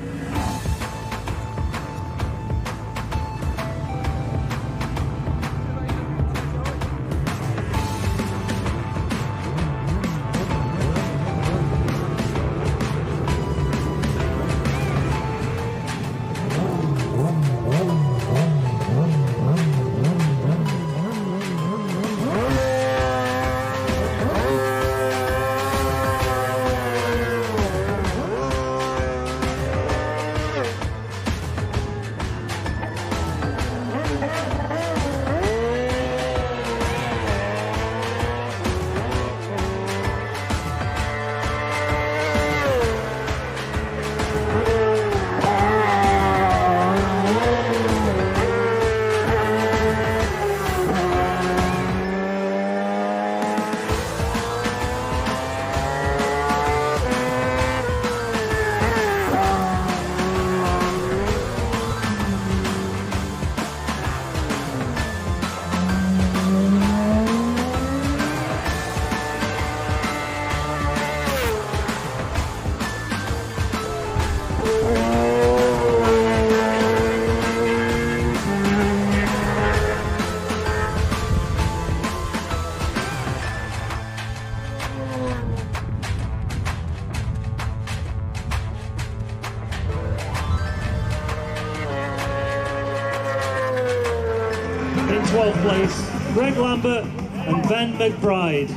F: 12th place, Greg Lambert and Ben McBride.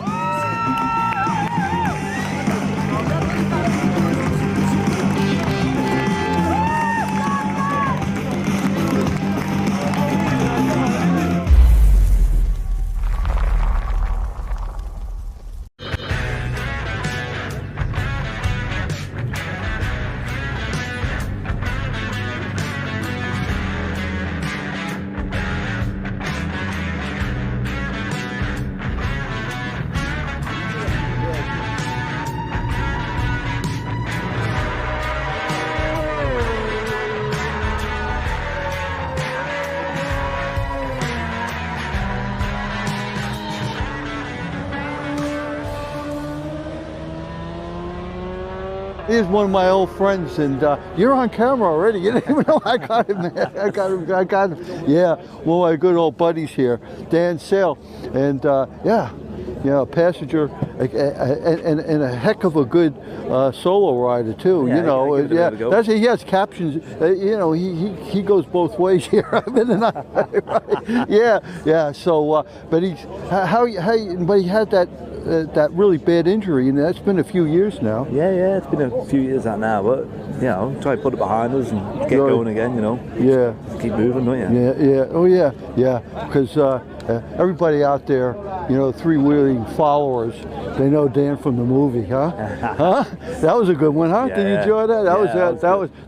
A: He's one of my old friends, and you're on camera already. You didn't even know I got him, man. I got him. Yeah, one of my good old buddies here, Dan Sale, and yeah, passenger, and a heck of a good solo rider too. He has captions. He goes both ways here. Right? Yeah. So, but he had that really bad injury, and that's been a few years now.
Q: Yeah, it's been a few years out now, but try to put it behind us and get going again.
A: Yeah.
Q: Just keep moving, don't you?
A: Yeah. Oh yeah. Because everybody out there, three-wheeling followers, they know Dan from the movie, huh? That was a good one, huh? Did you enjoy that?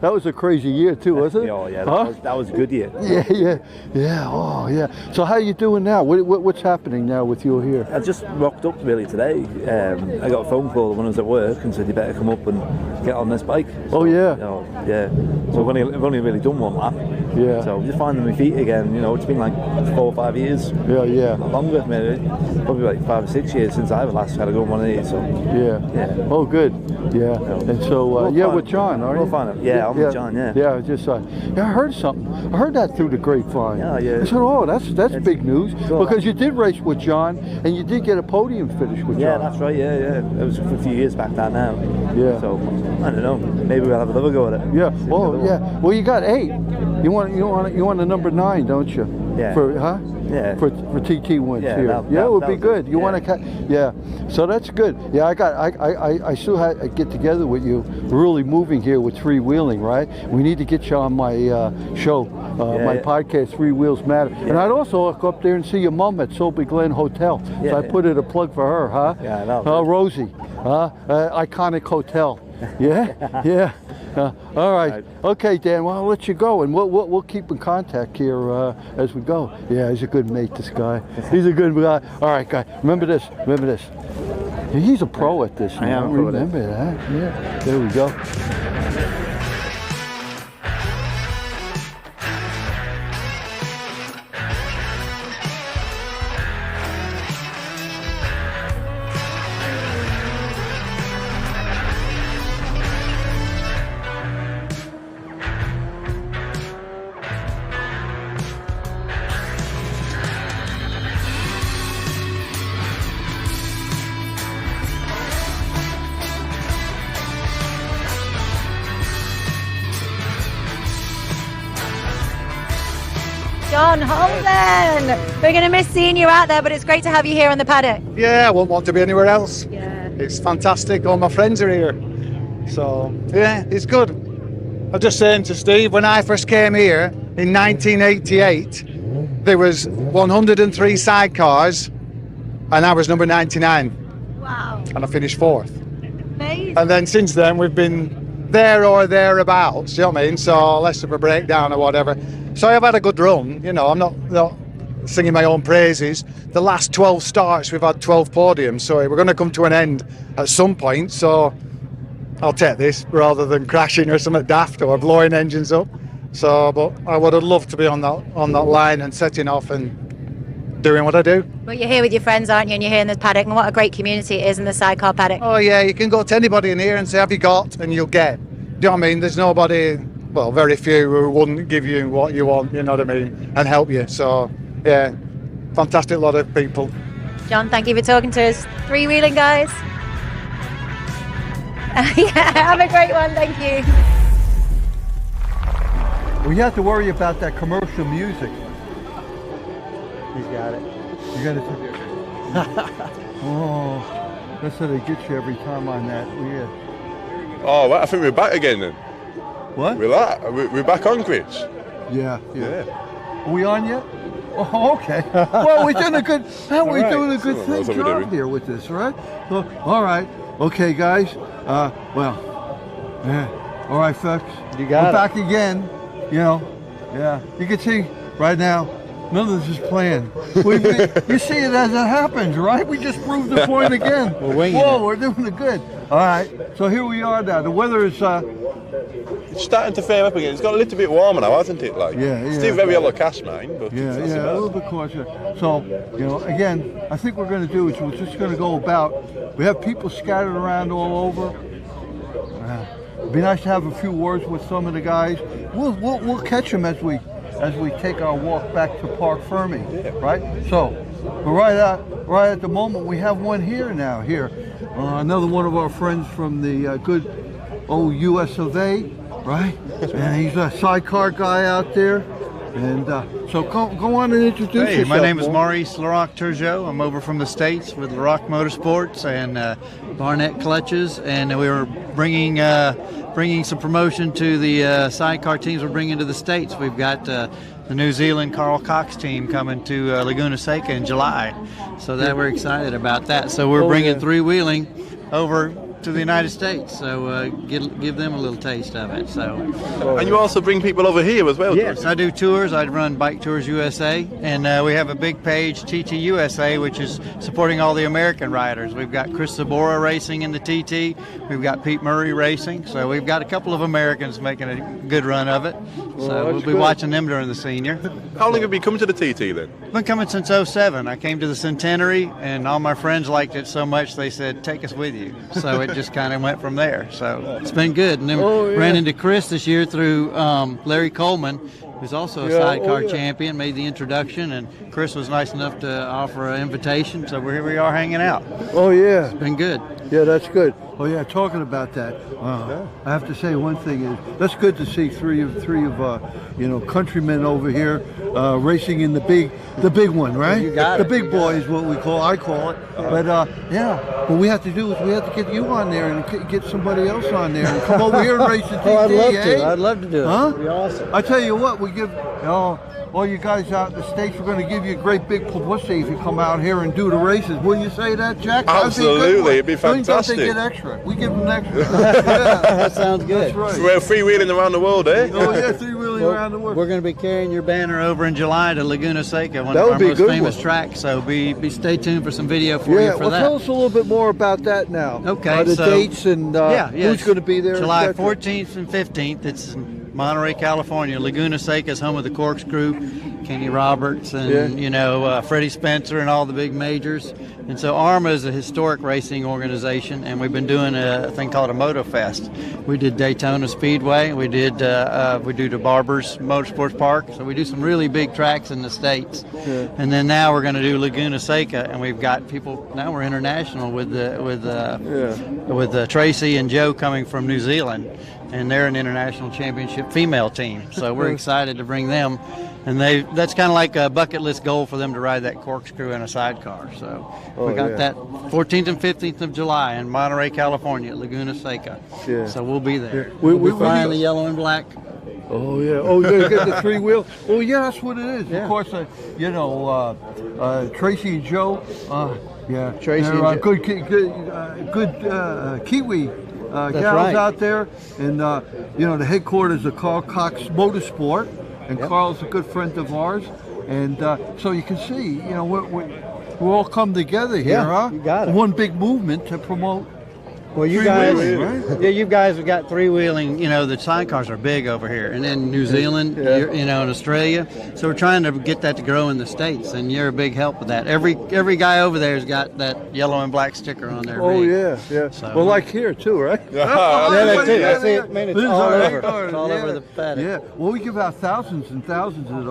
A: That was a crazy year too, wasn't it?
Q: Oh yeah, that was a good year.
A: Yeah. Oh yeah. So how are you doing now? What's happening now with you here?
Q: I just rocked up really today. I got a phone call when I was at work and said you better come up and get on this bike.
A: So, yeah.
Q: So I've only really done one lap.
A: Yeah.
Q: So I'm just finding my feet again. It's been like 4 or 5 years.
A: Yeah.
Q: Not longer, maybe. Probably like 5 or 6 years since I last had to go on one of these. So.
A: Yeah. Oh, good. Yeah. And so, with John, are you?
Q: We'll find out. Yeah, I'm with John. Yeah.
A: Yeah. I heard something. I heard that through the grapevine.
Q: Yeah.
A: I said, oh, that's big news because you did race with John and you did get a podium finish with John.
Q: Yeah, that's right. Yeah. It was a few years back that now.
A: Yeah.
Q: So I don't know. Maybe we'll have another go at it.
A: Yeah. Oh, yeah. Well, you got 8. You want a number 9, don't you?
Q: Yeah.
A: For
Q: For
A: TT wins
Q: Yeah,
A: here.
Q: that
A: It would be
Q: was
A: good.
Q: it.
A: You want to, So that's good. Yeah, I still had to get together with you. We're really moving here with Three Wheeling, right? We need to get you on my show, my podcast, Three Wheels Matter. And I'd also go up there and see your mom at Sobey Glen Hotel. So I put it a plug for her, huh?
Q: Yeah, I know.
A: Rosie, iconic hotel. Yeah. All right. Okay, Dan. Well, I'll let you go, and we'll keep in contact here as we go. Yeah, he's a good mate. This guy. He's a good guy. All right, guy. Remember this. He's a pro at this.
Q: I am a pro at it.
A: Remember that? Yeah. There we go.
B: John Holden, we're going to miss seeing you out there, but it's great to have you here on the paddock.
T: Yeah, I won't want to be anywhere else. Yeah. It's fantastic. All my friends are here. So, yeah, it's good. I was just saying to Steve, when I first came here in 1988, there was 103 sidecars, and I was number 99.
B: Wow.
T: And I finished 4th.
B: Amazing.
T: And then since then, we've been there or thereabouts, you know what I mean? So, less of a breakdown or whatever. So I've had a good run, I'm not singing my own praises. The last 12 starts, we've had 12 podiums, so we're going to come to an end at some point, so I'll take this rather than crashing or something daft or blowing engines up. So, but I would have loved to be on that line and setting off and doing what I do.
B: Well, you're here with your friends, aren't you? And you're here in the paddock, and what a great community it is in the sidecar paddock.
T: Oh yeah, you can go to anybody in here and say, have you got? And you'll get. Do you know what I mean? There's nobody... Well, very few who wouldn't give you what you want, you know what I mean, and help you. So, yeah, fantastic lot of people.
B: John, thank you for talking to us. Three Wheeling, guys. Have a great one. Thank you.
A: We have to worry about that commercial music.
L: He's got it.
A: You got it. Oh, that's how they get you every time on that. Yeah.
K: Oh, well, I think we're back again then.
A: What?
K: We're back on, Chris.
A: Yeah. Are we on yet? Oh, okay. Well, we're doing a good. We're doing a good job here with this, right? So, all right. Okay, guys. Yeah. All right, folks.
L: You got
A: We're
L: it.
A: back again. You know. Yeah. You can see right now. None of this is planned. You see it as it happens, right? We just proved the point again.
L: We're winging
A: Whoa,
L: it.
A: we're doing it good. All right. So here we are now. The weather is.
K: It's starting to firm up again. It's got a little bit warmer now, hasn't it? Like,
A: Yeah.
K: Still very yellow cast, mine, but
A: Yeah,
K: it's not
A: yeah,
K: so
A: a
K: bad.
A: little bit cautious. So, you know, again, I think what we're going to do is we're just going to go about. We have people scattered around all over. It'd be nice to have a few words with some of the guys. We'll catch them as we take our walk back to Park Fermi, right? So, we're right at the moment. We have one here now. Another one of our friends from the good old US of A, right? And he's a sidecar guy out there. And so go on and introduce yourself.
C: My name is
A: Maurice.
C: Maurice Laroque Turgeot. I'm over from the States with Laroque Motorsports and Barnett Clutches, and we were bringing some promotion to the sidecar teams we're bringing to the States. We've got the New Zealand Carl Cox team coming to Laguna Seca in July, so that we're excited about that. So we're bringing three-wheeling over to the United States, so give them a little taste of it. So,
K: and you also bring people over here as well.
C: Yes, I do tours. I run Bike Tours USA, and we have a big page, TT USA, which is supporting all the American riders. We've got Chris Sabora racing in the TT. We've got Pete Murray racing. So we've got a couple of Americans making a good run of it. So we'll be watching them during the senior.
K: How long have you come to the TT then?
C: I've been coming since '07. I came to the Centenary, and all my friends liked it so much they said, "Take us with you." So it just kind of went from there. So it's been good. And then ran into Chris this year through Larry Coleman, who's also a sidecar champion, made the introduction, and Chris was nice enough to offer an invitation. So here we are hanging out.
A: Oh yeah,
C: it's been good.
A: Yeah, that's good. Oh yeah, talking about that, I have to say one thing is that's good to see three of countrymen over here racing in the big one, right?
L: You got
A: the
L: it.
A: big boy is what I call it. But what we have to do is we have to get you on there and get somebody else on there and come over here and race the TT.
L: I'd love to.
A: Eh?
L: I'd love to do it.
A: Huh?
L: It'd be awesome.
A: I tell you what, we give all you guys out in the States, we're going to give you a great big publicity if you come out here and do the races. Wouldn't you say that, Jack?
K: Absolutely, it'd be fantastic.
A: Don't they get extra? We give them extra.
L: That sounds good.
A: That's right.
K: We're freewheeling around the world, eh?
A: Oh yeah, freewheeling around the world.
C: We're going to be carrying your banner over in July to Laguna Seca, one
A: That
C: of
A: would
C: our
A: be a
C: most
A: good
C: famous
A: one.
C: tracks. So stay tuned for some video for you for
A: well,
C: that.
A: tell us a little bit more about that now.
C: Okay,
A: the
C: so
A: dates and who's going to be there.
C: July
A: et cetera.
C: 14th and 15th. It's in Monterey, California. Laguna Seca is home of the Corkscrew, Kenny Roberts, and Freddie Spencer, and all the big majors. And so ARMA is a historic racing organization, and we've been doing a thing called a Moto Fest. We did Daytona Speedway. We do the Barbers Motorsports Park. So we do some really big tracks in the States.
A: Yeah.
C: And then now we're going to do Laguna Seca, and we've got people. Now we're international with Tracy and Joe coming from New Zealand, and they're an international championship female team. So we're excited to bring them. And that's kind of like a bucket list goal for them to ride that Corkscrew in a sidecar. So we got that 14th and 15th of July in Monterey, California, Laguna Seca.
A: Yeah.
C: So we'll be there.
A: Yeah.
C: We'll be flying the yellow and black.
A: Oh yeah. Oh, you're gonna get the three wheel. Oh yeah, that's what it is.
C: Yeah.
A: Of course, Tracy and Joe.
C: Tracy
A: they're
C: and
A: good Kiwi gals
C: right.
A: out there, and the headquarters of Carl Cox Motorsport, and Carl's a good friend of ours, and so you can see, we all come together here, huh?
L: You got it.
A: One big movement to promote.
C: Well, you
A: Three-wheeling,
C: guys, you guys have got three-wheeling. The sidecars are big over here, and in New Zealand, in Australia. So we're trying to get that to grow in the States, and you're a big help with that. Every guy over there has got that yellow and black sticker on their rig.
A: Yeah.
C: So,
A: Well, like here too, right?
L: That's it. I see it. I mean, it's all over.
A: It's
L: all over the paddock.
A: Yeah. Well, we give out thousands and thousands of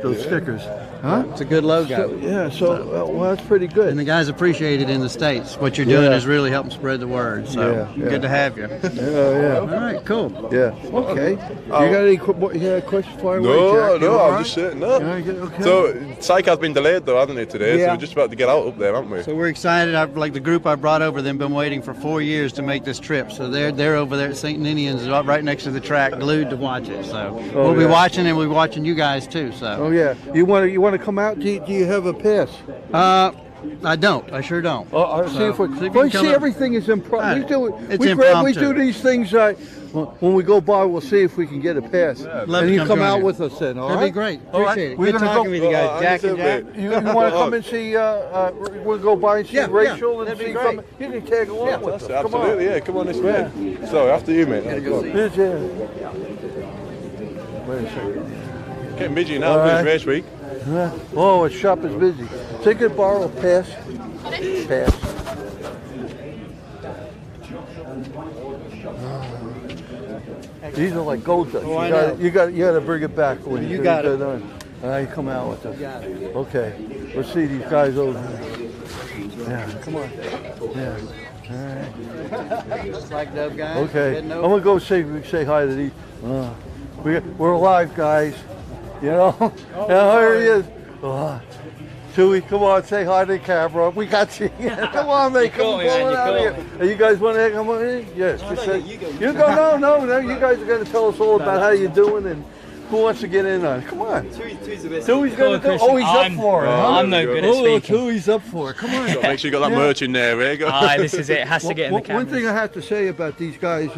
A: those stickers, huh?
C: It's a good logo.
A: So that's pretty good.
C: And the guys appreciate it in the States. What you're doing is really helping spread the word. heard. So good to have you.
A: Yeah.
C: All right, cool.
A: Yeah. Okay. You got any questions for me?
K: No, I'm just saying. No.
A: Okay.
K: So Sidecar's been delayed though, hasn't it, today?
C: Yeah.
K: So we're just about to get out up there, aren't we?
C: So we're excited. Like the group I brought over, they've been waiting for 4 years to make this trip. So they're over there at St. Ninian's, right next to the track, glued to watch it. So we'll be watching, and we'll be watching you guys too. So.
A: Oh yeah. You want to come out? Do you have a pass?
C: I don't. I sure don't.
A: See if we see everything is impromptu.
C: It's
A: We
C: impromptu.
A: do these things. When we go by, we'll see if we can get a pass.
C: Love
A: and
C: to
A: you
C: come
A: come
C: join
A: out
C: you.
A: with us then. All
C: That'd
A: right.
C: be great.
A: All right.
C: Appreciate it.
A: We're
C: Good
A: gonna
C: talking with you guys, Jack and Jack.
A: You want to come and see? We'll go by and see Rachel and see. You can tag along with us. Come on.
K: Absolutely, yeah. Come on this way. So after you, mate.
A: Wait a second.
K: Getting busy now. It's race week.
A: Oh, the shop is busy. So you could borrow a pass. These are like gold dust.
C: Oh, I know.
A: You got to bring it back when
C: You got it.
A: You come out with us.
C: You got it.
A: Okay. Let's see these guys over here. Yeah, come on. Yeah. All right.
C: Like those guys.
A: Okay. I'm gonna go say hi to these. We're alive, guys. You know. Yeah, here he is. Chewy, come on, say hi to the camera. We got you. Come on, mate. Come on out here. Hey, you guys want to come on in? Yes. You go. No. You guys are going to tell us all about how you're doing and who wants to get in on it. Come on. Chewy's going to do. Oh, he's up for it.
N: I'm no good at speaking.
A: Chewy's up for it. Come on.
K: So make sure you got that merch in there. There you go.
N: This is it. It has to get in the camera.
A: One thing I have to say about these guys,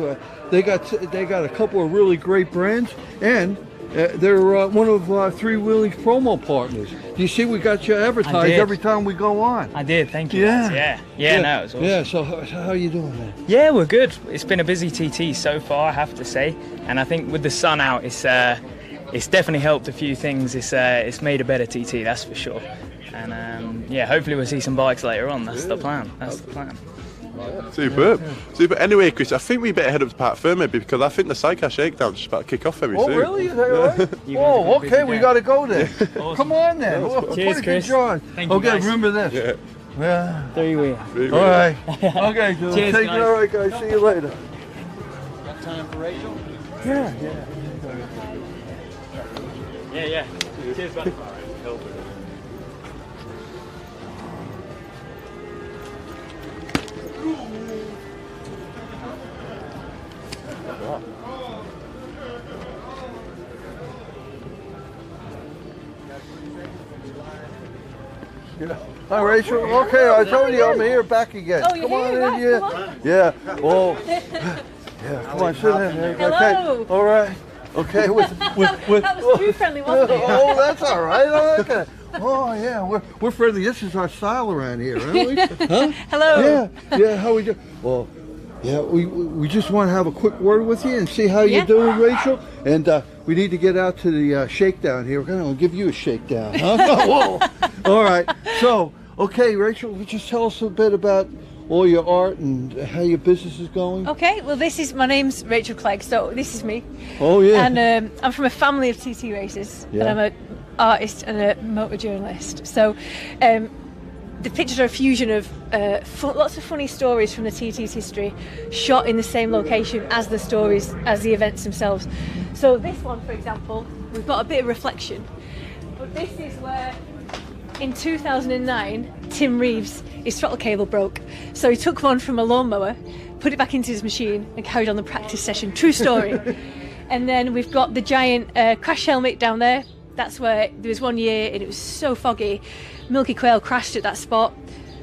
A: they got a couple of really great brands, and they're one of Three Wheeling's promo partners. You see, we got you advertised every time we go on.
N: I did, thank you. Yeah, no, it was awesome.
A: Yeah, so how are you doing, man?
N: Yeah, we're good. It's been a busy TT so far, I have to say. And I think with the sun out, it's definitely helped a few things. It's made a better TT, that's for sure. And hopefully we'll see some bikes later on. That's the plan.
K: Superb. Anyway, Chris, I think we better head up to Park Fair maybe because I think the Sidecar Shakedown's just about to kick off very soon.
A: Oh, really? Is that right? Oh, okay, we got to go there. Come on then.
N: Cheers, Chris.
A: Thank you, guys. Remember this. Yeah.
N: 3 wheel.
A: All right. Okay,
N: Cheers,
A: take
N: guys.
A: it. All right, guys. See you later.
C: Got time for Rachel?
A: Yeah.
N: Yeah. Cheers, man.
A: Yeah. Hi, Rachel. Okay, I told you I'm here, back again.
P: Oh, you're
A: come on
P: here,
A: in,
P: right,
A: yeah.
P: come on.
A: Yeah. Oh. Yeah. Come on, sit in.
P: Hello.
A: Okay. All right. Okay. With.
P: That was too friendly, wasn't it?
A: Oh, that's all right. Okay. Oh yeah, we're friendly. This is our style around here, aren't we? Huh?
P: Hello.
A: Yeah. How we do? Well, yeah. We just want to have a quick word with you and see how you're doing, Rachel. And we need to get out to the shakedown here. We're gonna give you a shakedown. Huh? Whoa. All right. So, okay, Rachel, just tell us a bit about all your art and how your business is going.
P: Okay, well, my name's Rachel Clegg, so this is me.
A: Oh yeah.
P: And I'm from a family of TT racers, and I'm an artist and a motor journalist. So the pictures are a fusion of lots of funny stories from the TT's history, shot in the same location as the stories, as the events themselves. So this one, for example, we've got a bit of reflection, but this is where in 2009, Tim Reeves, his throttle cable broke. So he took one from a lawnmower, put it back into his machine and carried on the practice session. True story. And then we've got the giant crash helmet down there. That's where there was one year and it was so foggy. Milky Quail crashed at that spot.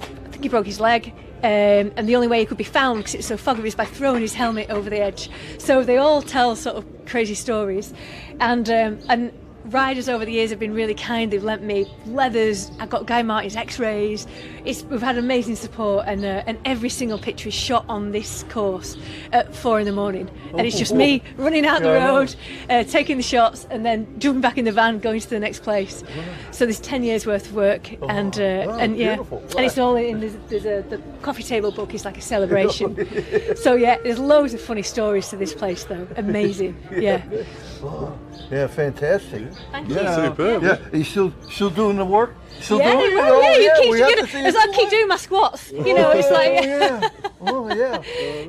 P: I think he broke his leg. And the only way he could be found because it was so foggy was by throwing his helmet over the edge. So they all tell sort of crazy stories. And riders over the years have been really kind. They've lent me leathers. I've got Guy Martin's X-rays. We've had amazing support, and every single picture is shot on this course at 4 in the morning, and it's just me running out the road, taking the shots, and then jumping back in the van, going to the next place. So there's 10 years worth of work, and it's all in. The coffee table book is like a celebration. So yeah, there's loads of funny stories to this place, though. Amazing, yeah.
A: Yeah, fantastic.
P: Thank
A: Yeah.
P: you.
K: Superb.
A: Yeah. Are you still doing the work? Still
P: Yeah,
A: doing it?
P: well,
A: Oh,
P: you keep,
A: we
P: you
A: have
P: know,
A: to see
P: as
A: you
P: I
A: do
P: keep
A: it.
P: doing my squats, you know, it's like.
A: Oh, yeah. Oh, yeah.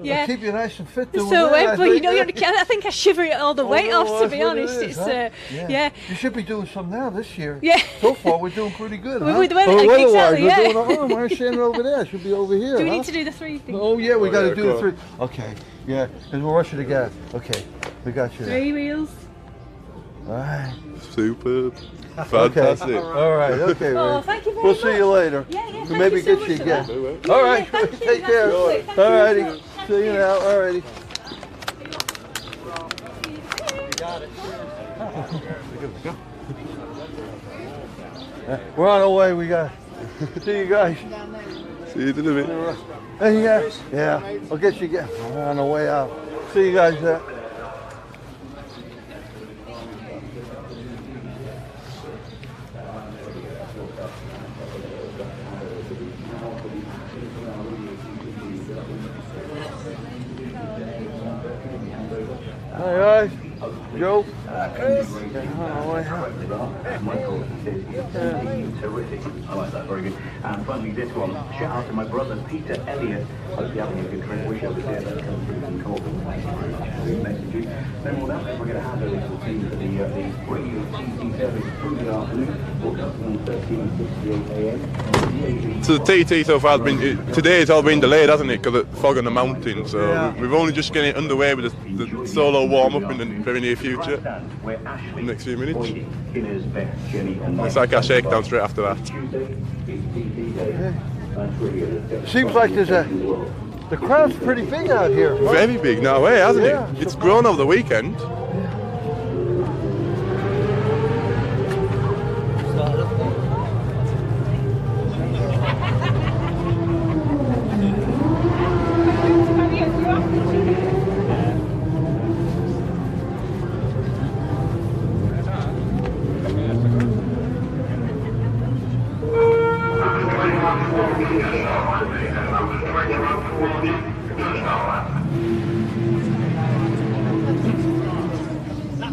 P: Yeah.
A: I'll keep you nice and fit doing
P: So,
A: that, I
P: but you
A: think.
P: know, I think I shiver all the weight off. To
A: that's
P: be
A: what
P: honest,
A: it is,
P: it's
A: huh?
P: yeah.
A: You should be doing some now this year.
P: Yeah.
A: So far, we're doing pretty good.
P: We-
A: huh?
P: we- well,
A: Otherwise,
P: exactly, yeah.
A: we're doing, oh, I'm standing over there. I should be over here.
P: Do we
A: huh?
P: need to do the 3 thing?
A: Oh, yeah, we got to
K: yeah,
A: do
K: go
A: the
K: on.
A: 3. Okay. Yeah, because we're rushing to gas. Okay. We got you there.
P: 3 wheels.
A: All right.
K: Superb. Fantastic.
A: Okay. All right. Okay.
P: Oh,
A: Ray.
P: thank you very
A: We'll
P: much.
A: see you later.
P: Yeah, yeah.
A: We'll
P: Thank
A: maybe
P: you so
A: get you
P: much for
A: again.
P: that.
A: All
P: Yeah,
A: right.
P: thank you,
A: Take
P: that's
A: care.
P: lovely. Thank
A: All
P: you.
A: righty. See you now. All righty. We're on our way. We got. See you guys.
K: See you in a bit.
A: Hey, yeah. I'll get you again. We're on our way out. See you guys there. Hi guys, Joe.
R: Chris. Michael says terrific. I like that, very good. And finally this one, shout out to my brother Peter Elliott. Hope you're having a good drink. Wish I was there to come through and come up with a message. No more than that, we're going to hand over to the team for the radio TT service through the afternoon. Broadcast on 13:68 AM.
K: So the TT so far has been, today it's all been delayed, hasn't it, because of fog on the mountain. So
A: Yeah.
K: we've only just getting it underway with the solo warm-up in the very near future. Next few minutes. The Sidecar Shakedown straight after that.
A: Seems like the crowd's pretty big out here. huh?
K: Very big now, hasn't
A: Yeah.
K: it? It's grown over the weekend.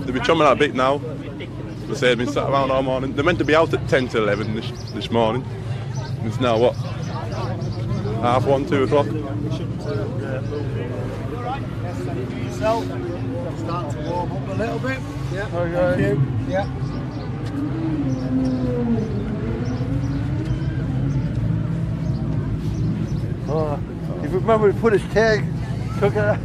K: They'll be chumming out a bit now. They say they've been sat around all morning. They're meant to be out at 10 to 11 this morning. It's now what? 1:30, 2 o'clock.
S: Start to warm up a little bit. Yeah.
A: Okay.
S: Thank you. Yeah.
A: If you remember to put his tag, took it out.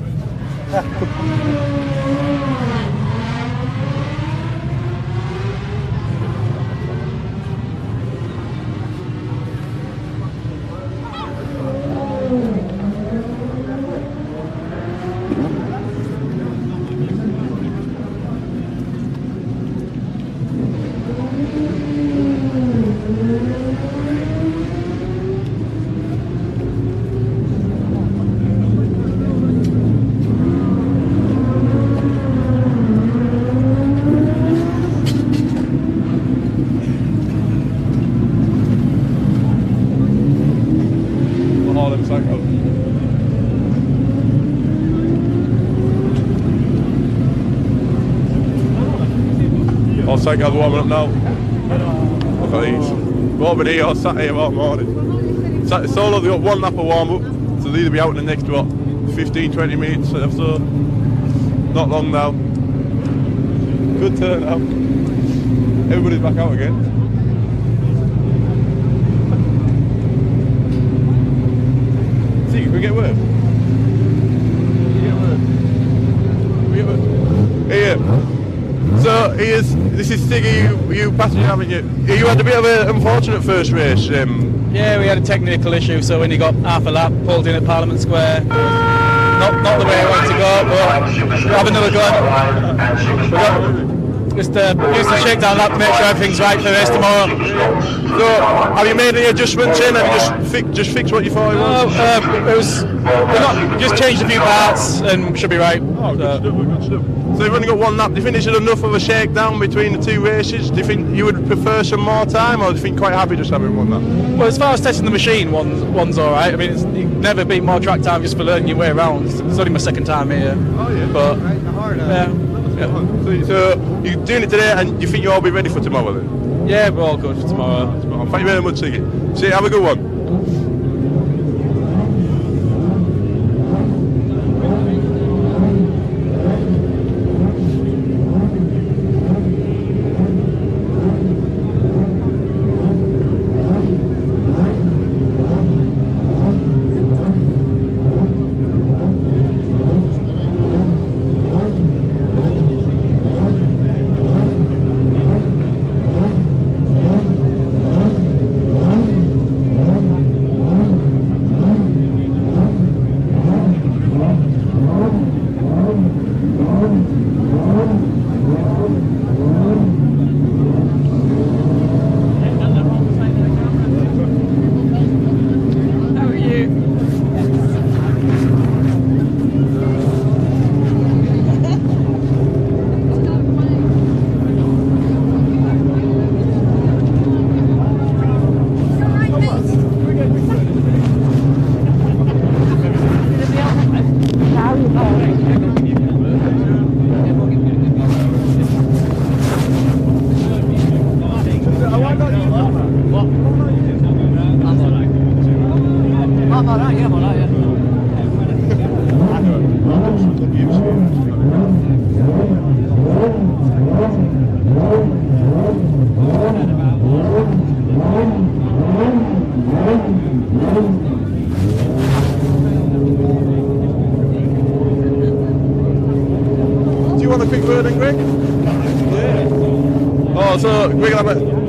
K: All Sidecars warming up now. Look at these. We've all been here, all sat here all morning. Solo, they've got one lap of warm up, so they'll be out in the next, what, 15-20 minutes or so. Not long now. Good turnout. Everybody's back out again. See, can we get word? Here. So this is Stiggy, you passenger, haven't you? You had a bit of an unfortunate first race.
I: Yeah, we had a technical issue, so when he got half a lap, pulled in at Parliament Square. Not the way I wanted to go, but we'll have another go. Just use the shakedown lap to make sure everything's right for the race tomorrow.
K: So, have you made any adjustments in? Have you just fixed what you thought it was?
I: Just changed a few parts and should be right.
K: So you've only got one lap. Do you think this is enough of a shakedown between the two races? Do you think you would prefer some more time, or do you think quite happy just having one lap?
I: Well, as far as testing the machine, one's all right. I mean, you've never been more track time just for learning your way around. It's only my second time here.
K: Oh yeah.
I: But yeah.
K: Yeah. So you're doing it today, and you think you'll all be ready for tomorrow then?
X: Yeah, we're all good for tomorrow.
K: Thank you very much, Siggy. See you, have a good one.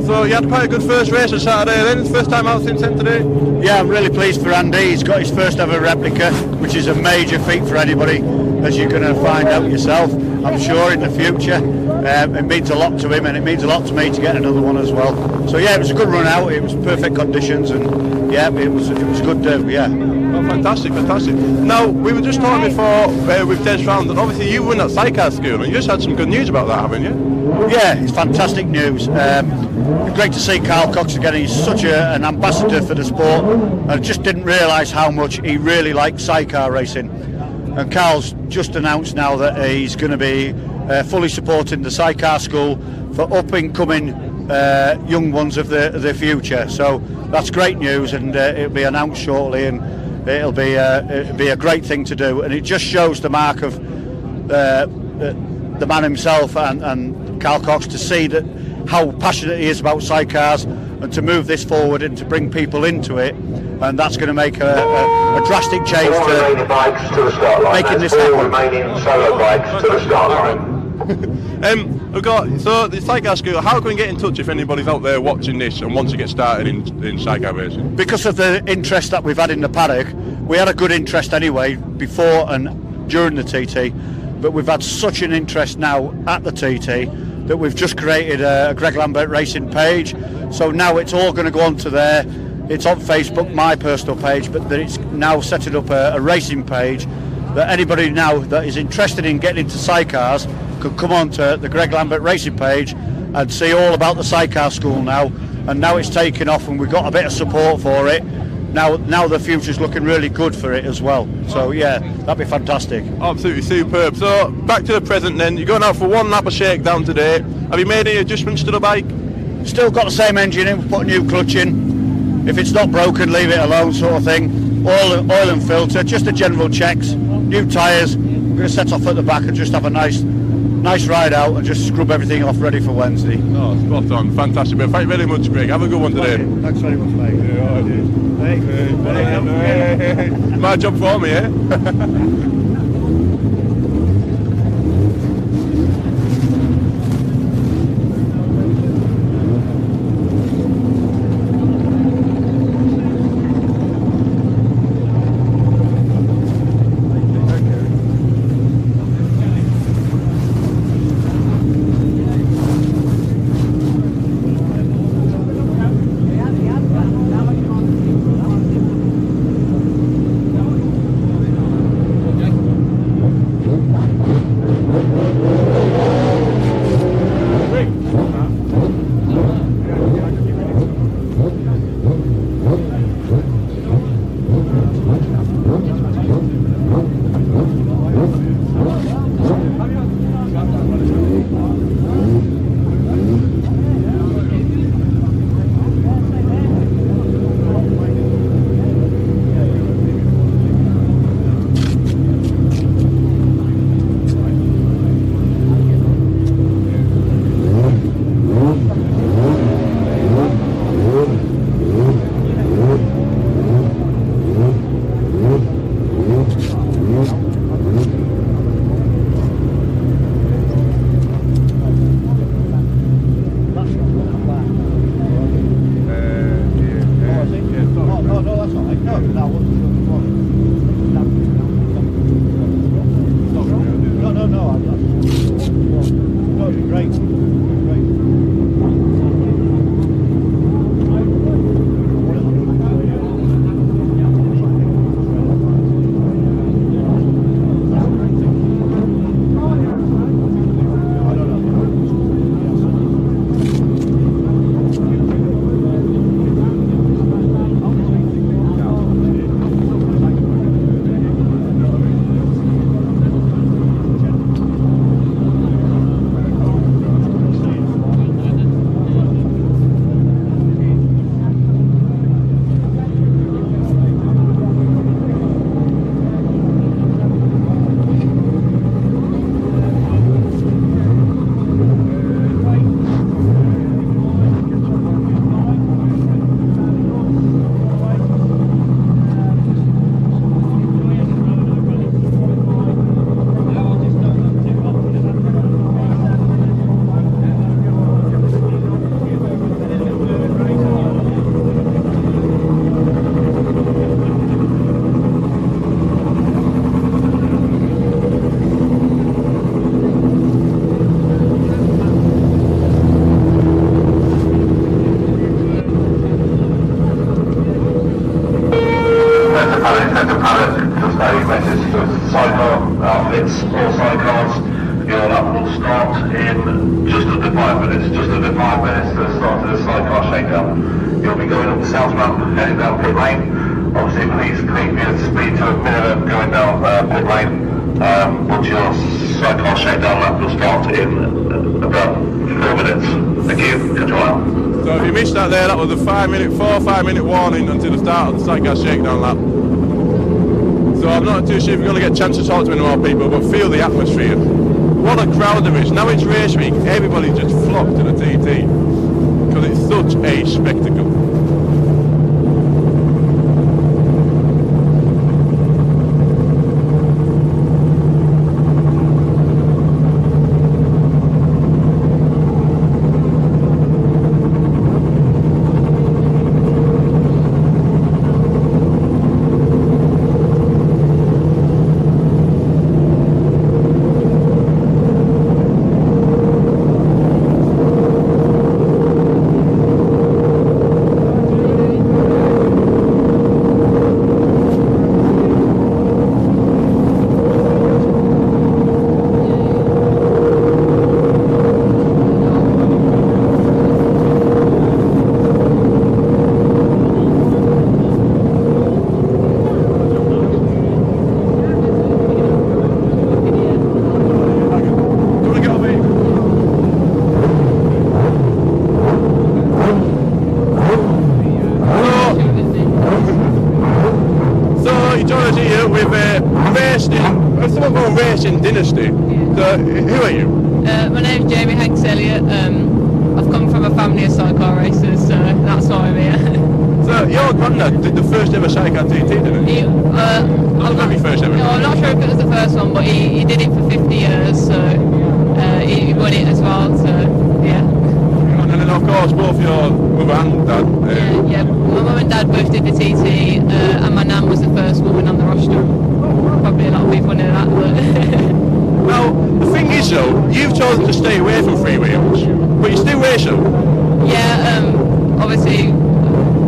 K: So you had quite a good first race on Saturday then, first time out since then today?
C: Yeah, I'm really pleased for Andy. He's got his first ever replica, which is a major feat for anybody, as you're going to find out yourself, I'm sure, in the future. It means a lot to him, and it means a lot to me to get another one as well. So yeah, it was a good run out, it was perfect conditions, and yeah, it was a good day, yeah.
K: Oh, fantastic. Now, we were just talking before with Des Round, and obviously you won at Sidecar School, and you just had some good news about that, haven't you?
C: Yeah, it's fantastic news. Great to see Carl Cox again. He's such an ambassador for the sport. I just didn't realise how much he really liked sidecar racing. And Carl's just announced now that he's going to be fully supporting the Sidecar School for up-and-coming young ones of the future. So that's great news, and it'll be announced shortly, and it'll be a great thing to do. And it just shows the mark of the man himself and Carl Cox, to see that how passionate he is about sidecars, and to move this forward and to bring people into it, and that's going to make a drastic change to making this happen.
R: Remaining solo bikes to the start line.
K: We've got, so the Sidecar School, how can we get in touch if anybody's out there watching this and wants to get started in sidecar racing?
C: Because of the interest that we've had in the paddock, we had a good interest anyway before and during the TT, but we've had such an interest now at the TT that we've just created a Greg Lambert Racing page. So now it's all going to go onto there. It's on Facebook, my personal page, but it's now setting up a racing page that anybody now that is interested in getting into sidecars could come on to the Greg Lambert Racing page and see all about the Sidecar School now. And now it's taken off, and we've got a bit of support for it. Now the future's looking really good for it as well. So yeah, that'd be fantastic.
K: Absolutely superb. So back to the present then. You're going out for one lap of shakedown today. Have you made any adjustments to the bike?
C: Still got the same engine in, put a new clutch in. If it's not broken, leave it alone, sort of thing. Oil and filter, just the general checks. New tyres. We're going to set off at the back and just have a nice ride out and just scrub everything off ready for Wednesday.
K: Oh, spot on. Fantastic. Thank you very much, Greg. Have a good one today.
C: Thanks very much, mate.
K: My job for me, eh?
R: Sidecar outfits, all sidecars. Your lap will start in just under 5 minutes. Just under 5 minutes to the start of the Sidecar Shakedown. You'll be going up the south ramp, heading down pit lane. Obviously, please keep your speed to a minimum going down pit lane. But your Sidecar Shakedown lap will start in about 4 minutes. Thank you. Control out.
K: So if you missed that there, that was a 5 minute warning until the start of the Sidecar Shakedown lap. So I'm not too sure if you're going to get a chance to talk to any more people, but feel the atmosphere. What a crowd there is. Now it's race week, everybody just flocked to the TT because it's such a spectacle. Dynasty. So, who are you?
O: My name's Jamie Hanks Elliott. I've come from a family of sidecar racers, so that's why I'm here.
K: So your granddad did the first ever Sidecar TT, didn't he? I'm
O: not sure if it was the first one, but he did it for 50 years, so he won it as well, so yeah.
K: And then of course both your mother and dad.
O: Yeah, my mum and dad both did the TT, and my nan was the first woman on the roster. Probably a lot of people know that, but...
K: Well, the thing is though, you've chosen to stay away from free wheels, but you still race them.
O: Yeah, obviously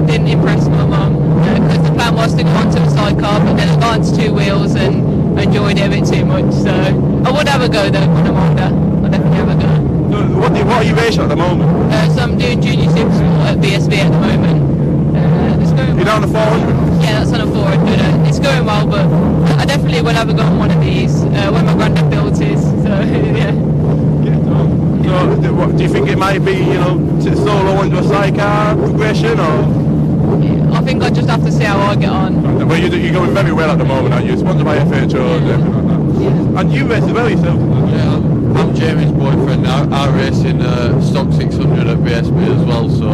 O: didn't impress my mum, because the plan was to go onto a sidecar, but then I got onto two wheels and enjoyed it a bit too much, so I would have a go though when I'm older. I'll definitely have a go.
K: So what are you racing at the moment?
O: So I'm doing junior super sport at BSB at the moment.
K: You're down to 400?
O: Yeah, that's on a 400. It's going well, but I definitely will have a go on one of these when my granddad builds his. So yeah.
K: So what, do you think it might be, to solo into a sidecar progression, or?
O: Yeah, I think I just have to see how I get on.
K: Well, you're going very well at the moment, aren't you? Sponsored by FHO and everything like that. Yeah. And you race as well yourself?
U: Yeah. I'm Jamie's boyfriend. I race in stock 600 at BSB as well. So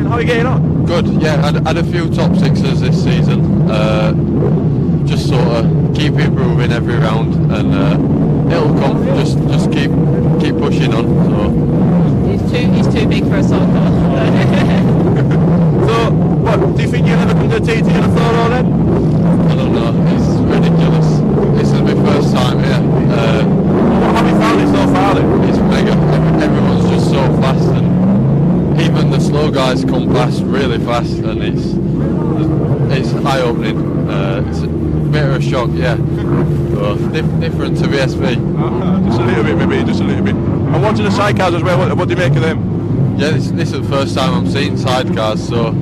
K: how are you getting on?
U: Good. Yeah, had a few top sixes this season. Just sort of keep improving every round, and it'll come. Just keep pushing on. So
O: he's too big for a sidecar.
K: So what do you think you'll ever come to TT in a solo then?
U: It's a bit of a shock, yeah. So, different to VSB.
K: Just a little bit, maybe, just a little bit. And watching the sidecars as well, what do you make of them?
U: Yeah, this is the first time I'm seeing sidecars, so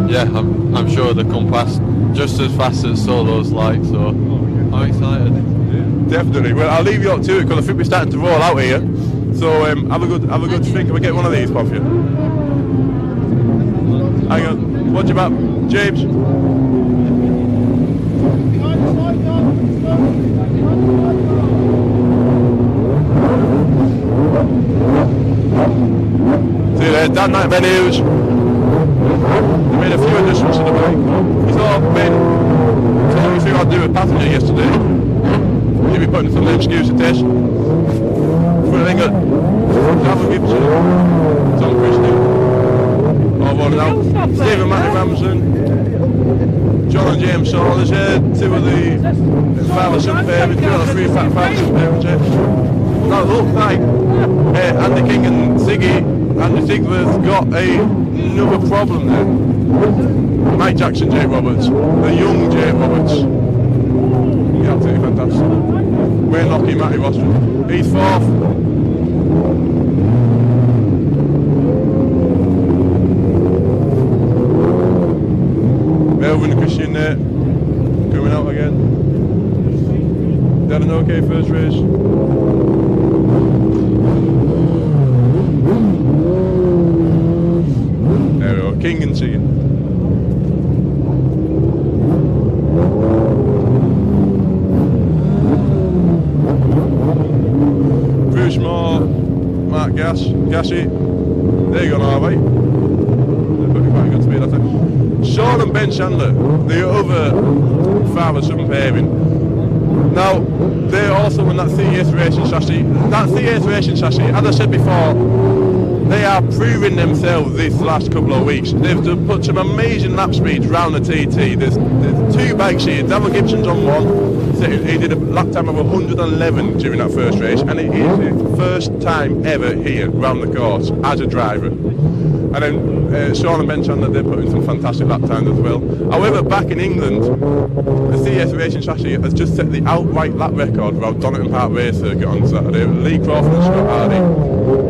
U: yeah, I'm sure they come past just as fast as solos like, so I'm excited.
K: Definitely. Well, I'll leave you up to it because I think we're starting to roll out here. So have a good think. Can we get one of these off you? Hang on. Watch your back, James. See you there, Dan Knight venues. They made a few additions to the bike. He's all been told me through I'd do a passenger yesterday. He'll be putting some excuse to test. Front England, Davin Gibson, Tom Christie, all one now. Stephen Matty Ramsden, John and James Saunders here, two of the father-son parents, two of the three father-son parents here. Now it looks like Andy King and Andy Sigler's got another problem there. Mike Jackson, Jake Roberts, the young Jake Roberts. Yeah, absolutely fantastic. We're knocking Matty Rostron. He's fourth. Melvin and Christian there, coming out again. They had an okay first race. There we go, King and Segan. Bruce Moore, Mark Gassy, they're going all right. They're putting quite good speed, I think. Sean and Ben Chandler, the other father-son pairing. Now, they're also in that CES racing chassis. That CES racing chassis, as I said before, they are proving themselves this last couple of weeks. They've put some amazing lap speeds round the TT. There's two bikes here. Davin Gibson's on one. He did a lap time of 111 during that first race, and it is his first time ever here round the course as a driver. And then Sean and Ben Chandler, they're putting some fantastic lap times as well. However, back in England, the CES Racing Chassis has just set the outright lap record for our Donington Park Race Circuit on Saturday. Lee Crawford and Scott Hardy,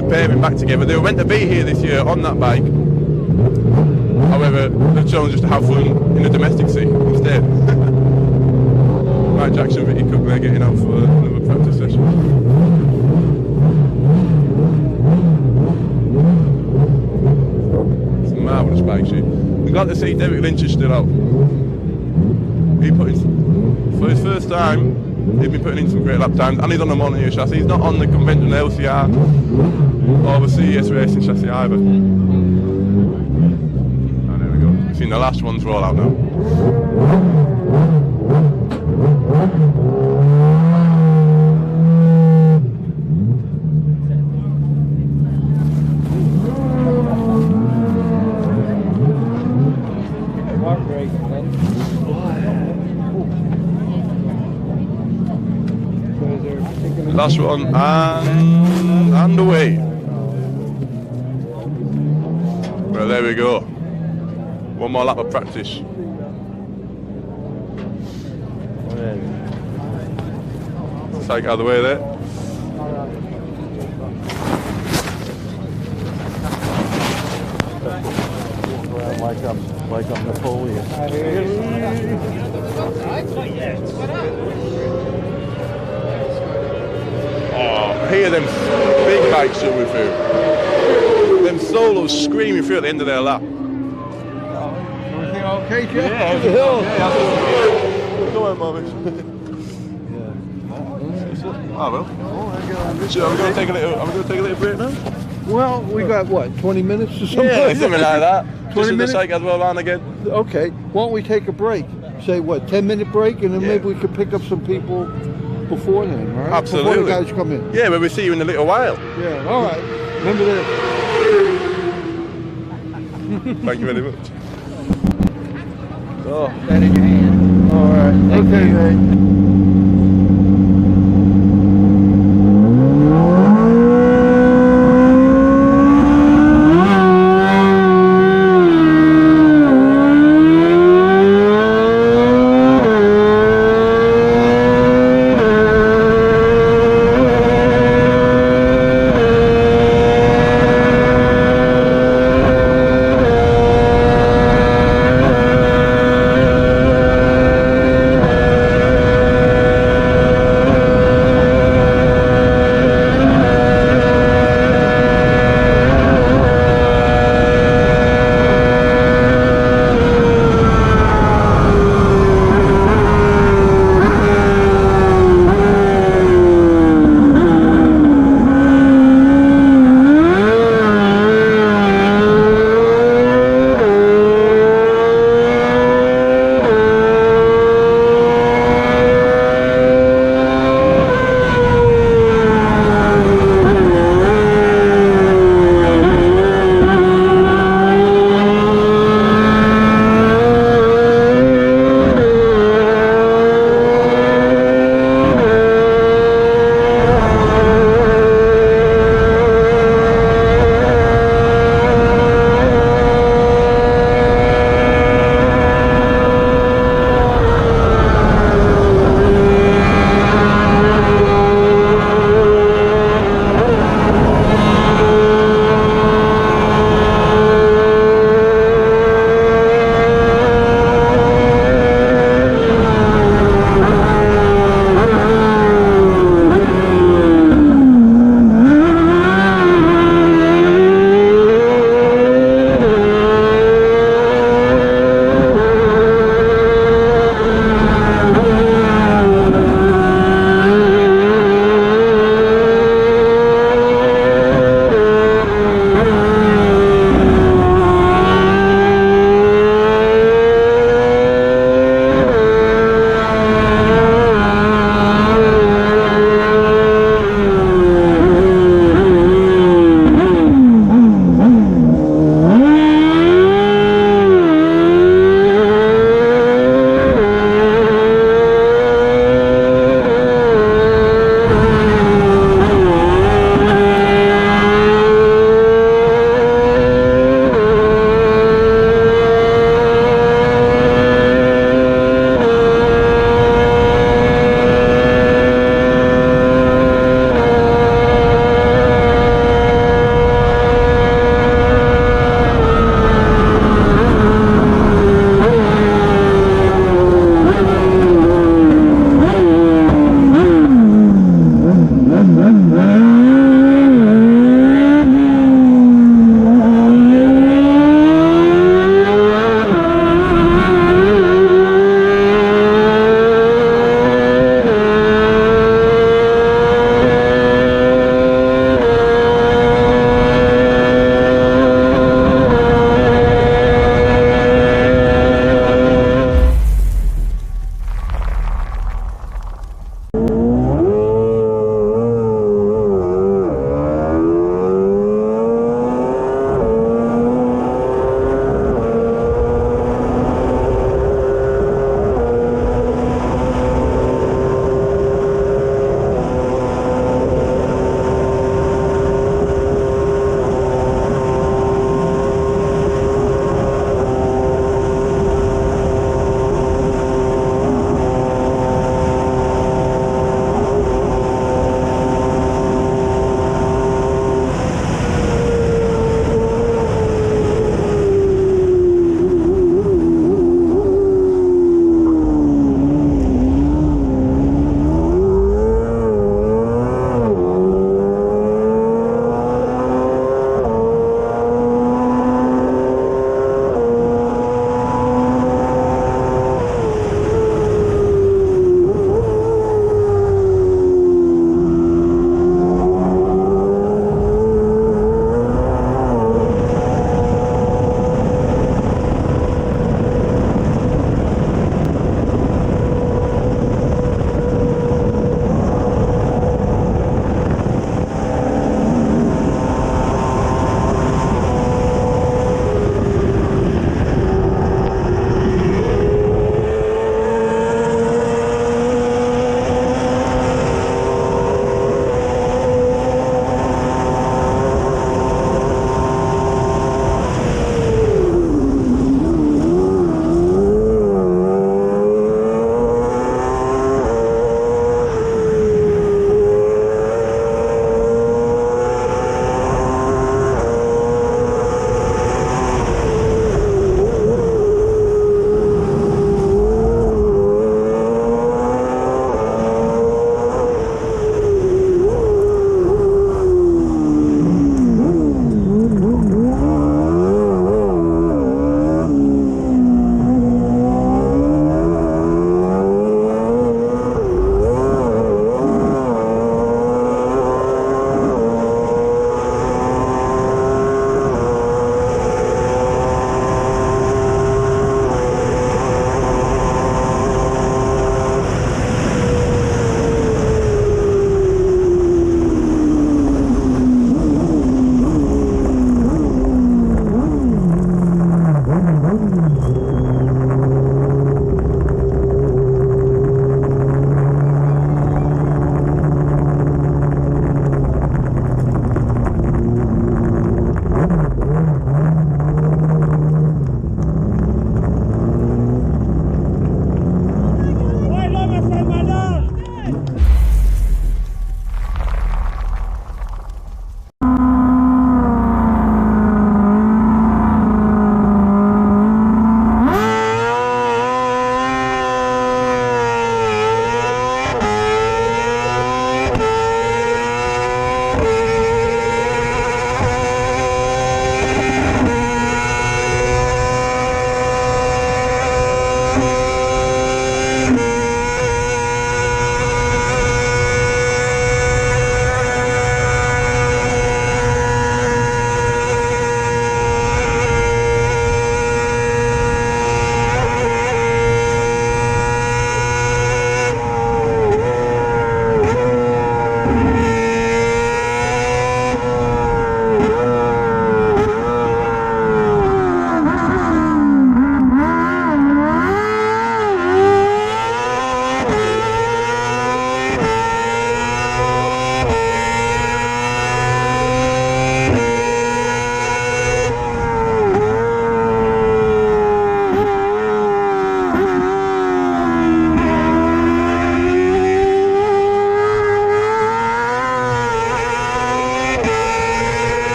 K: they're pairing back together. They were meant to be here this year on that bike. However, they've chosen just to have fun in the domestic scene instead. Mike Jackson, Vicky Cook, they're getting out for another practice session. Marvellous bike sheet. I'm glad to see Derek Lynch is still out. He put in, for his first time, he's been putting in some great lap times, and he's on the Montague chassis. He's not on the conventional LCR or the CES Racing chassis either. Oh, there we go. We've seen the last ones roll out now. Last one and away. Well, there we go. One more lap of practice. Take out of the way there.
A: Like I'm Napoleon.
K: Oh, hear them big bikes zooming through. Them solos screaming through at the end of their lap.
A: Everything okay, Jeff?
K: Yeah,
A: To the hill.
K: Come on, Mommy. Oh well. So are we going to take a little break now?
A: Well, we got what, 20 minutes or something?
K: Yeah, something like that.
A: 20 minutes.
K: Just as well on again.
A: Okay. Why don't we take a break? Say what, 10-minute break, and then maybe we could pick up some people before then, right?
K: Absolutely.
A: Before the guys come in.
K: Yeah, but we'll see you in a little while.
A: Yeah. All right. Remember that.
K: Thank you very much.
A: Oh, that in your hand. All right. Okay, mate.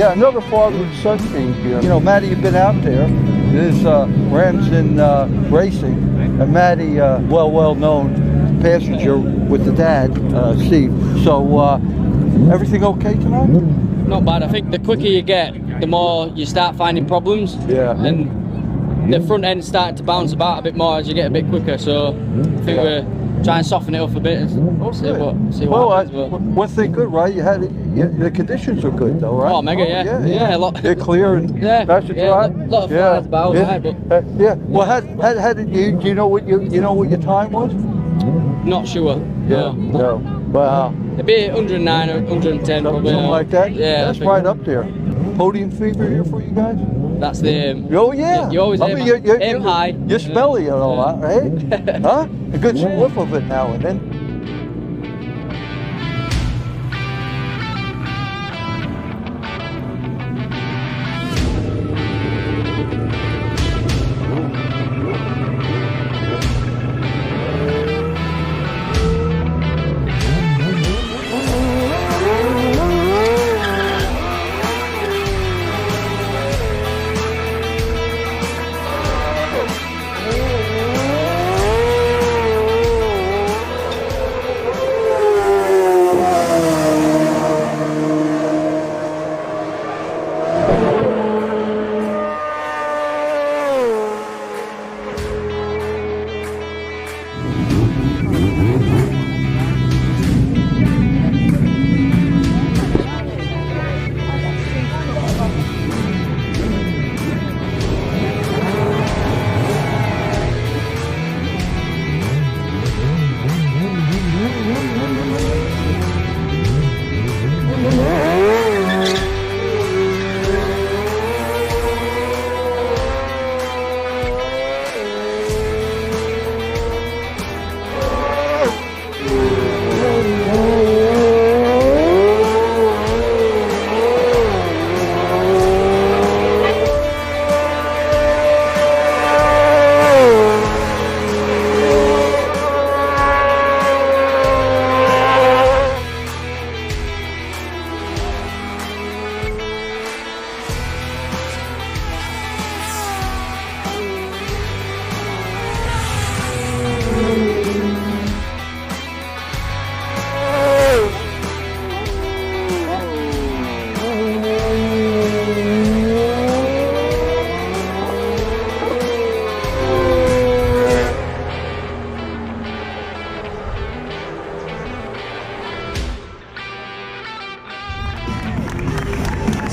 A: Yeah, another father and son team here. You know, Matty, you've been out there. There's Ramson Racing, and Matty, well known passenger with the dad, Steve. So, everything okay tonight?
J: Not bad. I think the quicker you get, the more you start finding problems.
A: Yeah.
J: And the front end's starting to bounce about a bit more as you get a bit quicker. So I think we're trying to soften it up a bit and see what happens.
A: One thing good, right? You had the conditions are good, though, right?
J: Oh, mega, yeah. A lot.
A: They're clear and that's
J: a lot of flies about.
A: Yeah. Well, how did do you know what your time was?
J: Not sure.
A: No. Wow.
J: It'd be 109 or 110 probably.
A: Something like that?
J: Yeah.
A: That's right up there. Podium fever here for you guys?
J: That's the aim.
A: Oh yeah.
J: You always aim high.
A: You're smelly and all that, right? Huh? A good whiff of it now and then.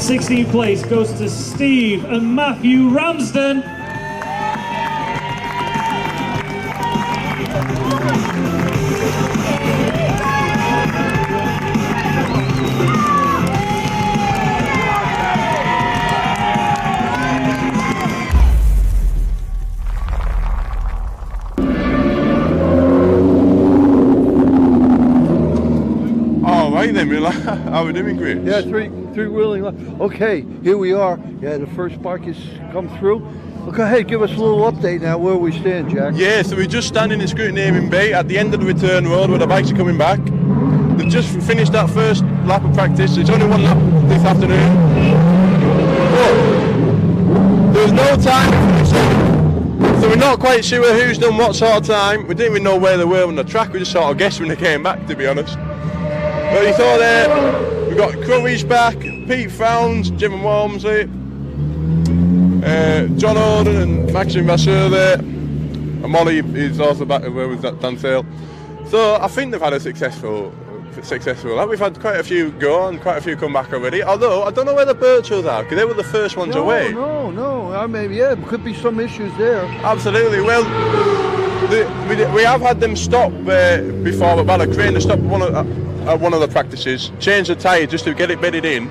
F: '16th place goes to Steve and Matthew Ramsden.
K: Right then, Miller. How are we doing, Chris?
A: Yeah, three wheeling. Okay, here we are. Yeah, the first bike has come through. Well, go ahead, give us a little update now where we stand, Jack.
K: Yeah, so we're just standing in Scrutinaming Bay at the end of the return road where the bikes are coming back. They've just finished that first lap of practice. It's only one lap this afternoon. But there's no time, so we're not quite sure who's done what sort of time. We didn't even know where they were on the track. We just sort of guessed when they came back, to be honest. But you saw there, we've got Crowley's back, Pete Fownes, Jim Walmsley, John Oden and Maxime Vasseur there, and Molly is also back. Where was that? Dan Sale. So I think they've had a successful lap. We've had quite a few go and quite a few come back already. Although I don't know where the Birchills are because they were the first ones away.
A: No. I mean, yeah, there could be some issues there.
K: Absolutely. Well, we have had them stop before, but a crane to stop at one of the practices, change the tyre just to get it bedded in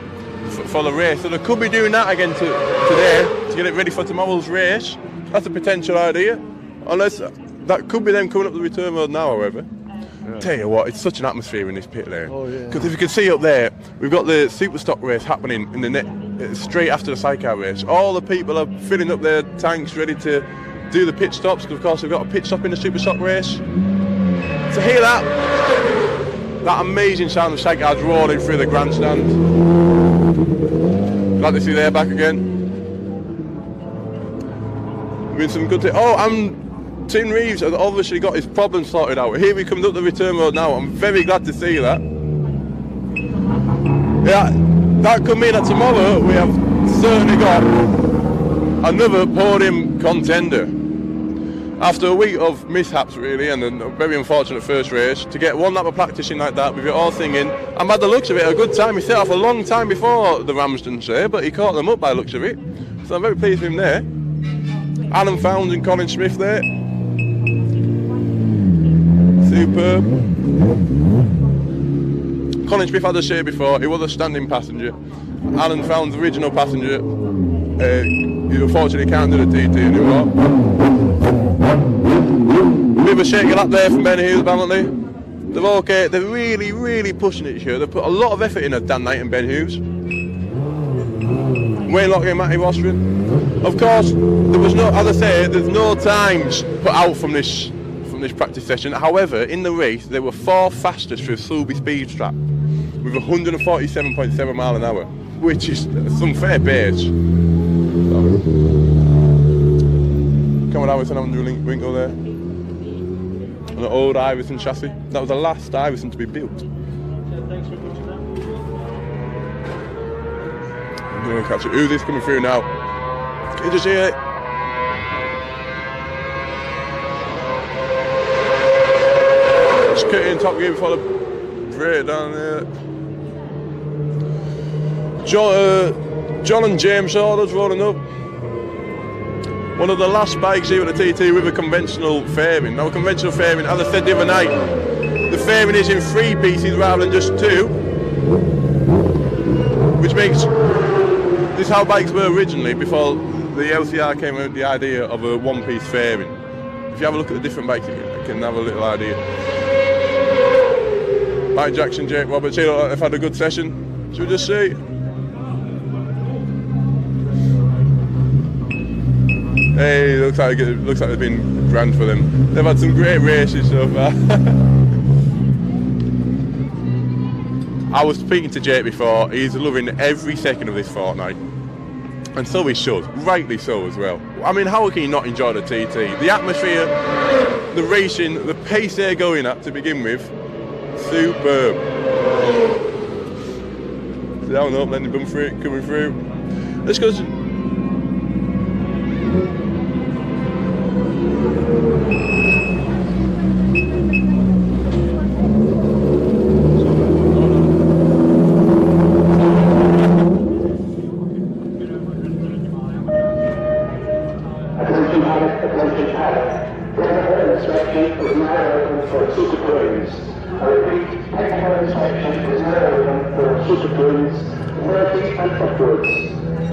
K: for the race. So they could be doing that again today to get it ready for tomorrow's race. That's a potential idea. Unless that could be them coming up the return road now, however. Yeah. Tell you what, it's such an atmosphere in this pit lane.
A: Oh, yeah.
K: Because if you can see up there, we've got the super stock race happening in the straight after the sidecar race. All the people are filling up their tanks ready to do the pit stops, because of course we've got a pit stop in the super stock race. To hear that amazing sound of Sidecars rolling through the grandstand. Glad to see they're back again. Been some good. Tim Reeves has obviously got his problem sorted out. Here he comes up the return road now. I'm very glad to see that. Yeah, that could mean that tomorrow we have certainly got another podium contender. After a week of mishaps really, and a very unfortunate first race, to get one lap of practicing like that with it all singing, and by the looks of it, a good time. He set off a long time before the Ramsden there, but he caught them up by the looks of it. So I'm very pleased with him there. Alan Founds and Colin Smith there. Superb. Colin Smith, had a say before, he was a standing passenger. Alan Founds, original passenger. He unfortunately can't do the TT anymore. Bit of a shaky lap there from Ben Hughes, apparently. They're okay, they're really, really pushing it here. They've put a lot of effort in at Dan Knight and Ben Hughes. Wayne Lockyer and Matty Wostrom. Of course, there was no, as I say, there's no times put out from this practice session. However, in the race, there were 4 fastest through Sulby Speed Trap with 147.7 mile an hour, which is some fair pace. Cameron Iverson having the wrinkle there. An old Iverson chassis. That was the last Iverson to be built. I'm going to catch it. Who's this coming through now? Can you just hear it? Just cut in top gear before the break down there. John and James Orders rolling up. One of the last bikes here with a TT with a conventional fairing. Now a conventional fairing, as I said the other night, the fairing is in 3 pieces rather than just 2. Which makes this how bikes were originally before the LCR came out with the idea of a 1-piece fairing. If you have a look at the different bikes, you can have a little idea. Mike Jackson, Jake Roberts, here they've had a good session. Should we just see? Hey, looks like it's been grand for them. They've had some great races so far. I was speaking to Jake before. He's loving every second of this fortnight. And so he should, rightly so as well. I mean, how can you not enjoy the TT? The atmosphere, the racing, the pace they're going at to begin with, superb. Down up, then coming through. Let's go.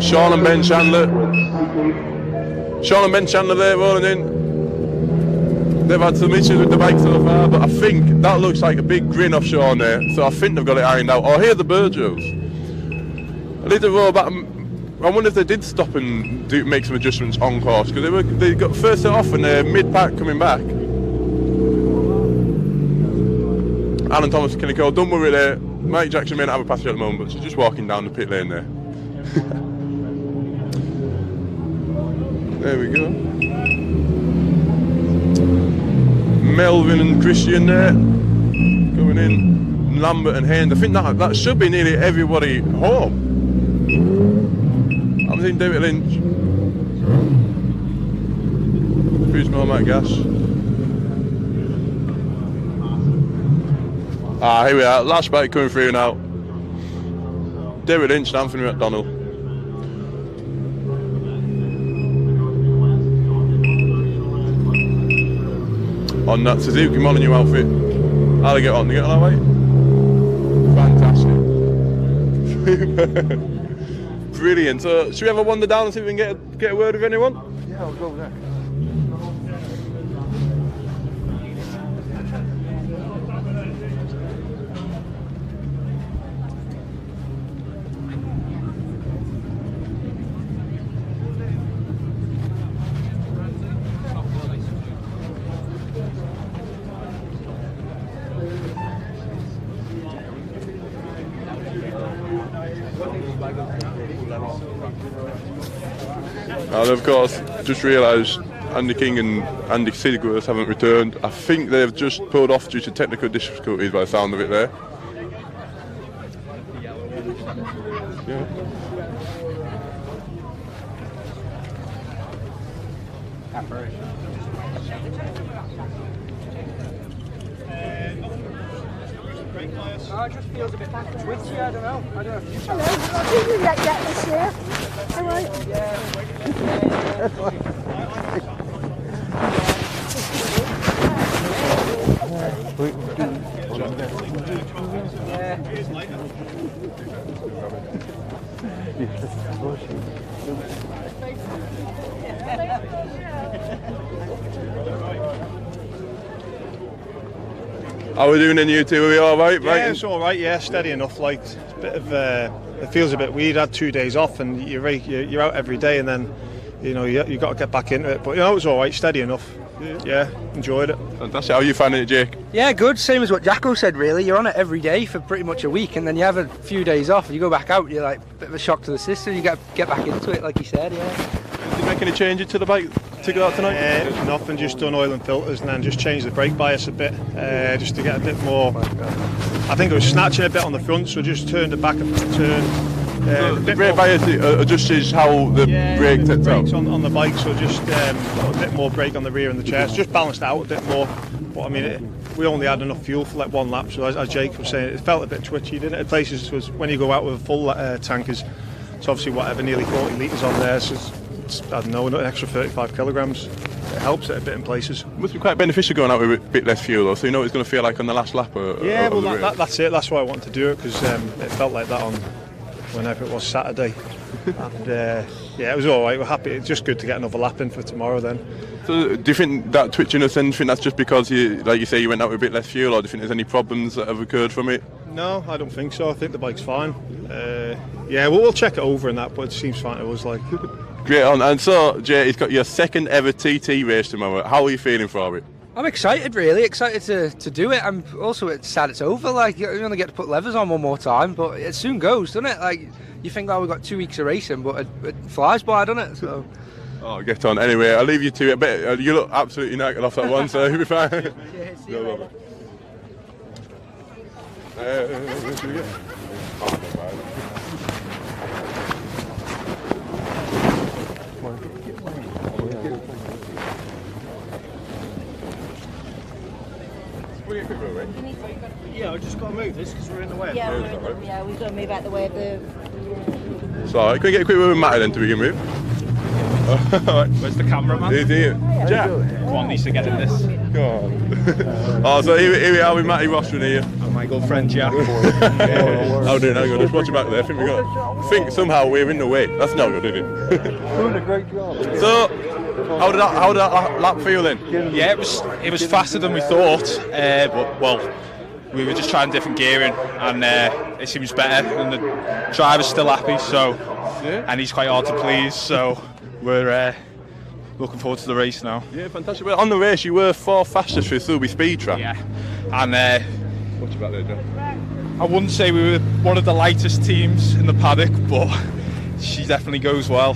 K: Sean and Ben Chandler there rolling in. They've had some issues with the bike so far, but I think that looks like a big grin off Sean there, so I think they've got it ironed out. Oh, here are the Burgos. I need to roll back. I wonder if they did stop and make some adjustments on course, because they got first set off and mid-pack coming back. Alan Thomas and Kenny Cole, don't worry there. Mike Jackson may not have a passenger at the moment, but she's just walking down the pit lane there. There we go. Melvin and Christian there. Coming in. Lambert and Haynes. I think that should be nearly everybody home. I'm seeing David Lynch. Bruce Moore, Matt Gash. Here we are. Last bike coming through now. David Lynch and Anthony McDonald. On that Suzuki Molyneux outfit. How'd I get on? Did you get on that way? Fantastic. Brilliant. So, should we have a wander down and see if we can get a word with anyone?
A: Yeah, I'll go there.
K: And of course, just realised Andy King and Andy Sidecars haven't returned. I think they've just pulled off due to technical difficulties by the sound of it there. Yeah.
E: It just feels a bit twitchy, I don't know. I don't know if you Hello, did you get that this year?
K: How are we doing in you two? Are we all right?
M: Yeah, it's all right. Yeah, steady enough. Like it's a bit of, it feels a bit weird. Had 2 days off, and you're out every day, and then you got to get back into it. But it was all right, steady enough. Yeah, enjoyed it.
K: Fantastic. How are you finding it, Jake?
V: Yeah, good. Same as what Jacko said. Really, you're on it every day for pretty much a week, and then you have a few days off, and you go back out. You're like a bit of a shock to the system. You get back into it, like he said. Yeah.
K: Did you make any changes to the bike to go out tonight?
M: Nothing, just done oil and filters, and then just changed the brake bias a bit, just to get a bit more. I think it was snatching a bit on the front, so just turned it back a turn.
K: The brake bias adjusts how the brake sets out.
M: On the bike, so just got a bit more brake on the rear and the chest, just balanced it out a bit more. But I mean, we only had enough fuel for like 1 lap, so as Jake was saying, it felt a bit twitchy, didn't it? At places was when you go out with a full tankers, it's obviously whatever, nearly 40 litres on there, so it's, I don't know, an extra 35 kilograms. It helps it a bit in places.
K: Must be quite beneficial going out with a bit less fuel though, so you know what it's going to feel like on the last lap.
M: Yeah, well that's it. That's why I wanted to do it, because it felt like that on whenever it was Saturday. And yeah, it was all right. We're happy. It's just good to get another lap in for tomorrow then.
K: So do you think that twitchiness, and do you think that's just because you, like you say, you went out with a bit less fuel, or do you think there's any problems that have occurred from it?
M: No, I don't think so. I think the bike's fine. Yeah, we'll check it over and that, but it seems fine. It was like.
K: Great on. And so, Jay, it's got your second ever TT race tomorrow. How are you feeling for it?
V: I'm excited, really excited to do it. I'm also sad it's over. Like, you only get to put levers on one more time, but it soon goes, doesn't it? Like, you think, oh, we've got 2 weeks of racing, but it flies by, doesn't it? So.
K: Oh, get on. Anyway, I'll leave you to it. But you look absolutely knackered off that one, so you'll be fine.
V: Yeah, see you later.
M: Yeah, I just got to move this because we're in the way.
B: Yeah, we've got to move out the way of the.
K: So, can we get a quick word with Matty then to begin with?
W: Where's the cameraman?
K: Jack?
W: Come on, needs to get in this.
K: Go on. Oh, so here we are with Matty Rostron here.
W: And my good friend Jack.
K: How doing? Hang on, just watch it back there. I think somehow we're in the way. That's not good, is it?
A: Doing a great job.
K: So, how did that lap feel then?
W: Yeah, it was faster than we thought, but well, we were just trying different gearing, and it seems better, and the driver's still happy, so and he's quite hard to please, so we're looking forward to the race now.
K: Yeah, fantastic. Well, on the race you were 4th fastest for Thurby Speed Trap.
W: Yeah, and
K: what's about there, John?
W: I wouldn't say we were one of the lightest teams in the paddock, but she definitely goes well.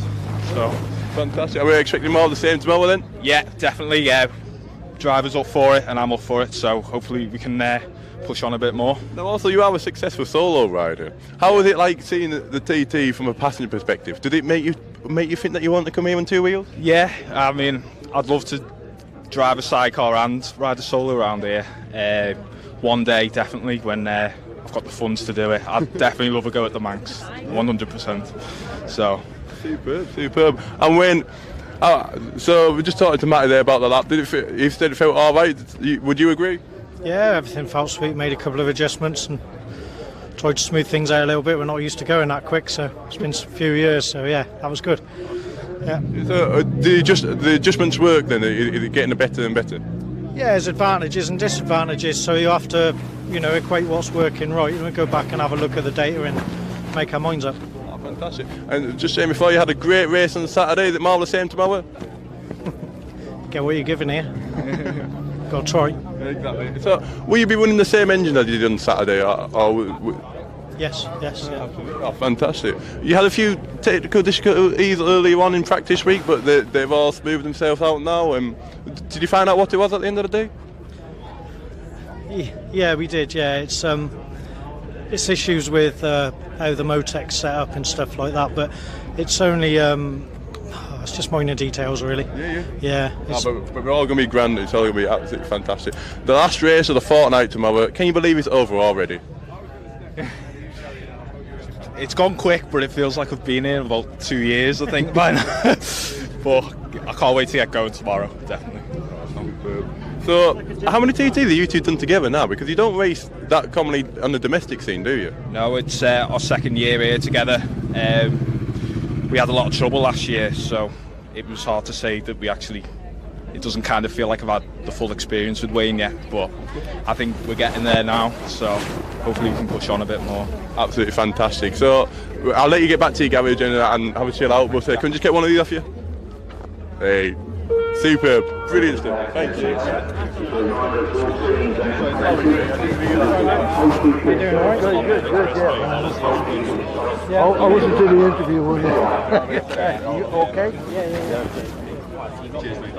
W: So
K: fantastic. Are we expecting more of the same tomorrow then?
W: Yeah, definitely. Yeah, driver's up for it, and I'm up for it. So hopefully we can push on a bit more.
K: Now, also you are a successful solo rider. How was it like seeing the TT from a passenger perspective? Did it make you think that you want to come here on 2 wheels?
W: Yeah, I mean, I'd love to drive a sidecar and ride a solo around here. One day, definitely, when I've got the funds to do it. I'd definitely love a go at the Manx, 100%. So.
K: Superb. And when, so we just talking to Matty there about the lap. He said it felt all right. Would you agree?
L: Yeah, everything felt sweet. Made a couple of adjustments and tried to smooth things out a little bit. We're not used to going that quick, so it's been a few years. So yeah, that was good. Yeah.
K: So the adjustments work then? Is it getting better and better?
L: Yeah, there's advantages and disadvantages. So you have to, equate what's working right. We go back and have a look at the data and make our minds up.
K: Fantastic. And just saying before, you had a great race on Saturday. Is it more the same tomorrow?
L: Get what you're giving here. Got to try.
K: Exactly. So, will you be running the same engine as you did on Saturday, or
L: Yes. Yeah.
K: Oh, fantastic. You had a few technical difficulties earlier on in practice week, but they've all smoothed themselves out now. Did you find out what it was at the end of the day?
L: Yeah, we did. Yeah, it's issues with how the Motec's set up and stuff like that, but it's only it's just minor details, really. Yeah.
K: But we're all going to be grand. It's all going to be absolutely fantastic. The last race of the fortnight tomorrow. Can you believe it's over already?
W: It's gone quick, but it feels like I've been here about 2 years, I think, by now. But I can't wait to get going tomorrow, definitely.
K: So, how many TTs have you two done together now? Because you don't race that commonly on the domestic scene, do you?
W: No, it's our second year here together. We had a lot of trouble last year, so it was hard to say that it doesn't kind of feel like I've had the full experience with Wayne yet, but I think we're getting there now, so hopefully we can push on a bit more.
K: Absolutely fantastic. So I'll let you get back to your garage and have a chill out, but can we just get one of these off you? Hey, superb, brilliant stuff. Thank you.
A: Yeah. I wasn't to the interview, were you? You okay? Yeah.
K: Cheers, mate.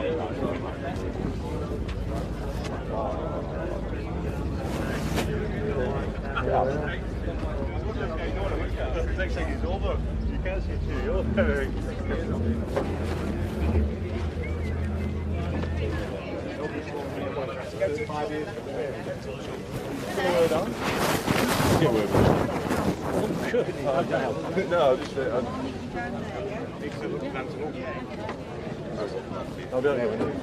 D: Next thing is over. You can't see too.
K: No, just I'll be okay with it.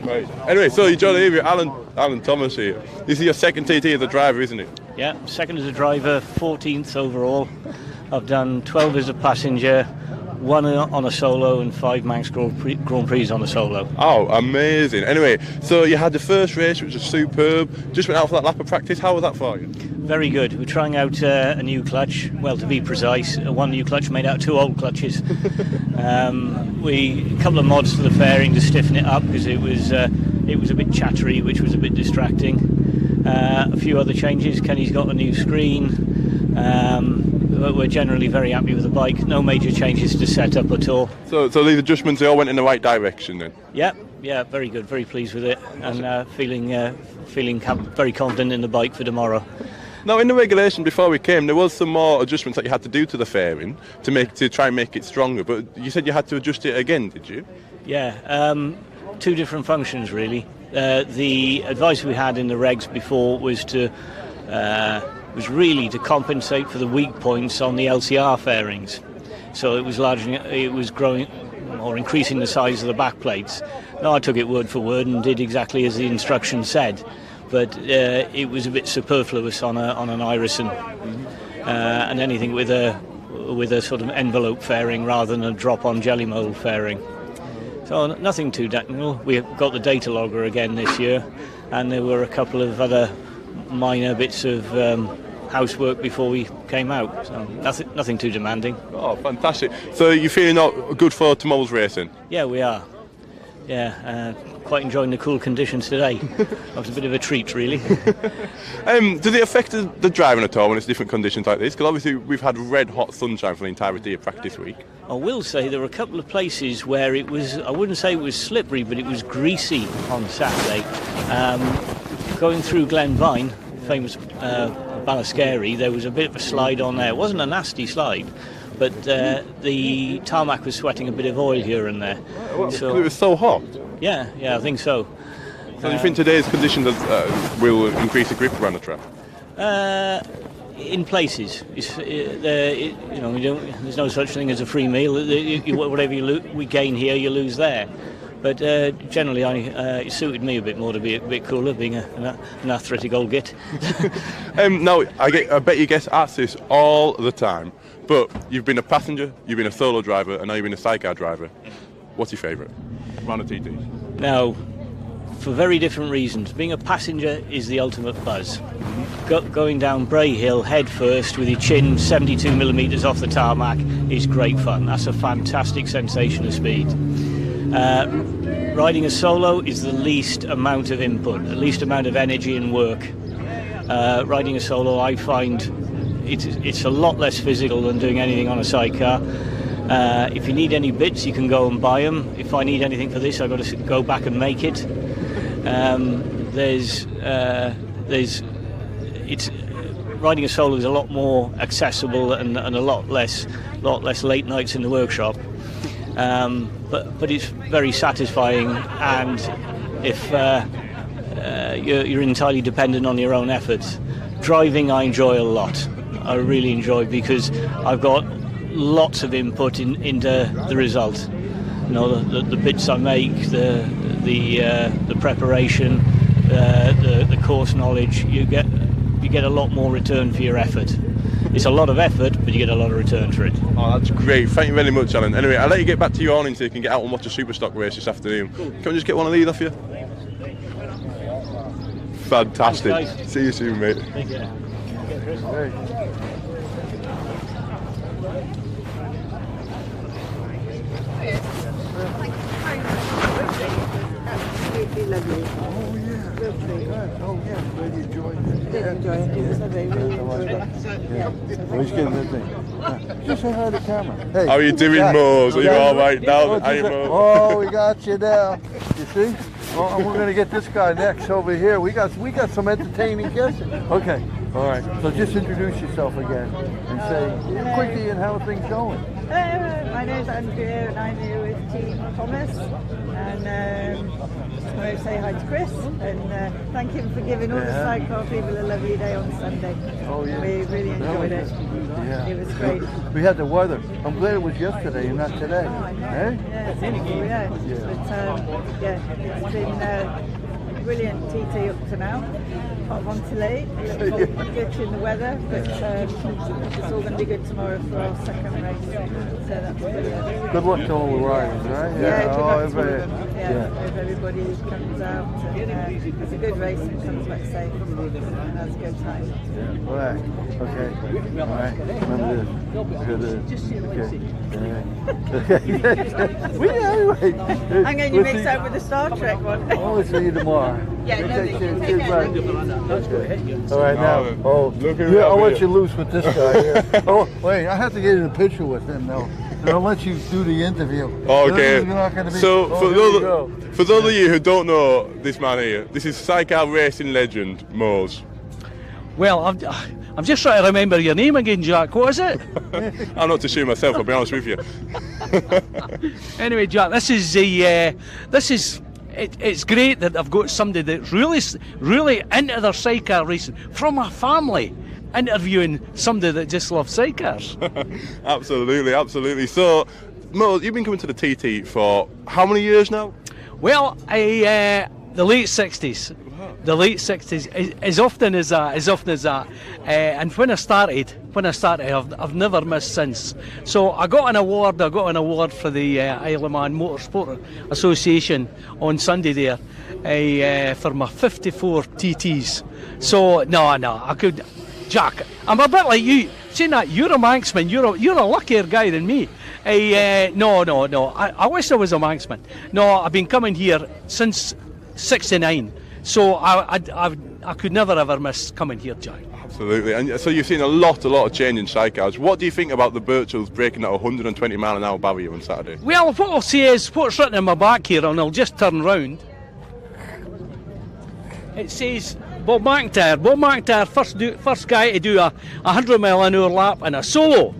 K: Right. Anyway, so you joined here, Alan Thomas here. This is your second TT as a driver, isn't it?
G: Yeah, second as a driver, 14th overall. I've done 12 as a passenger, 1 on a solo and 5 Manx Grand Prix on a solo.
K: Oh, amazing. Anyway, so you had the first race, which was superb. Just went out for that lap of practice. How was that for you?
G: Very good. We're trying out a new clutch. Well, to be precise, one new clutch made out of 2 old clutches. A couple of mods to the fairing to stiffen it up because it was a bit chattery, which was a bit distracting. A few other changes. Kenny's got a new screen. But we're generally very happy with the bike. No major changes to set up at all.
K: So these adjustments, they all went in the right direction then?
G: Yeah, very good. Very pleased with it, and feeling very confident in the bike for tomorrow.
K: Now, in the regulation before we came, there was some more adjustments that you had to do to the fairing to try and make it stronger. But you said you had to adjust it again, did you?
G: Yeah, 2 different functions really. The advice we had in the regs before was really to compensate for the weak points on the LCR fairings. So it was growing or increasing the size of the back plates. Now I took it word for word and did exactly as the instructions said, but it was a bit superfluous on an Irison, and anything with a sort of envelope fairing rather than a drop-on jelly mold fairing. So nothing too technical. We got the data logger again this year, and there were a couple of other minor bits of housework before we came out, so nothing too demanding.
K: Oh, fantastic. So you're feeling good for tomorrow's racing?
G: Yeah, we are. Yeah, quite enjoying the cool conditions today. That was a bit of a treat, really.
K: Does it affect the driving at all when it's different conditions like this? Because obviously we've had red hot sunshine for the entirety of practice week.
G: I will say there were a couple of places where it was, I wouldn't say it was slippery, but it was greasy on Saturday. Going through Glenvine, famous Ballascary, there was a bit of a slide on there. It wasn't a nasty slide, but the tarmac was sweating a bit of oil here and there.
K: So, it was so hot?
G: Yeah, I think so.
K: So do you think today's conditions will increase the grip around the track?
G: In places, there's no such thing as a free meal. Whatever we gain here, you lose there. But generally, it suited me a bit more to be a bit cooler, being an athletic old git.
K: Now, I bet you get asked this all the time, but you've been a passenger, you've been a solo driver, and now you've been a sidecar driver. What's your favourite? Run a TT.
G: Now, for very different reasons. Being a passenger is the ultimate buzz. Going down Bray Hill head first with your chin 72 millimetres off the tarmac is great fun. That's a fantastic sensation of speed. Riding a solo is the least amount of input, the least amount of energy and work. Riding a solo, I find it's a lot less physical than doing anything on a sidecar. If you need any bits, you can go and buy them. If I need anything for this, I've got to go back and make it. Riding a solo is a lot more accessible and a lot less late nights in the workshop. But it's very satisfying, and if you're entirely dependent on your own efforts. Driving I enjoy a lot. I really enjoy, because I've got lots of input into the result. You know, the bits I make, the preparation, the course knowledge. You get a lot more return for your effort. It's a lot of effort, but you get a lot of return for it.
K: Oh, that's great. Thank you very much, Alan. Anyway, I'll let you get back to your awning so you can get out and watch a Superstock race this afternoon. Cool. Can we just get one of these off you? Fantastic. Thanks, see you soon, mate.
G: Take care.
E: Absolutely lovely. Oh yeah, lovely. Oh yeah, really enjoyed it. Did enjoy it. It was lovely. Really enjoyed it. Yeah.
A: Well, he's getting the thing. Just say hi to the camera. Hey,
K: how are you doing, Mose? Are you all right now?
A: Oh, we got you now. You see? Oh, and we're going to get this guy next over here. We got some entertaining guests. Okay. All right. So just introduce yourself again and say quickly and how are things going.
H: Hello, my name is Andrea and I'm here with Team Thomas, and just want to say hi to Chris and thank him for giving all the sidecar people a lovely day on Sunday.
A: Oh yeah.
H: We really enjoyed it.
A: Yeah.
H: It was great.
A: We had the weather. I'm glad it was yesterday and not today.
H: Oh, I know.
A: Hey?
H: Yeah, it's beautiful, yeah. But it's been brilliant TT up to now. Hot on to late, a little glitch in the weather, but it's all going to be good tomorrow for our second race. So that's brilliant.
A: Good luck to all the riders, right?
H: Yeah, good luck to all of them. Yeah, hope everybody comes out and has a good race and comes back safe and has a good time.
A: Yeah. All right. Okay. All right. Remember this. Okay. Anyway.
H: I'm going to mix up with the Star Trek one.
A: I'll see you tomorrow.
H: Yeah,
A: Take care. All right, now. I'll let you loose with this guy here. Oh, wait, I have to get in a picture with him now. And I'll let you do the interview.
K: Okay. So for those of you who don't know this man here, this is Sidecar racing legend Mose.
N: Well, I'm just trying to remember your name again, Jack. What is it?
K: I'm not too sure myself, I'll be honest with you.
N: Anyway, Jack, it's great that I've got somebody that's really into their sidecar racing from a family, interviewing somebody that just loves sidecars.
K: Absolutely. So, Mo, you've been coming to the TT for how many years now?
N: Well, the late 60s. The late 60s, as often as that. And when I started, I've never missed since. So I got an award for the Isle of Man Motorsport Association on Sunday there for my 54 TTs. So no, I could, Jack, I'm a bit like you. Saying that, you're a Manxman, you're a luckier guy than me. No, I wish I was a Manxman. No, I've been coming here since '69. So I could never ever miss coming here, Jack.
K: Absolutely, and so you've seen a lot of change in sidecars. What do you think about the Birchells breaking that 120 mile an hour barrier on Saturday?
N: Well, what I'll say is, what's written in my back here, and I'll just turn round. It says Bob McIntyre, first guy to do a 100 mile an hour lap in a solo.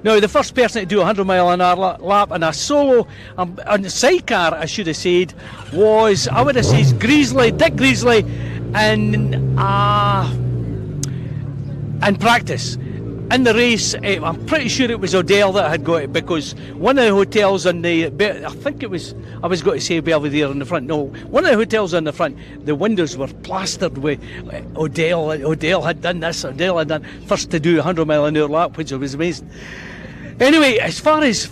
N: Now, the first person to do a 100 mile an hour lap in a solo on the sidecar, I should have said, was, I would have said, Dick Greasley, in practice. In the race, I'm pretty sure it was Odell that had got it, because one of the hotels on the, I think it was, I was going to say Belvedere in the front, no, one of the hotels on the front, the windows were plastered with Odell had done this, Odell had done first to do a 100 mile an hour lap, which was amazing. Anyway, as far as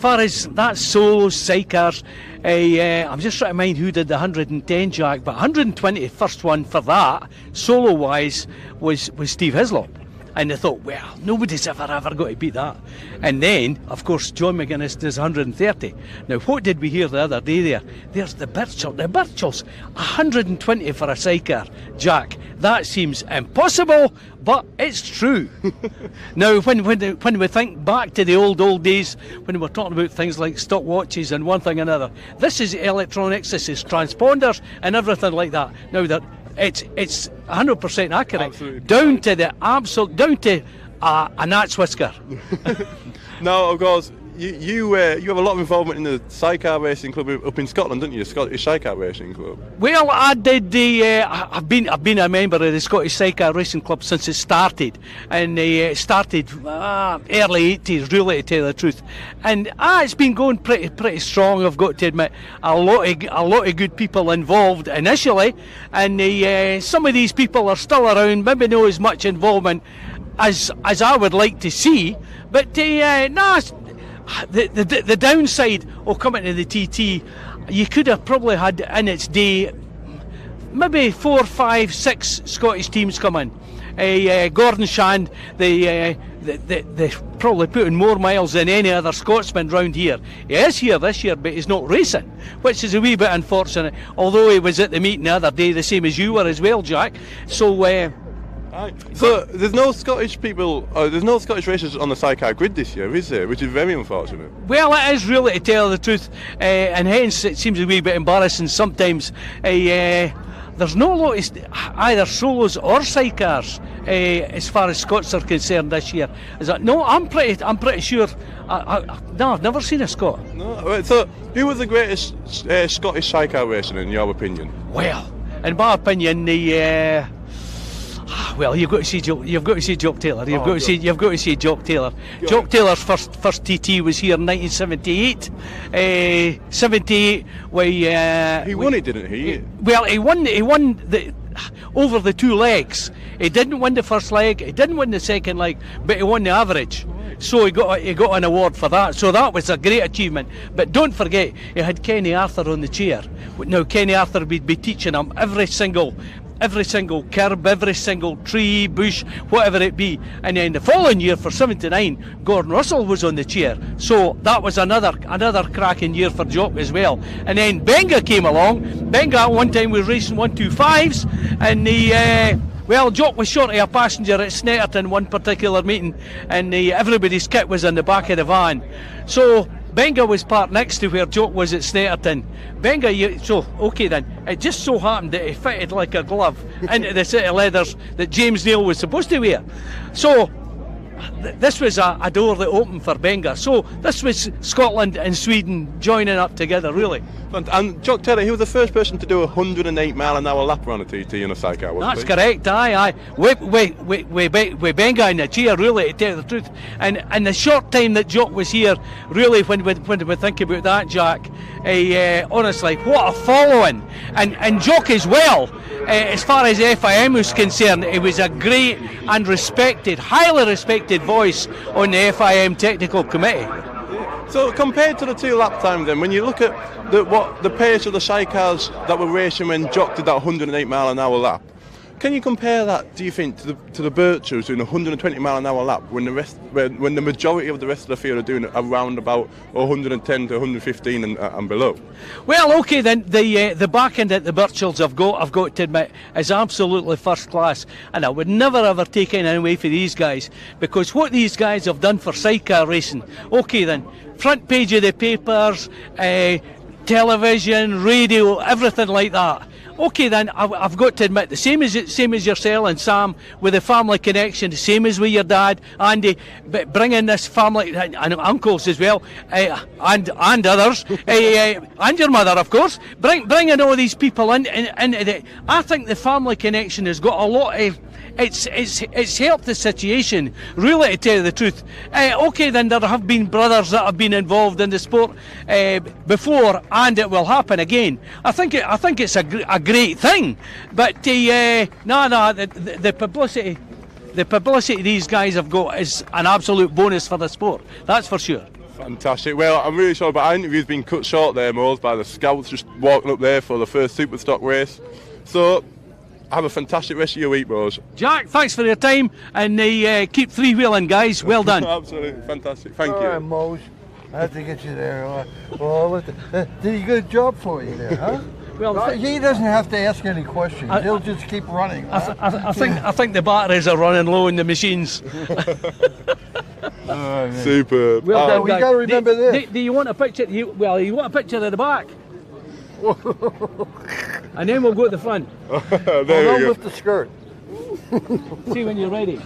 N: that solos, sidecars, I'm just trying to mind who did the 110, Jack, but 120, first one for that, solo-wise, was Steve Hislop. And I thought, well, nobody's ever going to beat that. And then, of course, John McGuinness does 130. Now, what did we hear the other day there? There's the Birchall. The Birchalls, 120 for a sidecar. Jack, that seems impossible, but it's true. Now, when we think back to the old days, when we're talking about things like stopwatches and one thing and another, this is electronics, this is transponders and everything like that. Now, that it's 100% accurate.
K: Absolutely.
N: Down to a gnat's whisker.
K: Now, of course, you have a lot of involvement in the Sidecar Racing Club up in Scotland, don't you? The Scottish Sidecar Racing Club.
N: Well, I did. I've been a member of the Scottish Sidecar Racing Club since it started, and it started early 80s, really, to tell the truth. And it's been going pretty strong. I've got to admit, a lot of good people involved initially, and some of these people are still around. Maybe not as much involvement as I would like to see, but The downside of coming to the TT, you could have probably had in its day maybe 4, 5, 6 Scottish teams come in. Gordon Shand, they probably put in more miles than any other Scotsman round here. He is here this year, but he's not racing, which is a wee bit unfortunate. Although he was at the meeting the other day, the same as you were as well, Jack. So.
K: So there's no Scottish people, there's no Scottish racers on the sidecar grid this year, is there? Which is very unfortunate.
N: Well, it is really, to tell the truth, and hence it seems a wee bit embarrassing sometimes. There's no lot of either solos or sidecars as far as Scots are concerned this year. Is that no? I'm pretty sure. No, I've never seen a Scot.
K: No. Right, so who was the greatest Scottish sidecar racer in your opinion?
N: Well, in my opinion, well, you've got to see Jock Taylor. You've got to see Jock Taylor. Jock Taylor's first TT was here in 1978. 78. He
K: won it, didn't he?
N: Well, he won over the 2 legs. He didn't win the first leg. He didn't win the second leg, but he won the average. So he got an award for that. So that was a great achievement. But don't forget, he had Kenny Arthur on the chair. Now Kenny Arthur would be teaching him every single curb, every single tree, bush, whatever it be. And then the following year, for 79, Gordon Russell was on the chair. So that was another cracking year for Jock as well. And then Benga came along. Benga at one time was racing 125s, and Jock was short of a passenger at Snetterton one particular meeting, and everybody's kit was in the back of the van. So Benga was parked next to where Jock was at Snetterton. Okay then, it just so happened that he fitted like a glove into the set of leathers that James Neal was supposed to wear. So this was a door that opened for Benga. So this was Scotland and Sweden joining up together, really.
K: And Jock Taylor, he was the first person to do a 108-mile-an-hour lap around a TT in a sidecar, wasn't he?
N: That's correct, aye. With Benga in the chair, really, to tell the truth. And the short time that Jock was here, really, when we think about that, Jack, honestly, what a following. And Jock as well, as far as FIM was concerned, he was a great and highly respected voice on the FIM technical committee.
K: So compared to the 2 lap times then, when you look at the pace of the sidecars that were racing when Jock did that 108-mile-an-hour lap, can you compare that, do you think, to the Birchalls doing a 120-mile-an-hour lap when the majority of the rest of the field are doing around about 110 to 115 and below?
N: Well, okay then, the back end at the Birchalls I've got to admit is absolutely first class, and I would never ever take anything away for these guys, because what these guys have done for sidecar racing, okay then, front page of the papers, television, radio, everything like that. Okay then, I've got to admit, the same as yourself and Sam, with the family connection, the same as with your dad, Andy, but bringing this family, and uncles as well, and others, and your mother, of course, bringing all these people in. I think the family connection has got a lot of. It's helped the situation, really, to tell you the truth. Okay then, there have been brothers that have been involved in the sport before, and it will happen again. I think it's a great thing, but the publicity these guys have got is an absolute bonus for the sport, that's for sure.
K: Fantastic. Well, I'm really sorry, but our interview's been cut short there, Mose, by the scouts just walking up there for the first Superstock race. So, have a fantastic rest of your week, Mose.
N: Jack, thanks for your time, and keep three-wheeling, guys. Well done.
K: Absolutely fantastic. Thank you.
A: All right, Mose. I have to get you there. Did he good job for you there, huh?
N: Well,
A: he doesn't have to ask any questions. He'll just keep running.
N: I think the batteries are running low in the machines.
K: Superb.
N: Well done,
A: we
N: guys.
A: got to remember this.
N: Do you want a picture? You want a picture of the back? And then we'll go to the front.
K: There we go.
A: With the skirt.
N: See when you're ready.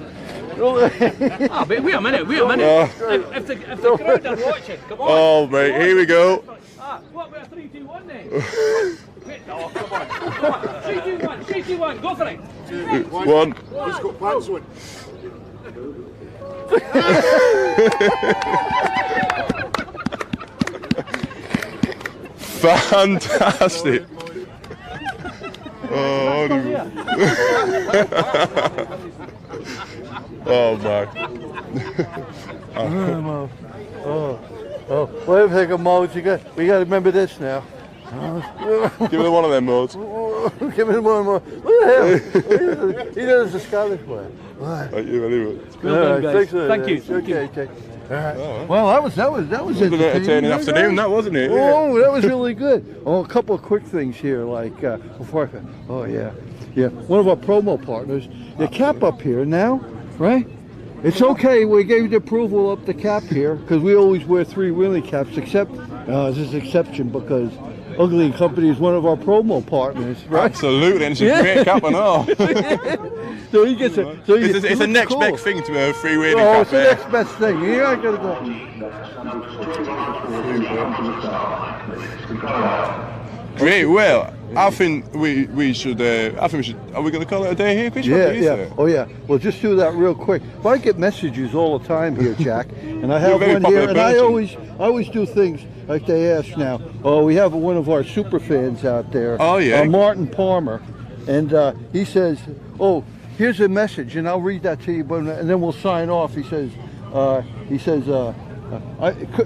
N: But wait a minute. If the crowd are watching, come on.
K: Oh, mate, here we go.
N: What about 3, 2, 1 then? Wait, oh, come on. 3, 2, 1. 3, 2, 1. Go for it.
K: 1.
D: He's got pants on.
K: Fantastic. Oh, oh my.
A: Wait a second, Modes. We got to remember this now.
K: Give me one of them, Modes.
A: Give me one more. What the hell? He does the Scottish way.
K: Thank you.
N: Well done, guys. Thank you.
A: Okay. All right. Well, that was
K: entertaining afternoon, that wasn't it?
A: Oh, that was really good. Oh, a couple of quick things here, like before I. Oh yeah. One of our promo partners, the cap up here now, right? It's okay. We gave the approval up the cap here because we always wear 3 wheelie caps, except this is an exception because Ugly & Company is one of our promo partners, right?
K: Absolutely, and it's a great cap and all.
A: So he gets a. So
K: it's the next big thing to a 3 wheelie
A: cap.
K: Oh,
A: it's the next best thing. You're not gonna go.
K: Great. Well, I think we should. Are we going to call it a day here, Chris?
A: Yeah. Oh yeah. Well, just do that real quick. But I get messages all the time here, Jack, and I have one here, and I always do things like they ask now. Oh, we have one of our super fans out there.
K: Oh yeah.
A: Martin Palmer, and he says, "Oh, here's a message," and I'll read that to you, and then we'll sign off. He says,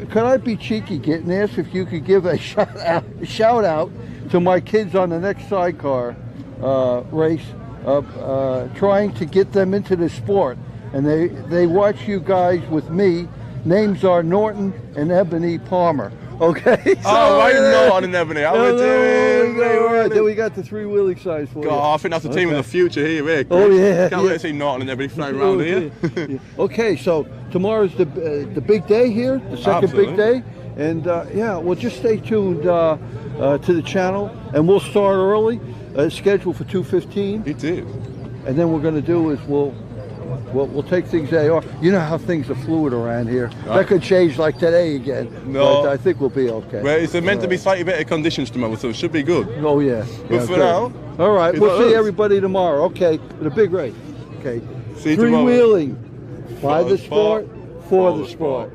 A: could I be cheeky getting asked if you could give a shout out to my kids on the next sidecar race, trying to get them into the sport, and they watch you guys with me. Names are Norton and Ebony Palmer. Okay.
K: So, I Norton and Ebony. How we doing?
A: All right. Then we got the 3 wheelie size for you.
K: I think that's the team of the future here, Chris.
A: Oh yeah.
K: Can't wait to see Norton and Ebony flying around here.
A: Okay, so tomorrow's the big day here, the second big day, and well, just stay tuned to the channel, and we'll start early. Scheduled for 2:15.
K: It is.
A: And then what we're going to do is we'll take things off. You know how things are fluid around here. Right. That could change like today again.
K: No.
A: But I think we'll be okay.
K: Well, it's meant to be slightly better conditions tomorrow, so it should be good.
A: Oh yeah.
K: But for now.
A: All right. We'll see everybody tomorrow. Okay. With a big race. Okay.
K: See you tomorrow.
A: 3 wheeling. By the sport. For the sport.